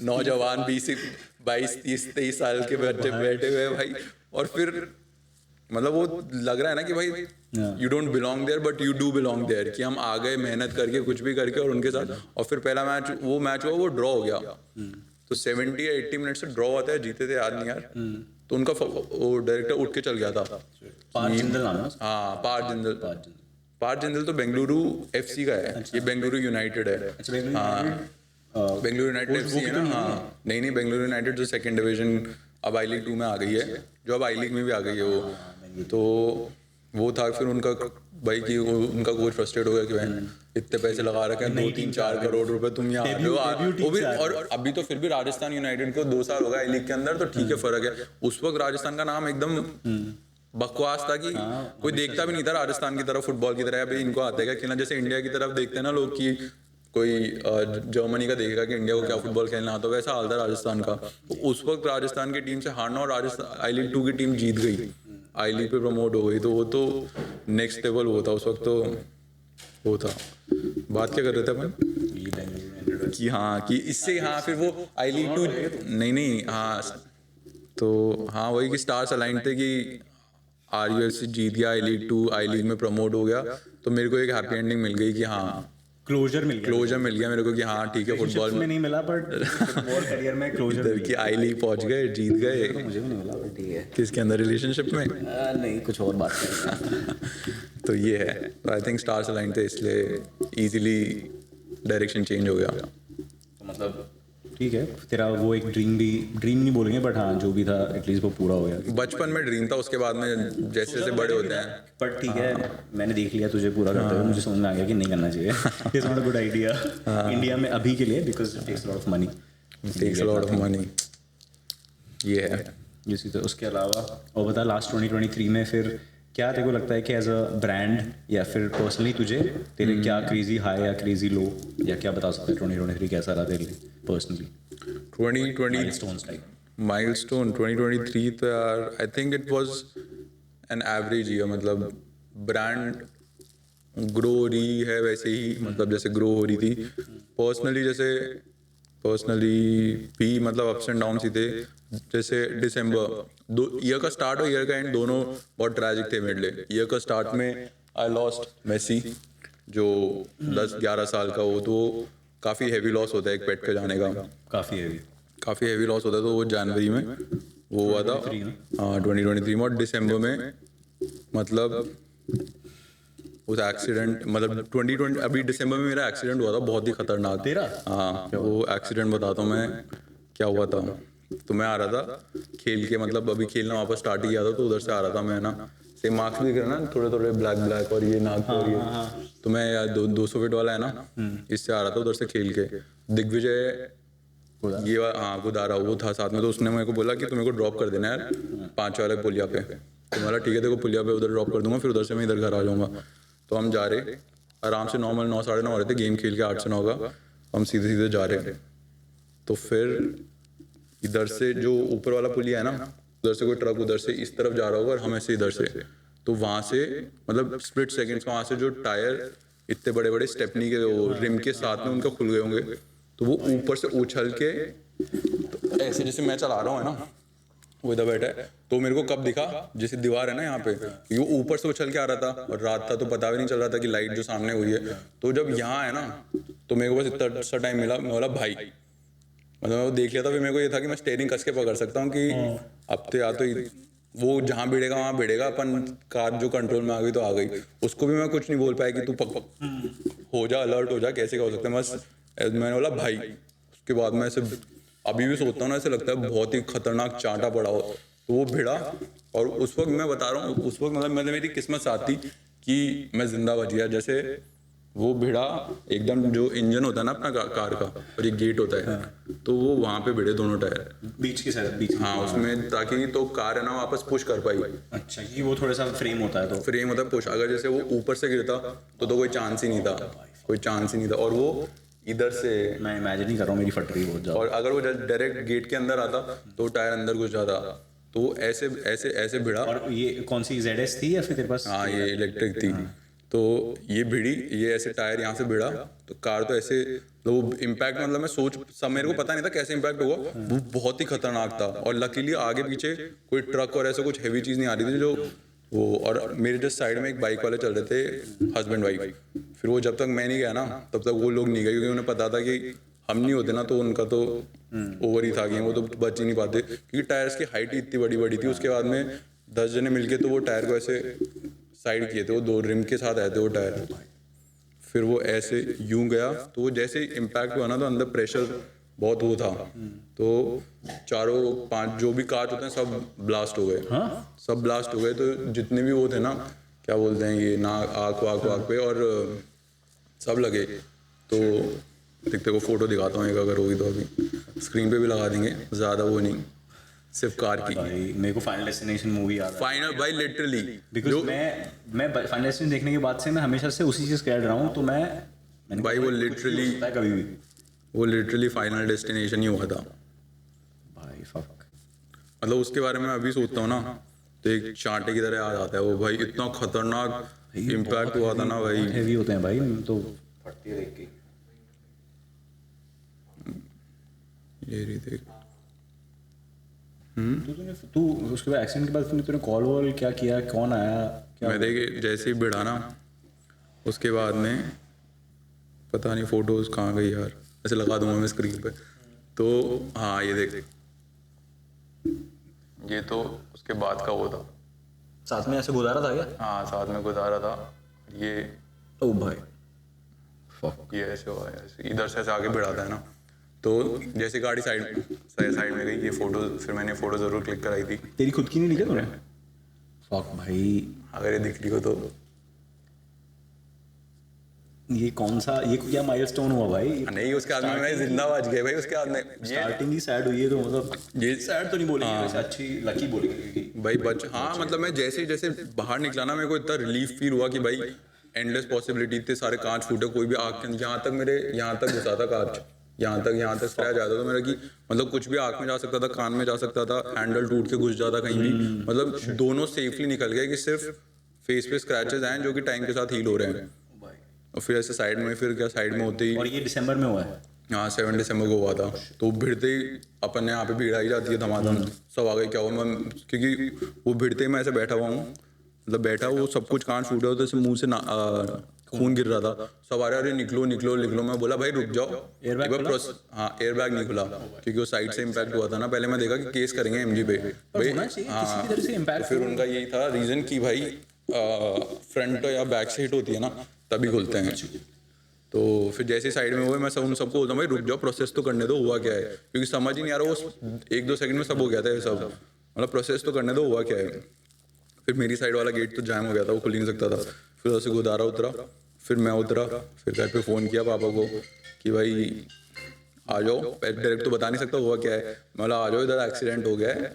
नौजवान 22, 30, 23 साल के बच्चे बैठे हुए भाई। और फिर मतलब वो लग रहा है ना कि भाई you don't belong there but you do belong there, कि हम आ गए मेहनत करके कुछ भी करके और उनके साथ। और फिर पहला मैच हुआ, वो ड्रॉ हो गया। तो 70 या 80 मिनट से ड्रॉ होता है, जीते थे याद नहीं यार। तो उनका वो डायरेक्टर उठ के चल गया था। पार्थ जिंदल नाम है। हाँ, पार्थ जिंदल तो बेंगलुरु एफसी का है। ये बेंगलुरु यूनाइटेड है। हाँ, बेंगलुरु यूनाइटेड एफसी है ना। हाँ, नहीं, बेंगलुरु यूनाइटेड जो सेकंड डिवीजन अब आई लीग 2 में आ गई है, जो अब आई लीग में भी आ गई है वो। तो वो था। फिर उनका भाई कि उनका कोच फ्रस्ट्रेट हो गया कि भाई इतने पैसे लगा रखे हैं, 2-3-4 करोड़ रुपए, तुम यहाँ आ रहे हो। वो भी, और अभी तो फिर भी राजस्थान यूनाइटेड को 2 साल हो गया आई लीग के अंदर, तो ठीक है, फर्क है। उस वक्त राजस्थान का नाम एकदम बकवास था कि कोई देखता भी नहीं था राजस्थान की तरफ फुटबॉल की तरह। अभी इनको आता है क्या खेलना, जैसे इंडिया की तरफ देखते हैं ना लोग कि कोई जर्मनी का देखेगा कि इंडिया को क्या फुटबॉल खेलना आता, वैसा हाल था राजस्थान का। तो उस वक्त राजस्थान की टीम से हारना, और राजस्थान आई लीग 2 की टीम जीत गई, आई लीग पे प्रमोट हो गई, तो वो तो नेक्स्ट लेवल वो था उस वक्त। तो वो था। बात क्या कर रहे थे अपन कि हाँ, कि इससे हाँ फिर वो आई लीग 2 नहीं हाँ, तो हाँ वही कि स्टार्स अलाइन थे कि आरयूएफसी जीत गया, आई लीग 2 आई लीग में प्रमोट हो गया। तो मेरे को एक हैप्पी एंडिंग मिल गई कि हाँ, क्लोजर मिल गया मेरे को कि हाँ ठीक है, फुटबॉल में नहीं मिला बट फुटबॉल करियर में क्लोजर कि आई लीग पहुंच गए, जीत गए। मुझे भी नहीं मिला बट ठीक है। किसके अंदर, रिलेशनशिप में? नहीं, कुछ और बात करें। तो ये है। तो आई थिंक स्टार्स अलाइन थे, इसलिए इजीली डायरेक्शन चेंज हो गया। तो मतलब ठीक है, तेरा वो एक ड्रीम नहीं बोलेंगे बट हाँ जो भी था एटलीस्ट वो पूरा हो गया। बचपन में ड्रीम था, उसके बाद में जैसे जैसे बड़े होते हैं। बट ठीक है, मैंने देख लिया तुझे पूरा करते हुए, मुझे समझ में आ गया कि नहीं करना चाहिए। It's not a good idea India में अभी के लिए, because it takes lot of money. ये है। तो उसके अलावा और बता, लास्ट 2023 में फिर क्या तेरे को लगता है कि एज अ ब्रांड या फिर पर्सनली तुझे तेरे क्या क्रेजी हाई या क्रेजी लो, या क्या बता सकते हैं 2023 कैसा रहा तेरे लिए पर्सनली? 2020 माइलस्टोन 2023 तो यार I think it was an average year. मतलब ब्रांड ग्रो हो रही है वैसे ही, मतलब जैसे ग्रो हो रही थी। पर्सनली भी मतलब अप्स एंड डाउन्स ही थे। जैसे दिसंबर ईयर का स्टार्ट और ईयर का एंड दोनों बहुत ट्रैजिक थे मेरे लिए। ईयर का स्टार्ट में आई लॉस्ट मेसी, जो 10-11 साल का हो, तो काफ़ी हैवी लॉस होता है एक पेट के जाने का। काफ़ी हैवी लॉस होता है। तो वो जनवरी में वो हुआ था, हाँ 2023 में। और दिसंबर में मतलब उस एक्सीडेंट, मतलब 2020 अभी दिसंबर में मेरा एक्सीडेंट हुआ था, बहुत ही खतरनाक। तेरा? हाँ, वो एक्सीडेंट बताता हूँ मैं क्या हुआ था। तो मैं आ रहा था खेल के, मतलब अभी खेलना वापस स्टार्ट ही किया था, तो उधर से आ रहा था मैं ना, से मार्क्स दिख रहे ना थोड़े थोड़े ब्लैक और ये नाक और ये। तो मैं यार 200 फीट वाला है ना, इससे आ रहा था उधर से खेल के। दिग्विजय ये हाँ गुदारा वो था साथ में। तो उसने मेरे को बोला कि तुम मेरे को ड्रॉप कर देना यार 5 वाले पुलिया पे। तो बोला ठीक है, तेरे को पुलिया पे उधर ड्रॉप कर दूंगा, फिर उधर से मैं इधर घर आ जाऊँगा। तो हम जा रहे आराम से, नॉर्मल 9 साढ़े 9 हो रहे थे, गेम खेल के 8 से 9 का हम सीधे सीधे जा रहे। तो फिर इधर से जो ऊपर वाला पुलिया है ना, उधर से कोई ट्रक उधर से इस तरफ जा रहा होगा और हम ऐसे इधर से। तो वहाँ से मतलब स्प्लिट सेकेंड्स का, वहाँ से जो टायर इतने बड़े बड़े स्टेपनी के वो रिम के साथ में उनका खुल गए होंगे, तो वो ऊपर से उछल के, तो ऐसे जैसे मैं चला रहा हूँ है ना, वो इधर बैठा है, तो मेरे को कब दिखा, जैसे दीवार है ना यहाँ पे, कि वो ऊपर से उछल के आ रहा था और रात था तो पता भी नहीं चल रहा था कि लाइट जो सामने हुई है। तो जब यहाँ है ना, तो मेरे को बस इतना सा टाइम मिला, मैं बोला भाई, मतलब मैं वो देख लिया था, फिर मेरे को ये था कि मैं स्टेयरिंग कस के पकड़ सकता हूँ कि अब तो या तो वो जहाँ भिड़ेगा वहाँ भिड़ेगा, अपन कार जो कंट्रोल में आ गई तो आ गई। उसको भी मैं कुछ नहीं बोल पाया कि तू हो जा, अलर्ट हो जा, कैसे क्या हो सकता है, बस मैंने बोला भाई। उसके बाद मैं ऐसे अभी भी सोचता हूँ ना, ऐसे लगता है बहुत ही खतरनाक चांटा पड़ा हो। तो वो भिड़ा, और उस वक्त मैं बता रहा हूँ, उस वक्त मतलब मेरी किस्मत साथ थी कि मैं जिंदा बच गया। जैसे वो भिड़ा एकदम, जो इंजन होता है ना अपना कार का, और एक गेट होता है, तो वो वहाँ पे भिड़े दोनों टायर बीच की साइड, बीच। हाँ उसमें, ताकि तो कार है ना वापस पुश कर पाई। अच्छा, कि वो थोड़ा सा फ्रेम होता है, तो फ्रेम होता है पुश, अगर जैसे वो ऊपर से गिरता तो कोई चांस ही नहीं था, कोई चांस ही नहीं था। और वो इधर से, मैं इमेजिन ही कर रहा हूँ, मेरी फट रही बहुत ज़्यादा। और अगर वो डायरेक्ट गेट के अंदर आता तो टायर अंदर घुस जाता, तो वो ऐसे ऐसे ऐसे भिड़ा। और ये कौन सी ZS थी या फिर तेरे पास? हाँ ये इलेक्ट्रिक थी। तो ये भिड़ी, ये ऐसे टायर यहाँ से भिड़ा, तो कार तो ऐसे, तो वो इम्पैक्ट मतलब मैं सोच सब, मेरे को पता नहीं था कैसे इम्पैक्ट होगा, वो बहुत ही खतरनाक था। और लकीली आगे पीछे कोई ट्रक और ऐसा कुछ हैवी चीज़ नहीं आ रही थी जो वो, और मेरे जस्ट साइड में एक बाइक वाले चल रहे थे, हस्बैंड वाइफ। फिर वो जब तक मैं नहीं गया ना, तब तक वो लोग नहीं गए, क्योंकि उन्हें पता था कि हम नहीं होते ना तो उनका तो ओवर ही था, कि वो तो बच ही नहीं पाते, क्योंकि टायर्स की हाइट ही इतनी बड़ी बड़ी थी। उसके बाद में 10 जने मिलके तो वो टायर को ऐसे साइड किए थे, वो 2 रिम के साथ आए थे वो टायर। फिर वो ऐसे यूं गया, तो वो जैसे इम्पैक्ट हुआ ना, तो अंदर प्रेशर बहुत वो था, तो 4-5 जो भी कांच होते हैं सब ब्लास्ट हो गए। सब ब्लास्ट हो गए। तो जितने भी वो थे ना, क्या बोलते हैं ये, नाक आँख वाक पे, और सब लगे। तो देखते को फोटो दिखाता हूँ एक, अगर होगी तो अभी स्क्रीन पे भी लगा देंगे, ज़्यादा वो नहीं, सिर्फ कार की। भाई मेरे को फाइनल डेस्टिनेशन मूवी याद है, फाइनल भाई, लिटरली। बिकॉज मैं फाइनल डेस्टिनेशन देखने के बाद से मैं हमेशा से उसी चीज़ कह रहा हूँ। तो मैंने भाई वो लिटरली, कभी भी वो लिटरली फाइनल डेस्टिनेशन ही हुआ था भाई, फक। मतलब उसके बारे में अभी सोचता हूँ ना, तो एक चांटे की तरह याद आता है वो। भाई इतना खतरनाक इम्पैक्ट हुआ था ना भाई। हेवी होते हैं भाई, तो फटती है देख के। ये रही देख। तू उसके बाद एक्सीडेंट के बाद तूने कॉल वॉल क्या किया, कौन आया क्या? मैं देखे जैसे ही भिड़ा ना, उसके बाद में पता नहीं फोटोज कहाँ गई यार, ऐसे लगा दूंगा मैं स्क्रीन पे। तो हाँ ये देख, ये तो उसके बाद का वो था। साथ में ऐसे गुजारा था क्या? हाँ साथ में गुजारा था ये। ओ भाई फक। ये ऐसे हुआ, ऐसे इधर से ऐसे आगे भिड़ा था है ना, तो जैसे गाड़ी साइड में गई, ये फोटो, फिर मैंने फोटो जरूर क्लिक कराई थी। तेरी खुद की नहीं लिखा तूने? फक भाई, अगर ये दिख रही हो तो ये कौन सा, ये क्या माइलस्टोन हुआ भाई? नहीं, उसके बाद में मैं जिंदा बच गया भाई। उसके बाद में स्टार्टिंग ही सैड हुई है, तो मतलब ये सैड तो नहीं बोलेंगे वैसे, अच्छी लकी बोलेंगे क्योंकि भाई हाँ मतलब मैं जैसे बाहर निकला ना, मेरे को इतना रिलीफ फील हुआ कि भाई एंडलेस पॉसिबिलिटी, इतने सारे कांच फूटे, कोई भी आँख के यहाँ तक, मेरे यहाँ तक घुसा था कांच, यहाँ तक स्क्रैच आता था मेरा, कि मतलब कुछ भी आँख में जा सकता था, कान में जा सकता था, हैंडल टूट के घुस जाता कहीं भी, मतलब दोनों सेफली निकल गए, कि सिर्फ फेस पे स्क्रैचेस आए जो कि टाइम के साथ हील हो रहे हैं। और फिर ऐसे साइड में, फिर क्या साइड में होते ही, और ये दिसंबर में हुआ है? हाँ 7 दिसंबर को हुआ था। तो भिड़ते ही अपन यहाँ पे भीड़ आई जाती है धमाधम, सब आ गए। क्या हुआ, मैं क्योंकि वो भिड़ते ही मैं ऐसे बैठा हुआ हूँ, मतलब बैठा, वो सब कुछ कांच फूटा होता है, मुंह से खून गिर रहा था, सब आ रहे, अरे निकलो निकलो निकलो। मैं बोला भाई रुक जाओ। हाँ एयर बैग नहीं खुला, क्योंकि वो साइड से इम्पैक्ट हुआ था ना। पहले मैं देखा कि केस करेंगे MG पे भाई, हाँ फिर उनका यही था रीजन कि भाई फ्रंट या बैक से हिट होती है ना, तभी खुलते हैं। तो फिर जैसे साइड में हुए, मैं उन सबको बोलता हूँ भाई रुक जाओ, प्रोसेस तो करने दो, हुआ क्या है, क्योंकि समझ ही नहीं आ रहा, वो 1-2 सेकंड में सब हो गया था ये सब, मतलब प्रोसेस तो करने दो, हुआ क्या है। फिर मेरी साइड वाला गेट तो जैम हो गया था, वो खुल ही नहीं सकता था। फिर उससे गुदारा उतरा, फिर मैं उतरा, फिर घर पे फ़ोन किया पापा को कि भाई आ जाओ। डायरेक्ट तो बता नहीं सकता हुआ क्या है, मतलब आ जाओ, इधर एक्सीडेंट हो गया है,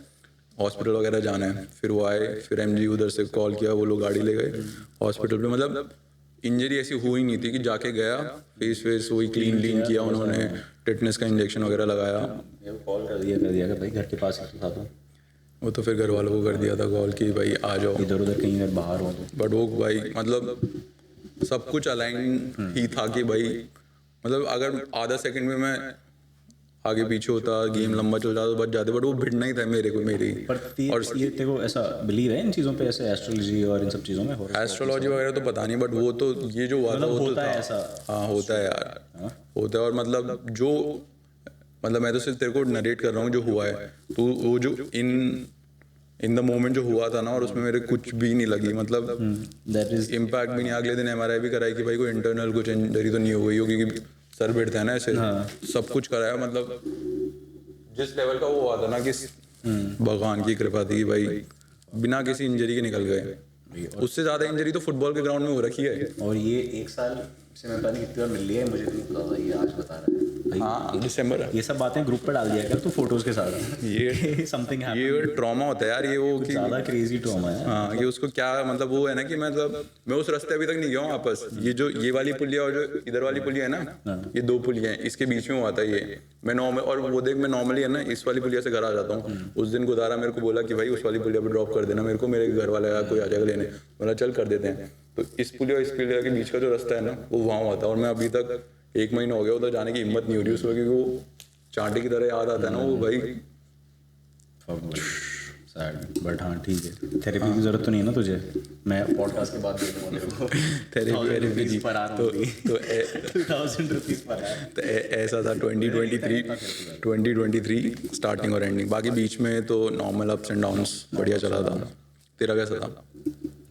हॉस्पिटल वगैरह जाना है। फिर वो आए, फिर MG उधर से कॉल किया, वो लोग गाड़ी ले गए हॉस्पिटल पे। मतलब इंजरी ऐसी हुई नहीं थी, कि जाके गया, फेस वही क्लीन किया उन्होंने, टेटनस का इंजेक्शन वगैरह लगाया। कॉल कर दिया कि भाई घर के पास ही था, तो वो तो फिर घर वालों को कर दिया था कॉल कि भाई आ जाओ, इधर उधर कहीं अगर बाहर हो तो। बट वो भाई मतलब सब कुछ अलाइन ही था कि भाई मतलब अगर आधा सेकंड में मैं आगे पीछे होता, गेम लंबा चल जाता तो बच जाते, बट वो भिड़ना ही था मेरे को मेरी। पर और ये तेरे को ऐसा बिलीव है इन चीज़ों पे, ऐसे एस्ट्रोलॉजी और इन सब चीज़ों में? एस्ट्रोलॉजी वगैरह तो पता नहीं, बट वो तो ये जो हुआ था वो तो होता है था। ऐसा? हाँ होता है यार, होता है। और मतलब जो मतलब मैं तो सिर्फ तेरे को नरेट कर रहा हूँ जो हुआ है, तो वो जो इन द मोमेंट जो हुआ था ना, और उसमें मेरे कुछ भी नहीं लगी, मतलब दैट इज इम्पैक्ट भी नहीं। अगले दिन एमआरआई भी कराई कि भाई कोई इंटरनल कुछ इंजरी तो नहीं हो गई होगी, क्योंकि सर बैठता है ना ऐसे। सब कुछ कराया, मतलब जिस लेवल का वो हुआ था ना कि भगवान की कृपा थी कि भाई बिना किसी इंजरी के निकल गए। उससे ज्यादा इंजरी तो फुटबॉल के ग्राउंड में हो रखी है। और ये 1 साल से मैं पता नहीं कितनी बार मिल लिया है, मुझे नहीं पता था, ये आज बता रहा है भाई। हाँ दिसंबर ये सब बातें ग्रुप पे डाल दिया कर तू फोटोज के साथ। ये समथिंग ये ट्रॉमा होता है यार, ये वो कि ज़्यादा क्रेजी ट्रॉमा है। हाँ कि उसको क्या मतलब वो है ना कि मतलब मैं उस रास्ते अभी तक नहीं गया हूँ वापस। ये वाली पुलिया और जो इधर वाली पुलिया है ना, ये 2 पुलिया हैं, इसके बीच में हुआ था ये। मैं नॉर्मल, और वो देख मैं नॉर्मली है ना इस वाली पुलिया से घर आ जाता हूँ। उस दिन गुजारा मेरे को बोला कि भाई उस वाली पुलिया पे ड्रॉप कर देना मेरे को, मेरे घर वाले कोई आ जाएगा लेने। बोला चल कर देते हैं। तो इस पुलिया के बीच का जो रास्ता है ना वो वहाँ हुआ था, और मैं अभी तक 1 महीना हो गया उधर जाने की हिम्मत नहीं हो रही उसमें, क्योंकि वो चांटे की तरह याद आता है ना वो भाई। सैड, बट हाँ ठीक है। थेरेपी की जरूरत तो नहीं है ना तुझे? मैं पॉडकास्ट के बाद दे दूंगा तेरे को थेरेपी की पर आर तो ओनली। तो 2000 रुपीज पर आर। तो ऐसा था 2023 स्टार्टिंग और एंडिंग। बाकी बीच में तो नॉर्मल अप्स एंड डाउन्स बढ़िया चला था। तेरा कैसा था?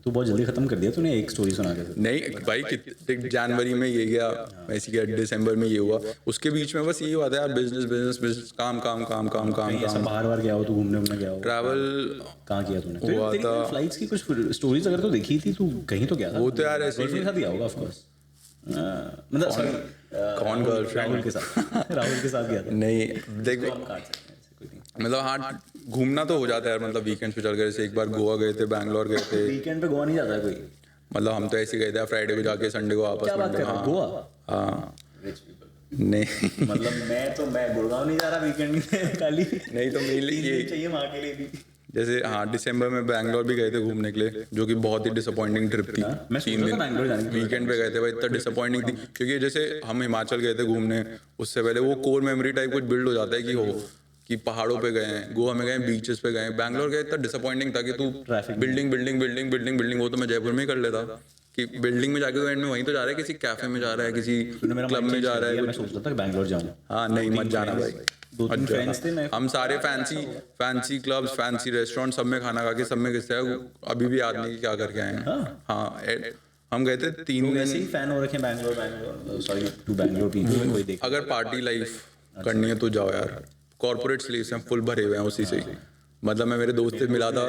तू बहुत जल्दी खत्म कर दिया तूने, एक स्टोरी सुना के। नहीं भाई, जनवरी में ये गया वैसे क्या, दिसंबर में ये हुआ, उसके बीच में बस यही हुआ था यार, बिजनेस बिजनेस बिजनेस, काम काम काम काम काम ऐसा काम। बाहर गया हो तू, घूमने गया हो? ट्रैवल कहाँ किया तूने? हुआ तेरी था। फ्लाइट्स की कुछ स्टोरीज अगर तो देखी थी, तू कहीं तो गया था? वो तो यार ऐसे गर्लफ्रेंड के साथ गया होगा ऑफ कोर्स। मतलब sorry, कौन गर्लफ्रेंड? राहुल के साथ। राहुल के साथ गया था। नहीं देख, हम काट सकते हैं, ऐसे कोई नहीं। मतलब हाँ घूमना तो हो जाता है यार, मतलब वीकेंड पे चल गए। जैसे एक बार गोवा गए थे, बैंगलोर गए थे। वीकेंड पे गोवा नहीं जाता है कोई? मतलब हम तो ऐसे गए थे फ्राइडे को जाके संडे को वापस। क्या बात कर रहा है? गोवा? हाँ रिच पीपल। नहीं मतलब मैं गुड़गांव नहीं जा रहा वीकेंड में खाली। नहीं तो मेरे लिए 3 दिन चाहिए वहाँ के लिए भी। जैसे हाँ दिसंबर में बैंगलोर भी गए थे घूमने के लिए, जो कि बहुत ही डिसअपॉइंटिंग ट्रिप थी। मैं सोच रहा था बैंगलोर जाने की। वीकेंड पे गए थे भाई, इतना डिसअपॉइंटिंग थी, क्योंकि जैसे हम हिमाचल गए थे घूमने, उससे पहले वो कोर मेमोरी टाइप कुछ बिल्ड हो जाता है कि पहाड़ों पे गए हैं, गोवा में गए, बीचेस पे गए। बैंगलोर गए, इतना डिसअपॉइंटिंग था कि तू building building building building building. वो तो मैं जयपुर में ही कर लेता कि बिल्डिंग में जाके एंड में वहीं तो जा रहा है, किसी कैफे में जा रहा है, किसी क्लब में जा रहा है। मैं सोच रहा था कि बैंगलोर जाऊँ। हाँ नहीं मत जाना भाई, 2-3 फ्रेंड्स थे। मैं हम सारे फैंसी क्लब्स, फैंसी रेस्टोरेंट, सब में खाना खा के, सब में किससे अभी भी याद नहीं कि क्या करके आए हैं। हाँ हम गए थे 3 वैसे दिन। ही फैन हो रखे हैं Bangalore, sorry to Bangalore people. कोई देख अगर पार्टी लाइफ करनी है तो जाओ यार, कॉर्पोरेट स्लीव्स हैं फुल भरे हुए हैं उसी से ही। मतलब मैं मेरे दोस्त से मिला था,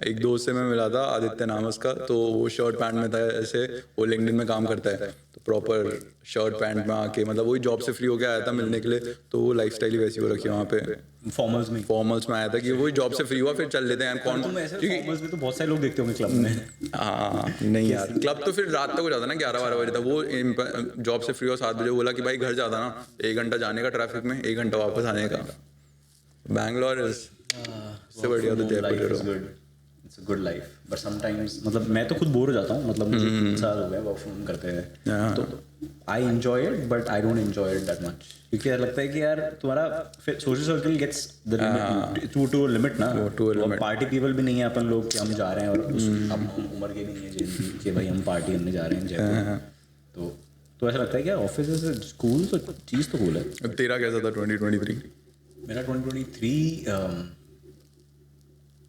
एक दोस्त से मैं मिला था, आदित्य नाम उसका, तो वो शर्ट पैंट में था ऐसे, वो लिंक्डइन में काम करता है, तो प्रॉपर शर्ट पैंट में आके, मतलब वही जॉब से फ्री होके आया था मिलने के लिए, तो वो लाइफस्टाइल ही वैसी हो रखी है वहाँ पे। फॉर्मल्स में आया था कि वही जॉब से फ्री हुआ, फिर चल लेते हैं कौन। फॉर्मल्स में तो बहुत सारे लोग देखते होंगे क्लब में। हाँ नहीं यार, क्लब तो फिर रात तक हो जाता ना, 11-12 बजे तक। वो जॉब से फ्री हुआ 7 बजे, बोला कि भाई घर जाता ना, 1 घंटा जाने का ट्रैफिक में, 1 घंटा वापस आने का। बैंगलोर से बढ़िया तो जयपुर करो। It's a good life, but sometimes मतलब मैं तो खुद बोर हो जाता हूँ। मतलब मुझे 3 साल हो गए वर्क फ्रॉम करते हैं, तो I enjoy it, but I don't enjoy it that much, क्योंकि यार लगता है कि यार तुम्हारा फिर social circle gets the limit to limit ना। पार्टी पीपल भी नहीं है अपन लोग कि हम जा रहे हैं, और हम उम्र के नहीं है कि भाई हम पार्टी करने जा रहे हैं जयपुर। तो ऐसा लगता है कि ऑफिस से स्कूल तो चीज़ तो कूल है। तेरा कैसा था 2023? मेरा 2023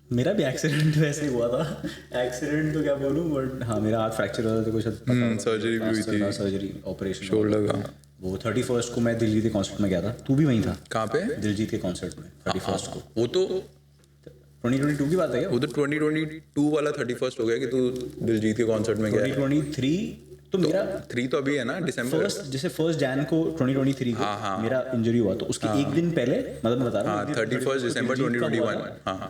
मेरा भी एक्सीडेंट वैसे ही हुआ था। एक्सीडेंट तो क्या बोलूँ, बट हाँ मेरा हाथ फ्रैक्चर हुआ था, तो कुछ सर्जरी भी हुई थी, सर्जरी ऑपरेशन शोल्डर का। वो 31st को मैं दिलजीत के कॉन्सर्ट में गया था। तू भी वहीं था? कहाँ पे? दिलजीत के कॉन्सर्ट में 31st को। वो तो 2022 की बात है क्या? वो तो 2022 वाला 31st हो गया कि तू दिलजीत के कॉन्सर्ट में गया। 2023 तो मेरा 3 तो अभी है ना दिसंबर। जैसे 1 जैन को 2023 को मेरा इंजरी हुआ, तो उसके एक दिन पहले, मतलब मैं बता रहा हूँ 31 दिसंबर 2021।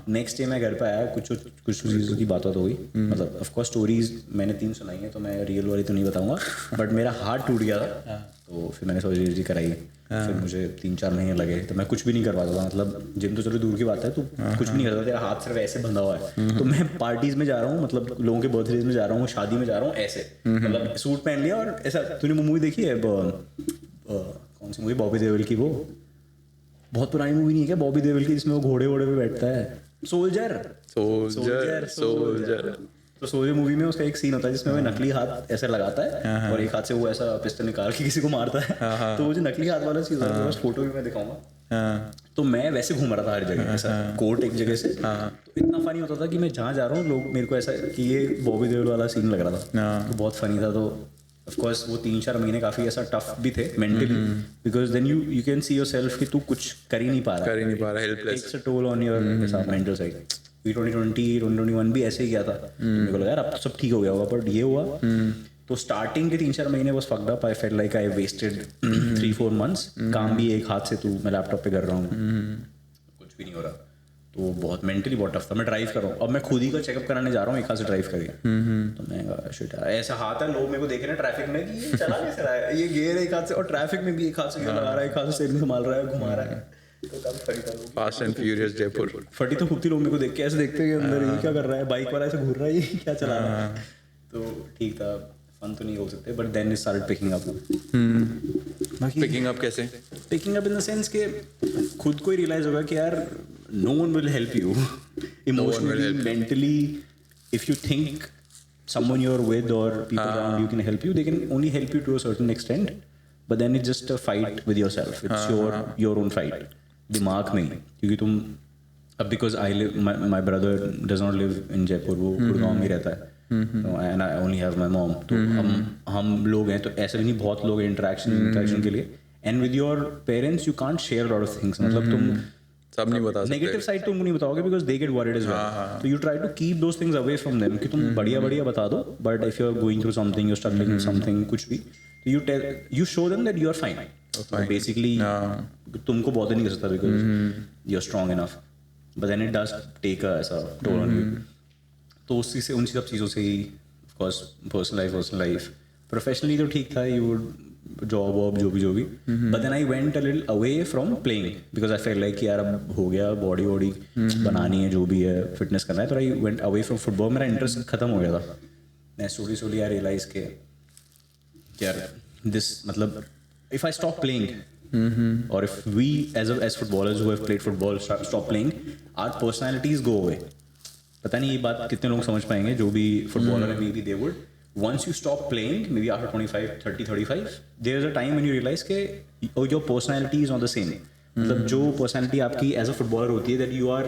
नेक्स्ट डे मैं घर पे आया, कुछ चीज़ों की बात हो गई। मतलब ऑफ कोर्स स्टोरीज मैंने 3 सुनाई है, तो मैं रियल वाली तो नहीं बताऊंगा, बट मेरा हार्ट टूट गया था, तो फिर मैंने सर्जरी कराई। फिर मुझे 3-4 महीने लगे, तो मैं कुछ भी नहीं कर पाता था, मतलब जिम तो चलो दूर की बात है, तो कुछ भी नहीं करता, तेरा हाथ सिर्फ ऐसे बंधा हुआ है, तो मैं पार्टीज में जा रहा हूँ, मतलब लोगों के बर्थडेज में जा रहा हूँ, शादी में जा रहा हूँ, ऐसे मतलब सूट पहन लिया और ऐसा। तूने मूवी देखी है कौन सी मूवी, बॉबी देओल की, वो बहुत पुरानी मूवी नहीं है क्या बॉबी देओल की, जिसमें वो घोड़े वोड़े पे बैठता है, सोल्जर। तो सोल्जर मूवी में उसका एक सीन होता है जिसमें वो नकली हाथ ऐसे लगाता है और एक हाथ से वो ऐसा पिस्टल निकाल के किसी को मारता है, तो वो जो नकली हाथ वाला चीज़ है, फोटो भी मैं दिखाऊंगा। तो मैं वैसे घूम रहा था हर जगह, ऐसा कोट एक जगह से, तो इतना फनी होता था कि मैं जहाँ जा रहा हूँ लोग मेरे को ऐसा कि ये बॉबी देओल वाला सीन लग रहा था, तो बहुत फनी था। तो ऑफ कोर्स वो 3-4 महीने काफ़ी ऐसा टफ भी थे mentally, because then you can see yourself कि तू कुछ कर ही नहीं पा रहा, helpless. Takes a toll on your ऐसा मेंटल साइड। 2020-2021 भी ऐसे ही किया था, तो मेरे को लगा यार अब तो सब ठीक हो गया होगा, बट ये हुआ। तो स्टार्टिंग के 3-4 महीने was fucked up. I felt like I wasted 3-4 months. काम भी एक हाथ से मैं लैपटॉप पे कर रहा हूँ, कुछ भी नहीं हो रहा, तो बहुत मेंटली बहुत टफ था। मैं ड्राइव कर रहा हूँ, अब मैं खुद ही का चेकअप कराने जा रहा हूँ एक हाथ से ड्राइव करके, तो मैं शिट ऐसा हाथ है, लोग मेरे को देख रहे हैं ट्रैफिक में कि ये चला कैसे रहा है, ये गियर एक हाथ से, और ट्रैफिक में भी एक हाथ से गियर लगा रहा है, एक हाथ से स्टीयरिंग संभाल रहा है, घुमा रहा है, तो काफी फनी था। फास्ट एंड फ्यूरियस जयपुर फटी तो खूब थी, लोग मेरे को देख के ऐसे देखते हैं अंदर ये क्या कर रहा है, बाइक वाला ऐसे घूर रहा है, ये क्या चला रहा है, तो ठीक था, फन तो नहीं हो सकते, but then it started picking up. Picking up कैसे? Picking up in the sense के खुद को ही रियलाइज होगा कि यार no one will help you emotionally, mentally, if you think someone you're with or people around you can help you, they can only help you to a certain extent, but then it's just a fight with yourself, it's your own fight दिमाग में, क्योंकि तुम अब because I live my brother does not live in Jaipur, वो गुड़गांव में रहता है, and I only have my mom, तो हम लोग हैं, तो ऐसे भी नहीं बहुत लोग हैं इंटरेक्शन के लिए, and with your parents you can't share a lot of things, मतलब तुम सब नहीं बता सकते, नेगेटिव साइड तुम नहीं बताओगे because they get worried as well, तो you try to keep those things away from them कि तुम बढ़िया बता दो, but if you are going through something, you are struggling with something, कुछ भी, तो you show them that you are fine, basically तुमको बॉदर नहीं कर सकता because you are strong enough, but then it does take ऐसा toll on you. तो उसी से उन सब चीज़ों से ही of course personal life professionally तो ठीक था, यू वुड जॉब वॉब जो भी, but then I went a little away from playing because I feel like यार अब हो गया, बॉडी वॉडी बनानी है, जो भी है फिटनेस करना है, तो I went away from football, मेरा इंटरेस्ट खत्म हो गया था। मैं स्लोली आई रियलाइज के यार दिस मतलब इफ आई स्टॉप प्लेइंग और if we as footballers who have played football stop playing, our personalities go away. पता नहीं ये बात कितने लोग समझ पाएंगे, जो भी फुटबॉलर है, may be they would, once you stop playing, maybe after 25, 30, 35, there's a time when you realize कि your personality is not the same. मतलब जो personality आपकी as a footballer होती है, that you are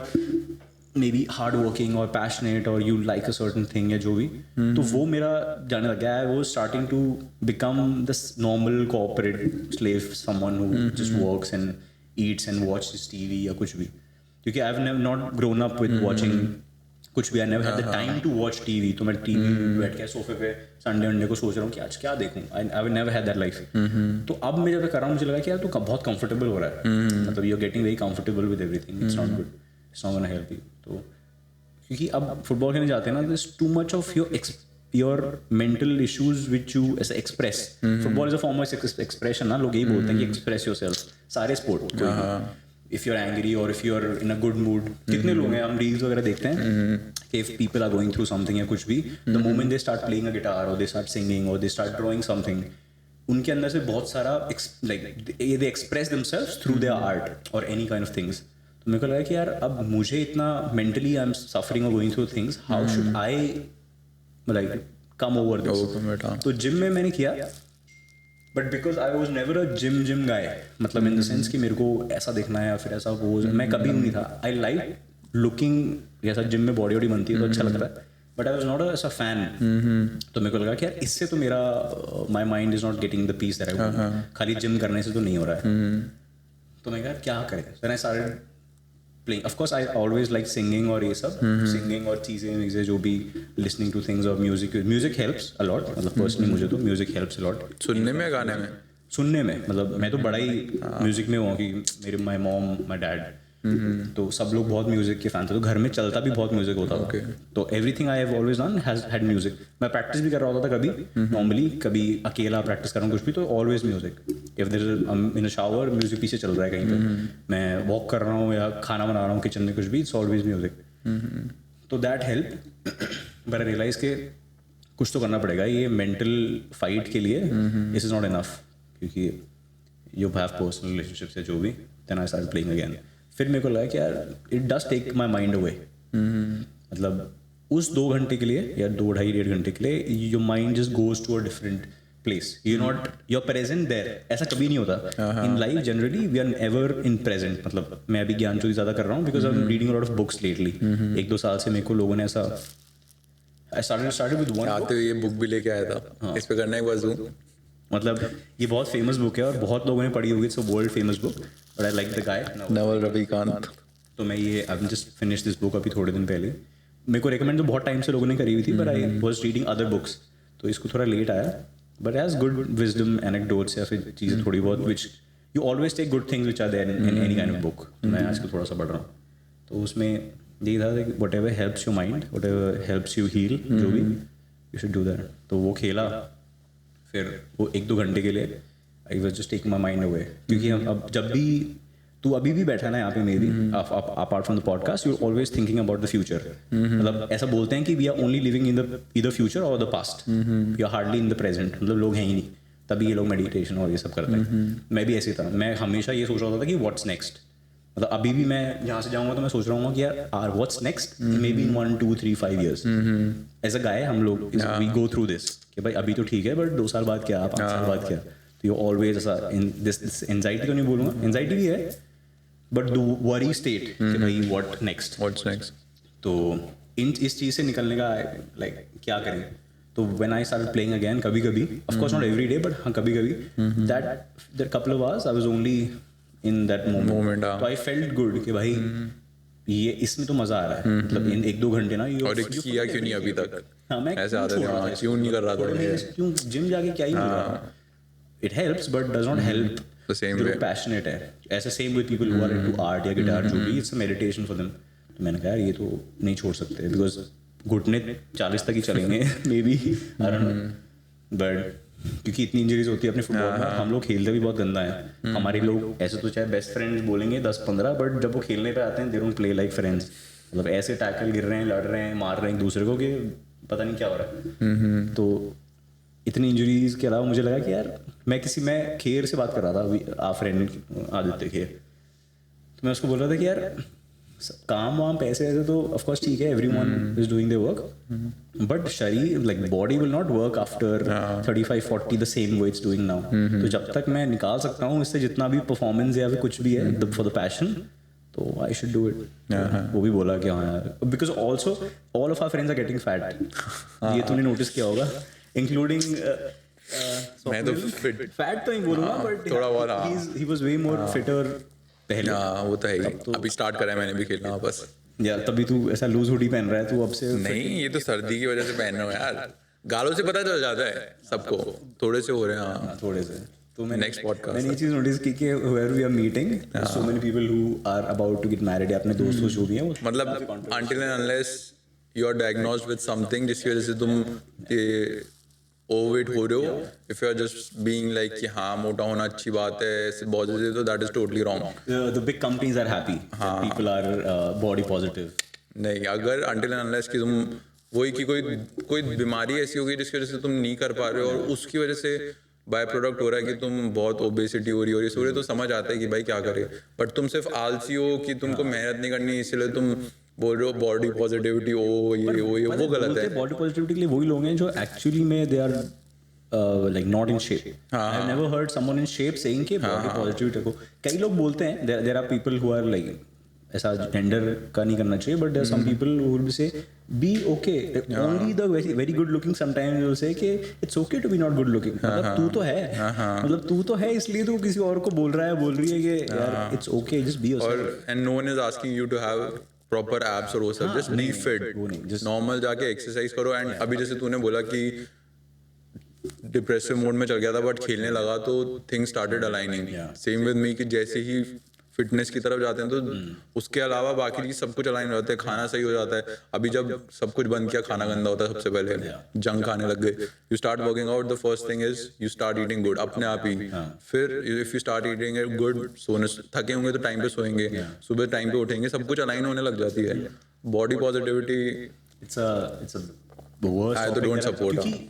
maybe hard working or passionate or you like a certain thing या जो भी, तो वो मेरा जाने लग गया है, वो starting to become this normal corporate slave, someone who just works and eats and watches TV या कुछ भी, क्योंकि I've never not grown up with watching कुछ भी, I never had the time to watch TV, तो मैं TV में बैठ के सोफे पे संडे को सोच रहा हूँ कि आज क्या देखूँ, आई नेवर हैड दैट लाइफ। तो अब मैं जब कर रहा हूँ मुझे लगा कि यार तो बहुत कंफर्टेबल हो रहा है, मतलब you are getting very comfortable with everything, it's not good, it's not gonna help you. तो क्योंकि अब फुटबॉल खेलने जाते हैं ना, there is too much of your mental issues which you ऐसे express, football is a form of expression ना, लोग यही बोलते हैं कि एक्सप्रेस योरसेल्फ, सारे sport, if you're angry or if you're in a good mood, कितने लोग हैं, हम रील्स वगैरह देखते हैं कि if people are going through something या कुछ भी, the moment they start playing a guitar or they start singing or they start drawing something, उनके अंदर से बहुत सारा like they express themselves through their art or any kind of things। तो मेरे को लगा कि यार अब मुझे इतना mentally I'm suffering or going through things, how should I like come over this? तो जिम में मैंने किया, but because I was never a gym guy, मतलब इन द सेंस कि मेरे को ऐसा दिखना है या फिर ऐसा वो, मैं कभी नहीं था। आई लाइक लुकिंग, जैसा जिम में बॉडी वॉडी बनती है तो अच्छा लगता है, बट आई वॉज नॉट ऐसा फैन। तो मेरे को लगा कि यार इससे तो मेरा my mind is not getting the peace that I want, खाली जिम करने से तो नहीं हो रहा है। तो मैं कहा क्या करें, then I started playing. Of course I always like singing और ये सब, singing और चीज़ें जो भी listening to things और music helps a lot, मतलब personally मुझे तो music helps a lot। सुनने में, गाने में, सुनने में, मतलब मैं तो बड़ा ही म्यूजिक में हूँ कि मेरे my mom my dad तो सब लोग बहुत म्यूजिक के फैन थे, तो घर में चलता भी बहुत म्यूजिक होता था। तो everything I have always done has had music. मैं प्रैक्टिस भी कर रहा होता था कभी नॉर्मली, कभी अकेला प्रैक्टिस कर रहा हूँ कुछ भी, तो always music. If there is in a shower, music पीछे चल रहा है कहीं पे, मैं वॉक कर रहा हूँ या खाना बना रहा हूँ किचन में, कुछ भी, इट्स ऑलवेज म्यूजिक। तो that help, but I realise के कुछ तो करना पड़ेगा ये मेंटल फाइट के लिए, दिस इज नॉट इनफ, क्योंकि यू हैव पर्सनल रिलेशनशिप्स या जो भी। Then I start playing again. फिर मेरे को लगा कि यार it does take my mind away, मतलब उस 2 घंटे के लिए या 2 ढाई 1.5 घंटे के लिए your mind just goes to a different place, you not you are present there. ऐसा कभी नहीं होता in life, generally we are ever in present. मतलब मैं अभी ज्ञान चोरी ज़्यादा कर रहा हूँ because I am reading a lot of books lately. 1-2 साल से मेरे को लोगों ने ऐसा, I started with one book। आते हुए ये बुक भी लेके आया था, इस पे करना एक बार जूम। मतलब ये बहुत फेमस बुक है और बहुत लोगों ने पढ़ी होगी, it's a world famous book, but I like the guy Naval Ravikant. तो मैं ये I just finish this book अभी थोड़े दिन पहले। मेरे को रिकमेंड तो बहुत टाइम से लोगों ने करी हुई थी, but I was reading other books, तो इसको थोड़ा लेट आया, but has good wisdom anecdotes या फिर चीज़ें थोड़ी बहुत which you always take good things which are there in any kind of book. मैं आजकल थोड़ा सा पढ़ रहा हूँ, तो उसमें यही था whatever helps you mind, whatever helps you heal, जो भी यू शुड डू दैट। तो वो खेला, फिर वो 1-2 घंटे के लिए I was just taking my mind away, क्योंकि हम अब जब भी तू अभी भी बैठा ना यहाँ पे, maybe apart from the podcast, you are always thinking about the future. मतलब ऐसा बोलते हैं कि we are only living in the either future और the past, we are hardly in the present. मतलब लोग हैं ही नहीं, तभी ये लोग मेडिटेशन और ये सब करते हैं। मैं भी ऐसे था, मैं हमेशा ये सोच रहा होता था कि व्हाट्स नेक्स्ट। मतलब अभी भी मैं यहाँ से जाऊँगा तो मैं सोच रहा हूँ कि यार what's next, maybe in 1, 2, 3, 5 years। As a guy हम लोग वी गो थ्रू दिस कि भाई अभी तो ठीक है, बट 2 साल बाद क्या, 5 साल बाद क्या। तो यू ऑलवेज ऐसा इन दिस एंजाइटी, तो नहीं बोलूँगा, एंजाइटी भी है, बट द वरी स्टेट कि भाई व्हाट्स नेक्स्ट। तो इस चीज़ से निकलने का लाइक क्या करें। तो when I started playing again, कभी कभी, of course not every day, but हाँ कभी कभी, that couple of hours I was only in that moment. तो आई फेल्ट गुड कि भाई ये इसमें तो मजा आ रहा है। मतलब इन 1-2 घंटे ना, और किया क्यों नहीं अभी तक? हाँ, मैं ऐसे आते थे, क्यों नहीं कर रहा था, क्यों जिम जाके क्या ही मिल रहा है। It helps but does not help the same way। Passionate है ऐसे, same with people who are into art या गिटार, जो भी, it's a meditation for them. तो मैंने कहा यार ये तो नहीं छोड़ सकते, बिकॉज घुटने 40 तक ही चलेंगे may be, I don't no, but क्योंकि इतनी इंजरीज होती है अपने फुटबॉल में। हम लोग खेलते भी बहुत गंदा है। हमारे लोग ऐसे तो चाहे बेस्ट फ्रेंड्स बोलेंगे 10-15, बट जब वो खेलने पे आते हैं they don't play like friends. मतलब ऐसे टैकल गिर रहे हैं, लड़ रहे हैं, मार रहे हैं एक दूसरे को कि पता नहीं क्या हो रहा है। तो इतनी इंजरीज के अलावा मुझे लगा कि यार मैं खेर से बात कर रहा था, आ फ्रेंड आदित्य खेर, तो मैं उसको बोल रहा था कि यार काम वाम पैसे ऐसे तो ऑफ कोर्स ठीक है, everyone is doing their work, but शरीर like body will not work after 35-40 the same way it's doing now. तो जब तक मैं निकाल सकता हूँ इससे जितना भी परफॉर्मेंस या फिर कुछ भी है फॉर द पैशन, तो आई शुड डू इट। वो भी बोला कि हाँ यार, because also all of our friends are getting fat, ये तूने नोटिस किया होगा, इंक्लूडिंग मैं तो फिट, फैट तो नहीं बोलूँगा, बट थोड़ा बहुत he was way more fitter पहले। वो तो है ही। अभी स्टार्ट करा है मैंने भी खेलना वापस यार, तभी तू ऐसा लूज हुडी पहन रहा है, तू अब से नहीं, ये तो सर्दी की वजह से पहन रहा हूँ यार, गालों से पता चल जाता है सबको, थोड़े से हो रहे हैं। हाँ, थोड़े से। तो मैं नेक्स्ट पॉडकास्ट मैंने ये चीज़ नोटिस की कि where we are meeting so many people who are about to get married, या अपने दोस्तों जो भी हैं, मतलब until and unless you are diagnosed with something जिसकी वजह से तुम ओवरवेट हो रहे हो, if you are just being like कि हाँ मोटा होना अच्छी बात है, ऐसे बहुत ज़्यादा, तो that is totally wrong। the big companies are happy that people are body positive। नहीं, अगर until and unless कि तुम वही कि कोई बीमारी ऐसी होगी जिसकी वजह से तुम नहीं कर पा रहे हो और उसकी वजह से बाय प्रोडक्ट हो रहा है कि तुम बहुत ओबेसिटी हो रही है, तो समझ आता है कि भाई क्या करे। बट तुम सिर्फ आलसी हो कि तुमको मेहनत नहीं करनी, इसीलिए तुम बोल रहे हो बॉडी पॉजिटिविटी, वो गलत है। बॉडी पॉजिटिविटी के लिए वही लोग हैं जो एक्चुअली में they are like not in shape। I've never heard someone in shape saying कि body positivity को, कई लोग बोलते हैं, there are people who are like ऐसा जेंडर का नहीं करना चाहिए, but there are some people who will say be okay, only the very good looking sometimes will say कि it's okay to be not good looking। मतलब तू तो है, मतलब तू तो है, इसलिए तू किसी और को बोल रही है कि यार it's okay, just be yourself। और and no one is asking you to have proper abs और वो सब, just be fit, नॉर्मल जाके एक्सरसाइज करो। एंड अभी जैसे तूने बोला कि डिप्रेसिव मोड में चल गया था बट खेलने लगा तो things started aligning, same with me कि जैसे ही फिटनेस की तरफ जाते हैं तो उसके अलावा बाकी चीज सब कुछ अलाइन रहता है, खाना सही हो जाता है। अभी जब सब कुछ बंद किया, खाना गंदा होता है सबसे पहले, जंक खाने लग गए। You start working out, the first thing is you start eating good अपने आप ही। फिर if you start eating good, सोने थके होंगे तो टाइम पे सोएंगे, सुबह टाइम पे उठेंगे, सब कुछ अलाइन होने लग जाती है। Body positivity it's a worst I तो don't support, क्योंकि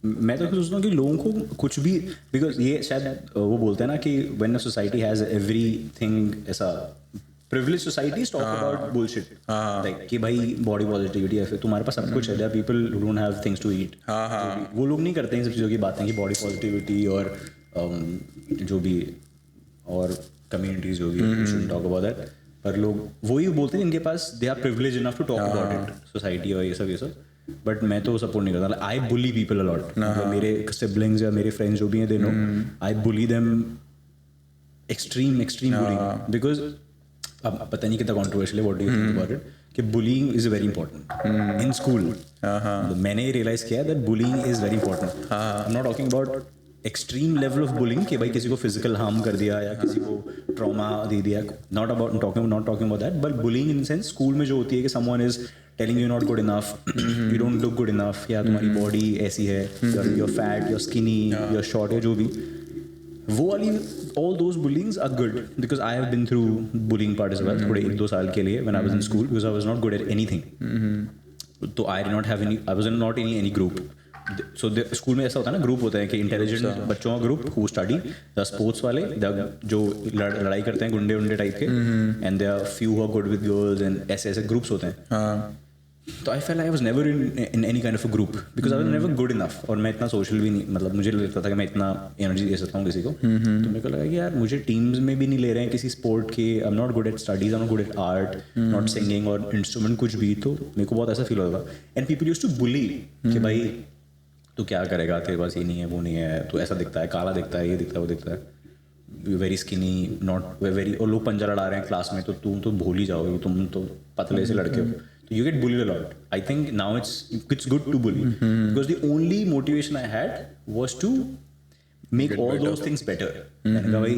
मैं तो सोचता हूँ कि लोगों को कुछ भी, बिकॉज ये शायद वो बोलते हैं ना कि when a society has everything, ऐसा privileged societies talk about bullshit, like कि भाई बॉडी पॉजिटिविटी है, फिर तुम्हारे पास सब कुछ है, there are people who don't have things to eat, वो लोग नहीं करते इन सब चीज़ों की बातें कि बॉडी पॉजिटिविटी और जो भी और कम्युनिटीज जो भी, we shouldn't talk about that, पर लोग वही बोलते हैं इनके पास they are privileged enough to talk about it, society और ये सब, बट मैं तो सपोर्ट नहीं करता। आई बुली पीपल अलॉट, मेरे सिबलिंग्स या मेरे फ्रेंड्स जो भी हैं, they know I bully them extreme bullying, because अब पता नहीं कितना कॉन्ट्रोवर्शियल है, what do you think about it, कि bullying is very important in school. मैंने ये रियलाइज किया that bullying is very important. I am not talking about extreme level of bullying कि भाई किसी को फिजिकल हार्म कर दिया या किसी को ट्रॉमा दे दिया, not talking about that, but bullying in sense school में जो होती है कि someone is telling you not good enough, you don't look good enough, या तुम्हारी बॉडी ऐसी है, your fat, your skinny, your short, या जो भी, वो वाली all those bullyings are good because I have been through bullying part as well, थोड़े 1-2 साल के लिए when I was in school, because I was not good at anything, तो I did not have any, I was not in any group, so school में ऐसा होता है ना, ग्रुप होता है कि इंटेलिजेंट बच्चों का group who study, the sports वाले, जो लड़ाई करते हैं गुंडे उंडे टाइप के, and there are few who are good with girls, and ऐसे ग्रुप्स होते हैं। तो I fail I was never in any kind of a group because I was never good enough, और मैं इतना सोशल भी नहीं, मतलब मुझे लगता था कि मैं इतना एनर्जी दे सकता हूँ किसी को, तो मेरे को लगा कि यार मुझे टीम्स में भी नहीं ले रहे हैं किसी स्पोर्ट के, आई am not good at studies, I am not good at art, not singing और इंस्ट्रूमेंट कुछ भी, तो मेरे को बहुत ऐसा फील होता था। And people used to bully कि भाई तू क्या करेगा, तेरे पास ये नहीं है, वो नहीं है, तो ऐसा दिखता है, काला दिखता है, ये दिखता है, वो दिखता है, वेरी स्किनी, नॉट वेरी, और लोग पंजा लड़ा रहे हैं क्लास में, तो तुम तो भूल ही जाओगे, तुम तो पतले से लड़के हो, तो you get bullied a lot. I think now it's good to bully, because the only motivation I had was to make all those things better. And भाई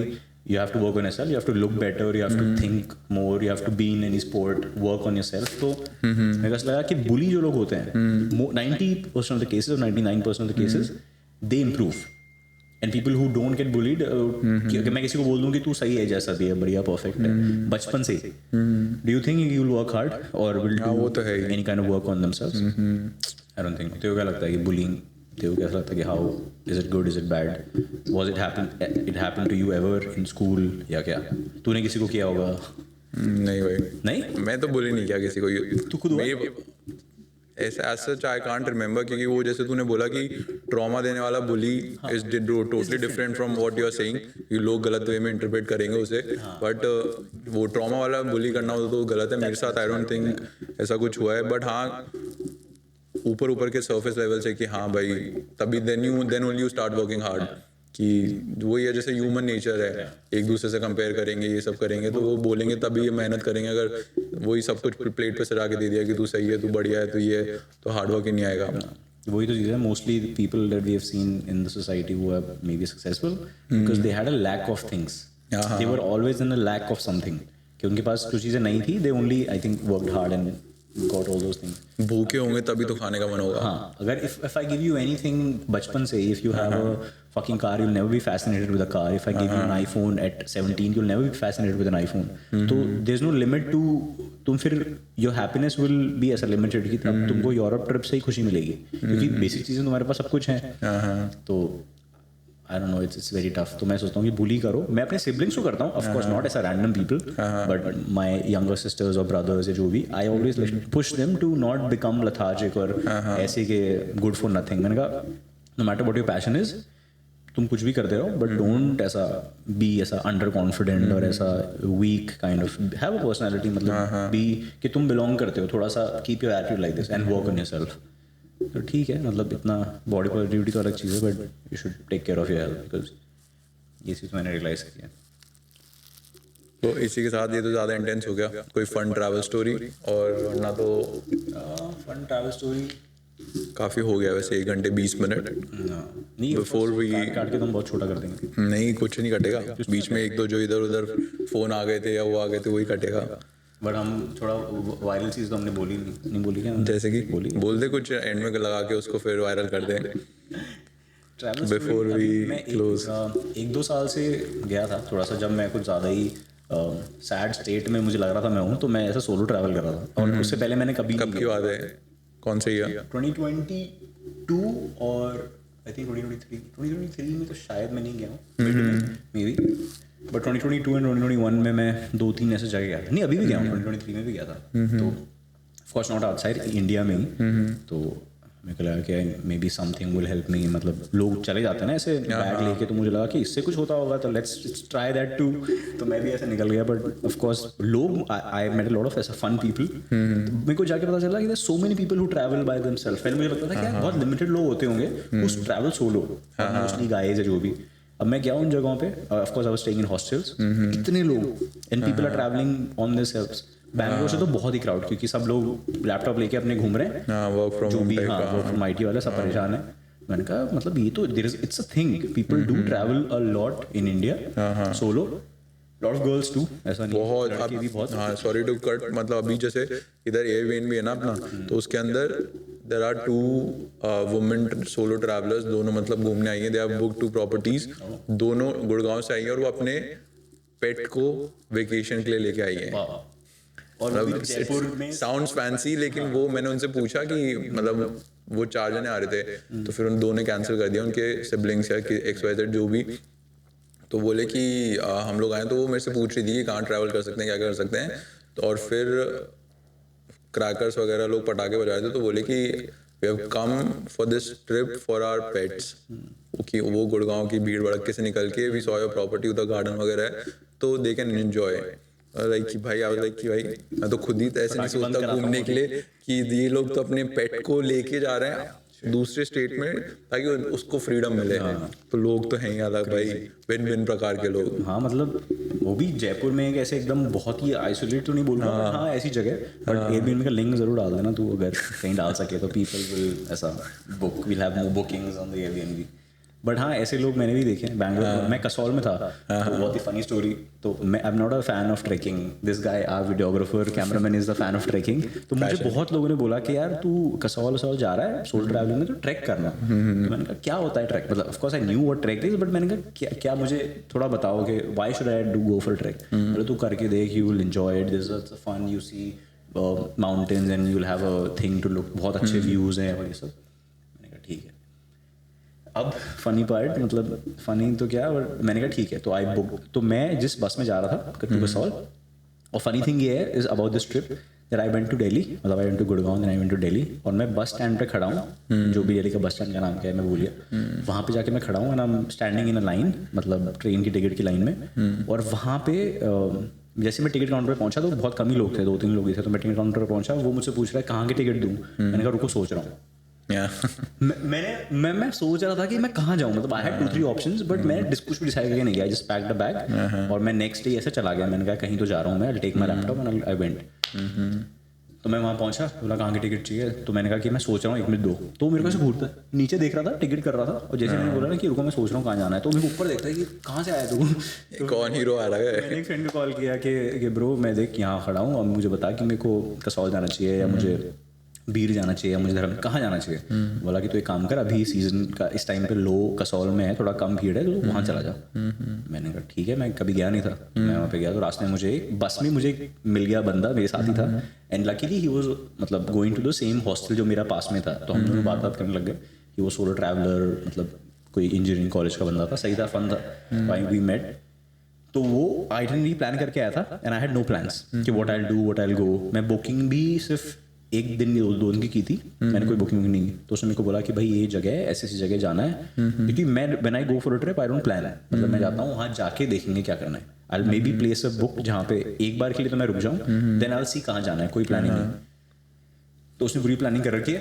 you have to work on yourself, you have to look better, you have to think more, you have to be in any sport, work on yourself. तो मेरे को ऐसा लगा कि bully जो लोग होते हैं, 90% of the cases or 99% of the cases, they improve. And people who don't get bullied, कि मैं किसी को बोल दूँ कि तू सही है जैसा भी है, बढ़िया परफेक्ट है, बचपन से, do you think you will work hard or will do any kind of work on themselves? I don't think. तेरे को क्या लगता है कि bullying, तेरे को कैसा लगता है कि how is it good, is it bad, was it happened to you ever in school, या क्या तूने किसी को किया होगा? नहीं भाई, नहीं, मैं तो बुली नहीं किया किसी को। तू खुद ऐसा सच आई कांट रिमेंबर, क्योंकि वो जैसे तूने बोला कि ट्रॉमा देने वाला bully is totally different from what you are saying, ये लोग गलत वे में इंटरप्रेट करेंगे उसे, बट वो ट्रॉमा वाला बुली करना हो तो गलत है। मेरे साथ आई डोंट थिंक ऐसा कुछ हुआ है, बट हाँ ऊपर के सरफेस लेवल से कि हाँ भाई, तभी then only you start working hard, कि वही है जैसे ह्यूमन नेचर है, एक दूसरे से कंपेयर करेंगे, ये सब करेंगे, तो वो बोलेंगे तभी ये मेहनत करेंगे। अगर वही सब कुछ प्लेट पे सजा के दे दिया कि तू सही है, तू बढ़िया है, तू ये, तो हार्ड वर्क ही नहीं आएगा। वही तो चीज़ है, mostly people that we have seen in the society who are maybe successful because they had a lack of things, they were always in a lack of something, कि उनके पास जो चीज़ें नहीं थी, they only I think worked hard and got all those things. भूखे होंगे तभी तो खाने का मन होगा। हाँ, अगर if I give you anything बचपन से, if you have a fucking car, you'll never be fascinated with a car. If I give you an iPhone at 17, you'll never be fascinated with an iPhone. तो there's no limit to, तुम फिर your happiness will be ऐसा limited कि तब तुमको Europe trip से ही खुशी मिलेगी, क्योंकि बेसिक चीज़ें तुम्हारे पास सब कुछ हैं। तो I don't know, it's very tough. तो मैं सोचता हूँ कि बुली करो, मैं अपने सिबलिंग्स को करता हूँ, of course not as a random people, but my younger sisters or brothers या जो भी, I always like push them to not become lethargic और ऐसे के good for nothing. मैंने कहा no matter what your passion is, तुम कुछ भी करते रहो, but don't ऐसा be ऐसा under confident और ऐसा weak kind of, have a personality, मतलब be कि तुम belong करते हो, थोड़ा सा keep your attitude like this and work on yourself. तो ठीक है, मतलब इतना बॉडी पॉजिटिविटी तो अलग चीज़ है, but you should take care of your health, because ये चीज़ मैंने रियलाइज़ किया। तो इसी के साथ ये तो ज़्यादा इंटेंस हो गया, कोई फन ट्रैवल स्टोरी, और वरना तो फन ट्रैवल स्टोरी काफ़ी हो गया वैसे 1 घंटे 20 मिनट। नहीं Before we- काट के तो हम बहुत छोटा कर देंगे। नहीं कुछ नहीं कटेगा, बीच में 1-2 जो इधर उधर फ़ोन आ गए थे या वो आ गए थे वही कटेगा। बट हम थोड़ा वायरल चीज़ तो हमने बोली नहीं बोली क्या? जैसे कि बोल दे कुछ एंड में लगा के उसको फिर वायरल कर दें। Travel Before we close. 1-2 साल से गया था, थोड़ा सा जब मैं कुछ ज़्यादा ही सैड स्टेट में मुझे लग रहा था मैं हूँ, तो मैं ऐसा सोलो ट्रैवल कर रहा था। और उससे पहले मैंने कभी कब की बात है, कौन से ईयर? 2022 और आई थिंक 2023 में तो शायद मैं नहीं गया हूँ मे बी, बट 2022 एंड 2021 में मैं 2-3 ऐसे जगह गया था। नहीं अभी भी गया हूँ, 2023 में भी गया था। तो of course not outside India में ही। तो मेरे को लगा कि may be something will help me, मतलब लोग चले जाते हैं ना ऐसे बैग लेके, तो मुझे लगा कि इससे कुछ होता होगा, तो लेट्स ट्राई दैट टू। तो मैं भी ऐसे निकल गया। बट ऑफ कोर्स लोग, I met a lot of ऐसा फन पीपल। मेरे को जाके पता चला कि so many people who travel by themselves. पहले मुझे लगता था कि बहुत लिमिटेड लोग होते होंगे who travel solo, mostly guys है जो भी। अब मैं गया उन जगहों पे, of course I was staying in hostels, इतने लोग and people are travelling on this helps. Bangalore से तो बहुत ही क्राउड, क्योंकि सब लोग लैपटॉप लेके अपने घूम रहे हैं, वर्क फ्रॉम जो होम भी टाइप हाँ वर्क फ्रॉम IT वाले सब परेशान है। मैंने कहा मतलब ये तो it's a thing, people do travel a lot in India solo, lot of girls too, ऐसा नहीं बहुत लड़के भी बहुत। हाँ सॉरी टू कट, मतलब अभी जैसे इधर एयरबीएनबी है ना अपना, तो उसके अंदर there are 2 women solo travellers, दोनों मतलब घूमने आई हैं। दे हैव बुक 2 प्रॉपर्टीज, दोनों गुड़गांव से आई हैं और वो अपने पेट को वेकेशन के लिए लेके आई हैं। और वो भी जयपुर में साउंड्स फैंसी, लेकिन वो मैंने उनसे पूछा कि मतलब वो 4 जने आ रहे थे, तो फिर उन 2 ने कैंसिल कर दिया, उनके सिबलिंग्स या कि XYZ जो भी। तो बोले कि हम लोग आए, तो वो मेरे से पूछ रही थी कि कहाँ ट्रैवल कर सकते हैं, क्या कर सकते हैं। तो और फिर क्रैकर्स वगैरह लोग पटाखे बजा रहे थे, तो बोले कि we have come for this trip for our pets, कि वो गुड़गांव की भीड़ भड़के से निकल के वी सॉ योर प्रॉपर्टी, उधर गार्डन वगैरह है, तो दे कैन एंजॉय। लाइक कि भाई आई लाइक कि भाई मैं तो खुद ही ऐसे नहीं सोचता घूमने के लिए कि ये लोग तो अपने पेट को लेके जा रहे हैं दूसरे स्टेट में ताकि उसको फ्रीडम मिले। तो लोग तो हैं ही अलग भाई, भिन्न भिन्न प्रकार के लोग। हाँ मतलब वो भी जयपुर में एक ऐसे एकदम बहुत ही आइसोलेट तो नहीं बोलूँगा, हाँ ऐसी जगह। बट एयरबीएनबी का लिंक जरूर डाल देना तू, अगर कहीं डाल सके तो पीपल विल ऐसा book, will have more bookings on the Airbnb. But हाँ ऐसे लोग मैंने भी देखे हैं बैंगलोर में। मैं कसौल में था, तो बहुत ही फनी स्टोरी। तो मैं I am not a fan of trekking, this guy our videographer cameraman is the fan of trekking. तो मुझे बहुत लोगों ने बोला कि यार तू कसौल जा रहा है सोलो ट्रैवलिंग में, तो ट्रैक करना। तो मैंने कहा क्या होता है ट्रैक, मतलब of course I knew what trek is, but मैंने कहा क्या मुझे थोड़ा बताओ कि why should I do go for trek. बोले तू करके देख, you will enjoy it, this is fun, you see mountains and you will have a thing to look, बहुत अच्छे व्यूज हैं और ये सब। मैंने कहा ठीक है। अब फनी पार्ट, मतलब फनी तो क्या, और मैंने कहा ठीक है। तो आई बुक, तो मैं जिस बस में जा रहा था टू कसौल, और फनी थिंग ये है is about this trip that I went to Delhi, मतलब I went to Gurgaon then I went to Delhi. और मैं बस स्टैंड पे खड़ा हूँ, जो भी दिल्ली का बस स्टैंड का नाम क्या है मैं भूल गया, वहाँ पे जाके मैं खड़ा हूँ and I am standing in a line, मतलब ट्रेन की टिकट की लाइन में। और वहाँ पे जैसे मैं टिकट काउंटर पे पहुंचा तो बहुत कम ही लोग थे, 2-3 लोग ही थे। तो मैं टिकट काउंटर पे पहुंचा, वो मुझसे पूछ रहा है कहाँ की टिकट दूँ। मैंने कहा रुको सोच रहा हूँ। मैं सोच रहा था कि मैं कहाँ जाऊँ, मतलब आई हैड 2-3 ऑप्शंस, बट मैं कुछ भी डिसाइड करके नहीं गया, जस्ट पैक्ड अ बैग और मैं नेक्स्ट डे ऐसे चला गया। मैंने कहा कहीं तो जा रहा हूँ मैं, I take my laptop and I went. तो मैं वहाँ पहुँचा, बोला कहाँ की टिकट चाहिए, तो मैंने कहा कि मैं सोच रहा हूँ 1 मिनट दो। तो मेरे को ऐसे घूरता है, नीचे देख रहा था, टिकट कर रहा था, और जैसे मैंने बोला ना कि रुको मैं सोच रहा हूँ कहाँ जाना है, तो मेरे को ऊपर देखता है कि कहाँ से आया तू, कौन हीरो आ रहा है। मैंने एक फ्रेंड को कॉल किया कि ब्रो मैं देख यहाँ खड़ा हूँ, अब मुझे बता कि मेरे को कसौल जाना चाहिए या मुझे बीर जाना चाहिए या मुझे धर्म कहाँ जाना चाहिए। बोला कि तू एक काम कर, अभी सीजन का इस टाइम पे लो कसौल में है, थोड़ा कम भीड़ है, तो वहाँ चला जा। मैंने कहा ठीक है, मैं कभी गया नहीं था। मैं वहाँ पे गया तो रास्ते में मुझे बस में मुझे मिल गया बंदा, मेरे साथ ही था, एंड लकीली ही वाज मतलब going to the same hostel जो मेरा पास में था। तो हम दोनों बात करने लग गए कि वो सोलो ट्रैवलर, मतलब कोई इंजीनियरिंग कॉलेज का बंदा था, सही था, फन था, वी मेट। तो वो आइटनरी प्लान करके आया था and I had no plans कि what I will do, what I will go. मैं बुकिंग भी सिर्फ 1 दिन 2 दिन की थी, मैंने कोई बुकिंग नहीं की। तो उसने मेरे को बोला कि भाई ये जगह है, ऐसी जगह जाना है, क्योंकि मैं when I go for a trip I don't plan, मतलब मैं जाता हूँ वहाँ जाके देखेंगे क्या करना है। I may be place a book जहाँ पे एक बार के लिए तो मैं रुक जाऊँ, देन आई विल सी कहाँ जाना है, कोई प्लानिंग नहीं। तो उसने पूरी प्लानिंग कर रखी है।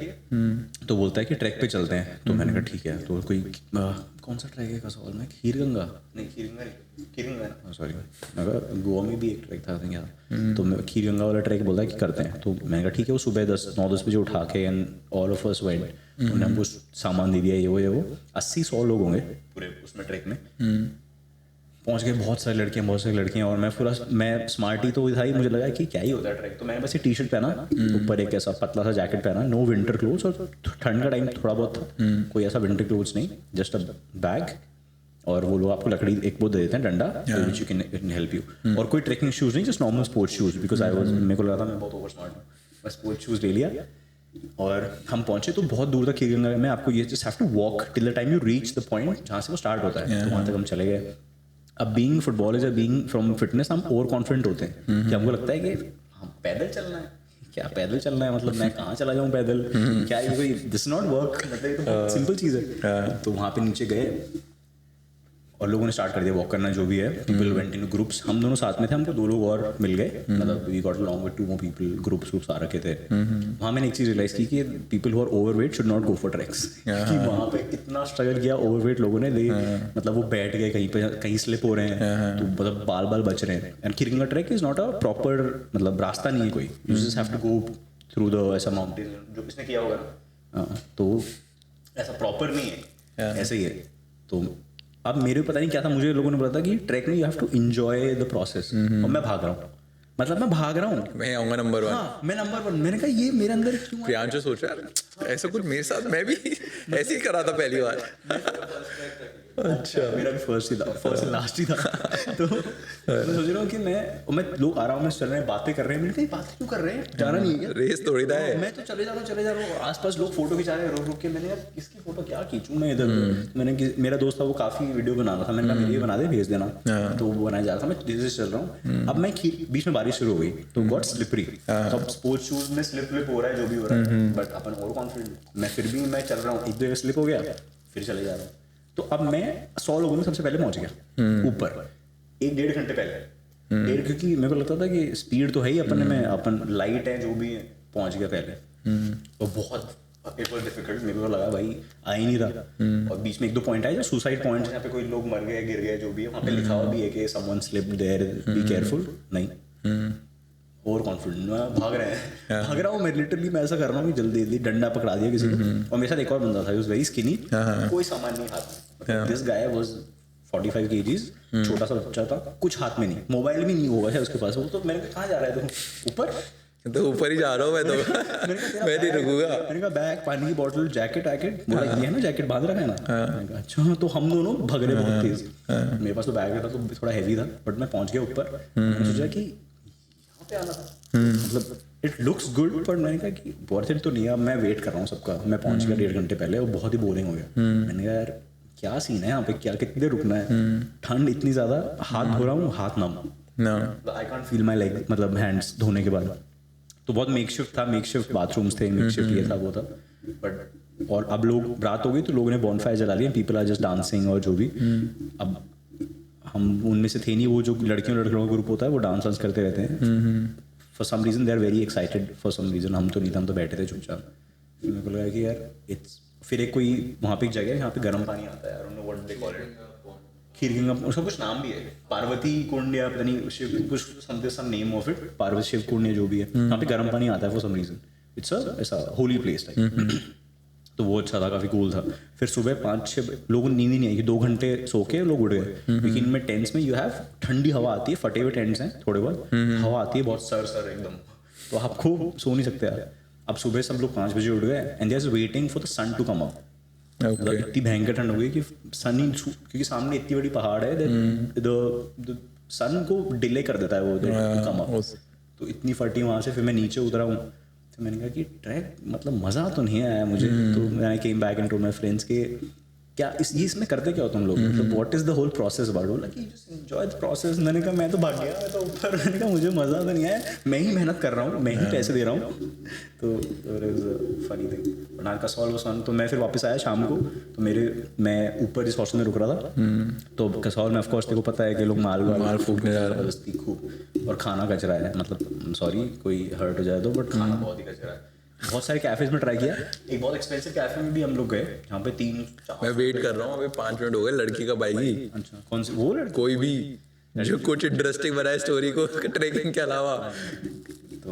तो बोलता है कि ट्रैक पे चलते हैं। तो मैंने कहा ठीक है। तो कोई कौन सा ट्रैक है कसौल में? खीरगंगा नहीं, खीरगंगा है ना, सॉरी। मैं कहा गोवा में भी एक ट्रैक था क्या? तो मैं खीरगंगा वाला ट्रैक बोलता है कि करते हैं। तो मैंने कहा ठीक है। वो सुबह 9-10 बजे उठा के and all of us went. उन्होंने हमको सामान दे दिया, ये वो 80-100 लोग होंगे पूरे उसमें ट्रैक में। पहुंच गए, बहुत सारी लड़कियां और मैं स्मार्ट ही तो था ही, मुझे लगा कि क्या ही होता है ट्रैक। तो मैंने बस ये टी शर्ट पहना, ऊपर एक ऐसा पतला सा जैकेट पहना, नो विंटर क्लोथ्स, और ठंड का टाइम थोड़ा बहुत था, कोई ऐसा विंटर क्लोथ्स नहीं, जस्ट अ बैग। और वो लोग आपको लकड़ी एक वो दे देते हैं, डंडा, which you can help you. और कोई ट्रैकिंग शूज़ नहीं, just normal sports shoes, because मेरे को लगा था मैं बहुत ओवर स्मार्ट हूँ। मैं स्पोर्ट्स शूज़ ले लिया और हम पहुंचे। तो बहुत दूर तक खीरगंगा में आपको ये just have to walk till the time you reach the point जहाँ से वो स्टार्ट होता है। तो वहाँ तक हम चले गए। अब बीइंग फुटबॉलर्स या बीइंग फ्रॉम फिटनेस हम ओवर कॉन्फिडेंट होते हैं कि हमको लगता है कि हम पैदल चलना है, क्या पैदल चलना है, मतलब मैं कहाँ चला जाऊँ पैदल, क्या ये कोई दिस नॉट वर्क, मतलब ये तो बहुत सिंपल चीज़ है। तो वहाँ पे नीचे गए और लोगों ने स्टार्ट कर दिया वॉक करना, जो भी है। पीपल वेंट इन ग्रुप्स, हम दोनों साथ में थे, हमको 2 लोग और मिल गए, मतलब we got along with 2 more people, groups आ रखे थे। वहाँ मैंने एक चीज़ रियलाइज़ की कि people who are overweight should not go for treks. कि वहाँ पे इतना स्ट्रगल किया ओवरवेट लोगों ने, मतलब वो बैठ गए कहीं पे, कहीं स्लिप हो रहे हैं, तो मतलब बाल बच रहे हैं। And Kheerganga trek is not a proper, मतलब रास्ता नहीं है कोई, you just have to go through the ऐसा माउंटेन, जो किसने किया होगा ना, तो ऐसा प्रॉपर नहीं है, ऐसे ही है। तो अब मेरे को पता नहीं क्या था, मुझे लोगों ने बोला था कि ट्रैक में you have to enjoy the process, और मैं भाग रहा हूँ, मतलब मैं भाग रहा हूँ, मैं आऊंगा नंबर 1। हाँ मैं नंबर 1। मैंने कहा ये मेरे अंदर क्यों? प्रियांशु सोच यार ऐसा कुछ मेरे साथ, मैं भी ऐसे ही करा था पहली बार। अच्छा, मेरा भी फर्स्ट लास्ट ही था। तो मैं सोच रहा हूँ कि मैं लोग आराम से चल रहे हैं, बातें कर रहे हैं, मैंने कहा बातें क्यों कर रहे हैं, जाना नहीं है क्या? रेस थोड़ी था है। मैं तो चले जा रहा हूँ, आसपास लोग फोटो खिंचा रहे हैं रुक के। मैंने यार किसकी फोटो क्या खींचूं मैं इधर। मैंने मेरा दोस्त था, वो काफी वीडियो बना रहा था, मैंने कहा मेरी भी बना दे, भेज देना। तो वो बनाया जा रहा था, मैं धीरे धीरे चल रहा हूँ। अब मैं बीच में बारिश शुरू हो गई, तो गॉट स्लिपरी। अब स्पोर्ट्स शूज में स्लिप हो रहा है, जो भी हो रहा है, बट अपन ओवर कॉन्फिडेंट, मैं फिर भी मैं चल रहा हूँ, एक जगह स्लिप हो गया, फिर चले जा रहा हूँ। तो अब मैं 100 लोगों में सबसे पहले पहुंच गया ऊपर, 1-1.5 घंटे पहले। क्योंकि मेरे को लगता था कि स्पीड तो है ही अपने में, अपन लाइट है जो भी है, पहुंच गया पहले। और बहुत इट वाज डिफिकल्ट, मेरे को लगा भाई आ ही नहीं रहा। और बीच में 1-2 पॉइंट आए जो सुसाइड पॉइंट, जहाँ पे कोई लोग मर गए, गिर गए, जो भी है, वहाँ पे लिखा हुआ भी है कि someone slipped there, be careful. नहीं, ओवर कॉन्फिडेंट, भाग रहा हूँ मैं, लिटरली मैं ऐसा कर रहा हूँ कि जल्दी डंडा पकड़ा दिया किसी को। और मेरे साथ एक और बंदा था, वेरी स्किनी, कोई सामान नहीं हाथ में। दिस गाय वाज 45 kgs, छोटा सा बच्चा था, कुछ हाथ में नहीं, मोबाइल भी नहीं होगा शायद उसके पास। वो तो मैंने कहा कहाँ जा रहा है तुम? ऊपर, तो ऊपर ही जा रहा हूँ मैं तो। मैं नहीं रुकूंगा। मैंने कहा बैग, पानी की बोतल, जैकेट बोला ये है ना, जैकेट बांध रखा है ना। मैंने कहा अच्छा। तो हम दोनों भग रहे बहुत तेज। मेरे पास तो बैग था, तो थोड़ा हैवी था, बट मैं पहुंच गया ऊपर। मैंने सोचा कि यहाँ पे आना था, मतलब इट लुक्स गुड, बट मैंने कहा कि वर्थ इट तो नहीं है। अब मैं वेट कर रहा हूँ सबका, मैं पहुंच गया 1.5 घंटे पहले, वो बहुत ही बोरिंग हो गया। मैंने कहा यार क्या सीन है यहाँ पे, क्या कितनी देर रुकना है, ठंड इतनी ज्यादा, हाथ धो रहा हूँ, हाथ नम, I can't feel my leg, मतलब हैंड्स धोने के बाद। तो बहुत मेकशिफ्ट था, मेकशिफ्ट बाथरूम्स थे, मेकशिफ्ट ये था वो था, बट और अब लोग, रात हो गई तो लोगों ने बॉनफायर जला लिया, पीपल आर जस्ट डांसिंग और जो भी। अब हम उनमें से थे नहीं, वो जो लड़कियों का ग्रुप होता है वो डांस करते रहते हैं। For some reason they are very excited, for some reason हम तो नहीं थे, हम तो बैठे थे चुपचाप। फिर मेरे को लगा कि यार इट्स, फिर एक कोई वहाँ पे एक जगह है जहाँ पे गर्म पानी आता है, आई don't know what they call it, Kheerganga, उसका कुछ नाम भी है, पार्वती कुंड या पता नहीं शिव, कुछ some name of it, Parvati Shiv Kund या जो भी है, वहाँ पे गर्म पानी आता है for some reason, it's a ऐसा होली प्लेस टाइप। तो वो अच्छा था, काफ़ी कूल था। फिर सुबह 5-6 लोगों को नींद ही नहीं आई कि 2 घंटे सो के लोग उठ गए। लेकिन इनमें टेंट्स में यू हैव ठंडी हवा आती है, फटे हुए टेंट्स हैं थोड़े बहुत, हवा आती है बहुत सर एकदम, तो आपको सो नहीं सकते यार। अब सुबह सब लोग 5 बजे उठ गए and they are waiting for the sun to come up. मतलब इतनी भयंकर ठंड हो गई कि सन ही, क्योंकि सामने इतनी बड़ी पहाड़ है, द सन को डिले कर देता है वो कम अप। तो इतनी फटी वहाँ से, फिर मैं नीचे उतरा हूँ, तो मैंने कहा कि ट्रैक मतलब मज़ा तो नहीं आया मुझे। तो मैंने came back and told my friends के क्या इसमें करते क्या हो तुम लोग, मतलब what is the whole process about, बोला कि जस्ट एंजॉय द प्रोसेस। मैंने कहा मैं तो भाग गया, मैं तो ऊपर, मैंने कहा मुझे मज़ा तो नहीं आया, मैं ही मेहनत कर रहा हूँ, मैं ही पैसे दे रहा हूँ। तो फनी थिंग बना का सॉल्व सन। तो मैं फिर वापस आया शाम को, तो मैं ऊपर इस हॉस्टल में रुक रहा था। तो कसौल में ऑफकोर्स तेरे को पता है कि लोग माल फूकने जा रहे हैं खूब, और खाना कचरा है, मतलब सॉरी कोई हर्ट हो जाए तो, बट खाना बहुत ही कचरा है। बहुत सारे कैफेज में ट्राई किया। एक बहुत एक्सपेंसिव कैफे में भी हम लोग गए जहाँ पे 3-4। मैं वेट कर रहा हूँ, अभी 5 मिनट हो गए, लड़की कब आएगी? अच्छा, कौन सी वो लड़का? कोई भी जो कुछ इंटरेस्टिंग बनाए स्टोरी को ट्रेकिंग के अलावा। तो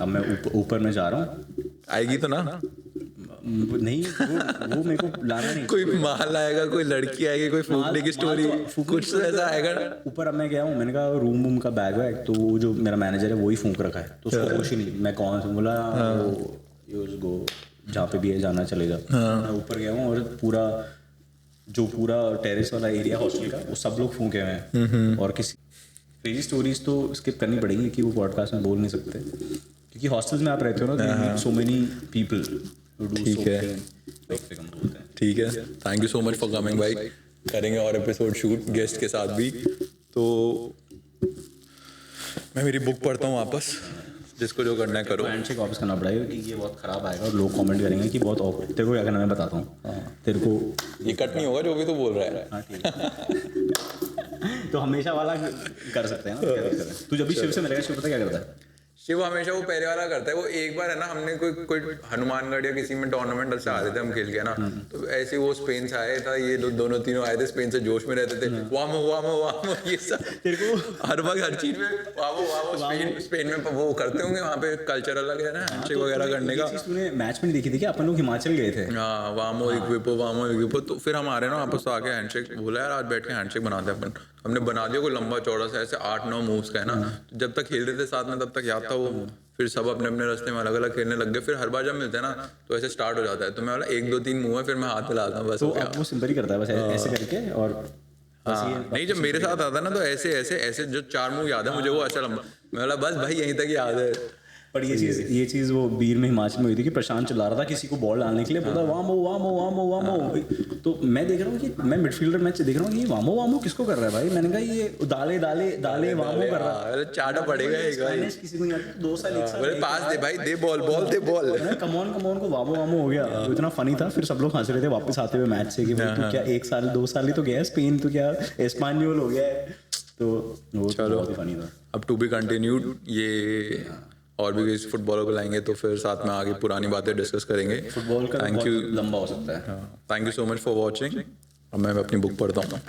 अब मैं ऊपर में जा रहा हूँ। आएगी तो ना? नहीं, वो मेरे को लाना नहीं। कोई माल आएगा, कोई लड़की आएगी, कोई फूकने की स्टोरी, कुछ तो ऐसा आएगा। ऊपर अब मैं गया हूँ, मैंने कहा रूम वूम का बैग है, तो वो जो मेरा मैनेजर है वही फूंक रखा है, तो उसको होश ही नहीं। मैं कौन से बोला यूज गो, जहाँ पे भी है जाना चलेगा। मैं ऊपर गया हूँ और पूरा टेरेस वाला एरिया हॉस्टल का वो सब लोग फूंके हुए हैं। और किसी क्रेजी स्टोरीज तो स्किप करनी पड़ेगी कि वो पॉडकास्ट में बोल नहीं सकते, क्योंकि हॉस्टल्स में आप रहते हो ना, सो मेनी पीपल। ठीक है, ठीक है। Thank you so much for coming भाई। करेंगे और एपिसोड शूट गेस्ट के साथ भी। तो मैं मेरी बुक पढ़ता हूँ वापस, जिसको जो करना है करो। हैंडशेक वापस करना पड़ेगा कि ये बहुत खराब आएगा और लोग कमेंट करेंगे कि बहुत awkward। तेरे को क्या करना मैं बताता हूँ, तेरे को ये कट नहीं होगा जो भी तू बोल रहा है। हाँ ठीक है। तो हमेशा वाला कर सकते हैं ना, क्या दिक्कत है? तू जब भी शिव से मिलेगा, शिव पता क्या करता है? शिव हमेशा वो पहले वाला करता है। वो एक बार है ना, हमने कोई हनुमानगढ़ या किसी में टूर्नामेंट से आते थे हम खेल के ना, तो ऐसे वो स्पेन से आए था, ये दोनों तीनों आए थे स्पेन से, जोश में रहते थे, वामो ये सब। तेरे को हर वक्त हर चीज में वामो स्पेन में वो करते होंगे, वहाँ पे कल्चर अलग है ना हैंडशेक वगैरह करने का। तूने मैच में देखी थी क्या? अपन लोग हिमाचल गए थे। हाँ, वामो इक्विपो। तो फिर हम आ रहे हैं ना वापस, तो आके हैंडशेक बोला यार आज बैठ के हैंडशेक बनाते हैं अपन। हमने बना दिया कोई लंबा चौड़ा सा, ऐसे 8-9 मूव्स का है ना। तो जब तक खेल रहे थे साथ में तब तक याद था वो। फिर सब अपने अपने रास्ते में अलग अलग खेलने लग गए। फिर हर बार जब मिलते हैं ना तो ऐसे स्टार्ट हो जाता है। तो मैं बोला 1-2-3 मूव है, फिर मैं हाथ मिलाता हूँ बस। तो अब वो सिंपल ही करता है बस ऐसे करके। और नहीं, जब मेरे साथ आता है ना तो ऐसे ऐसे ऐसे जो 4 मूव याद है मुझे, वो ऐसा लंबा। मैं बोला बस भाई यहीं तक याद है। पर ये चीज़ वो बीर में हिमाचल में हुई थी कि प्रशांत चिल्ला रहा था किसी को बॉल डालने के लिए, बोला वामो। तो मैं देख रहा हूँ कि मैं मिडफील्डर मैच देख रहा हूँ कि वामो किसको कर रहा है भाई। मैंने कहा ये दाले वामो कर रहा है। चाटा पड़ेगा एक भाई, किसी को नहीं आता। 2 साल 1 साल बोले पास दे भाई, दे बॉल दे बॉल। कमॉन को वामो हो गया। तो इतना फनी था। फिर सब लोग हंस रहे थे वापस आते हुए मैच से कि भाई तू क्या 1 साल 2 साल ही तो गया स्पेन, तो क्या एस्पानियोल हो गया है। तो वो बहुत ही फनी था। अब टू बी कंटिन्यूड। ये और भी किसी फुटबॉलर को लाएंगे तो फिर साथ में आगे पुरानी बातें डिस्कस करेंगे। फुटबॉल का थैंक यू, लंबा हो सकता है। Thank you so much for watching. अब मैं अपनी बुक पढ़ता हूँ।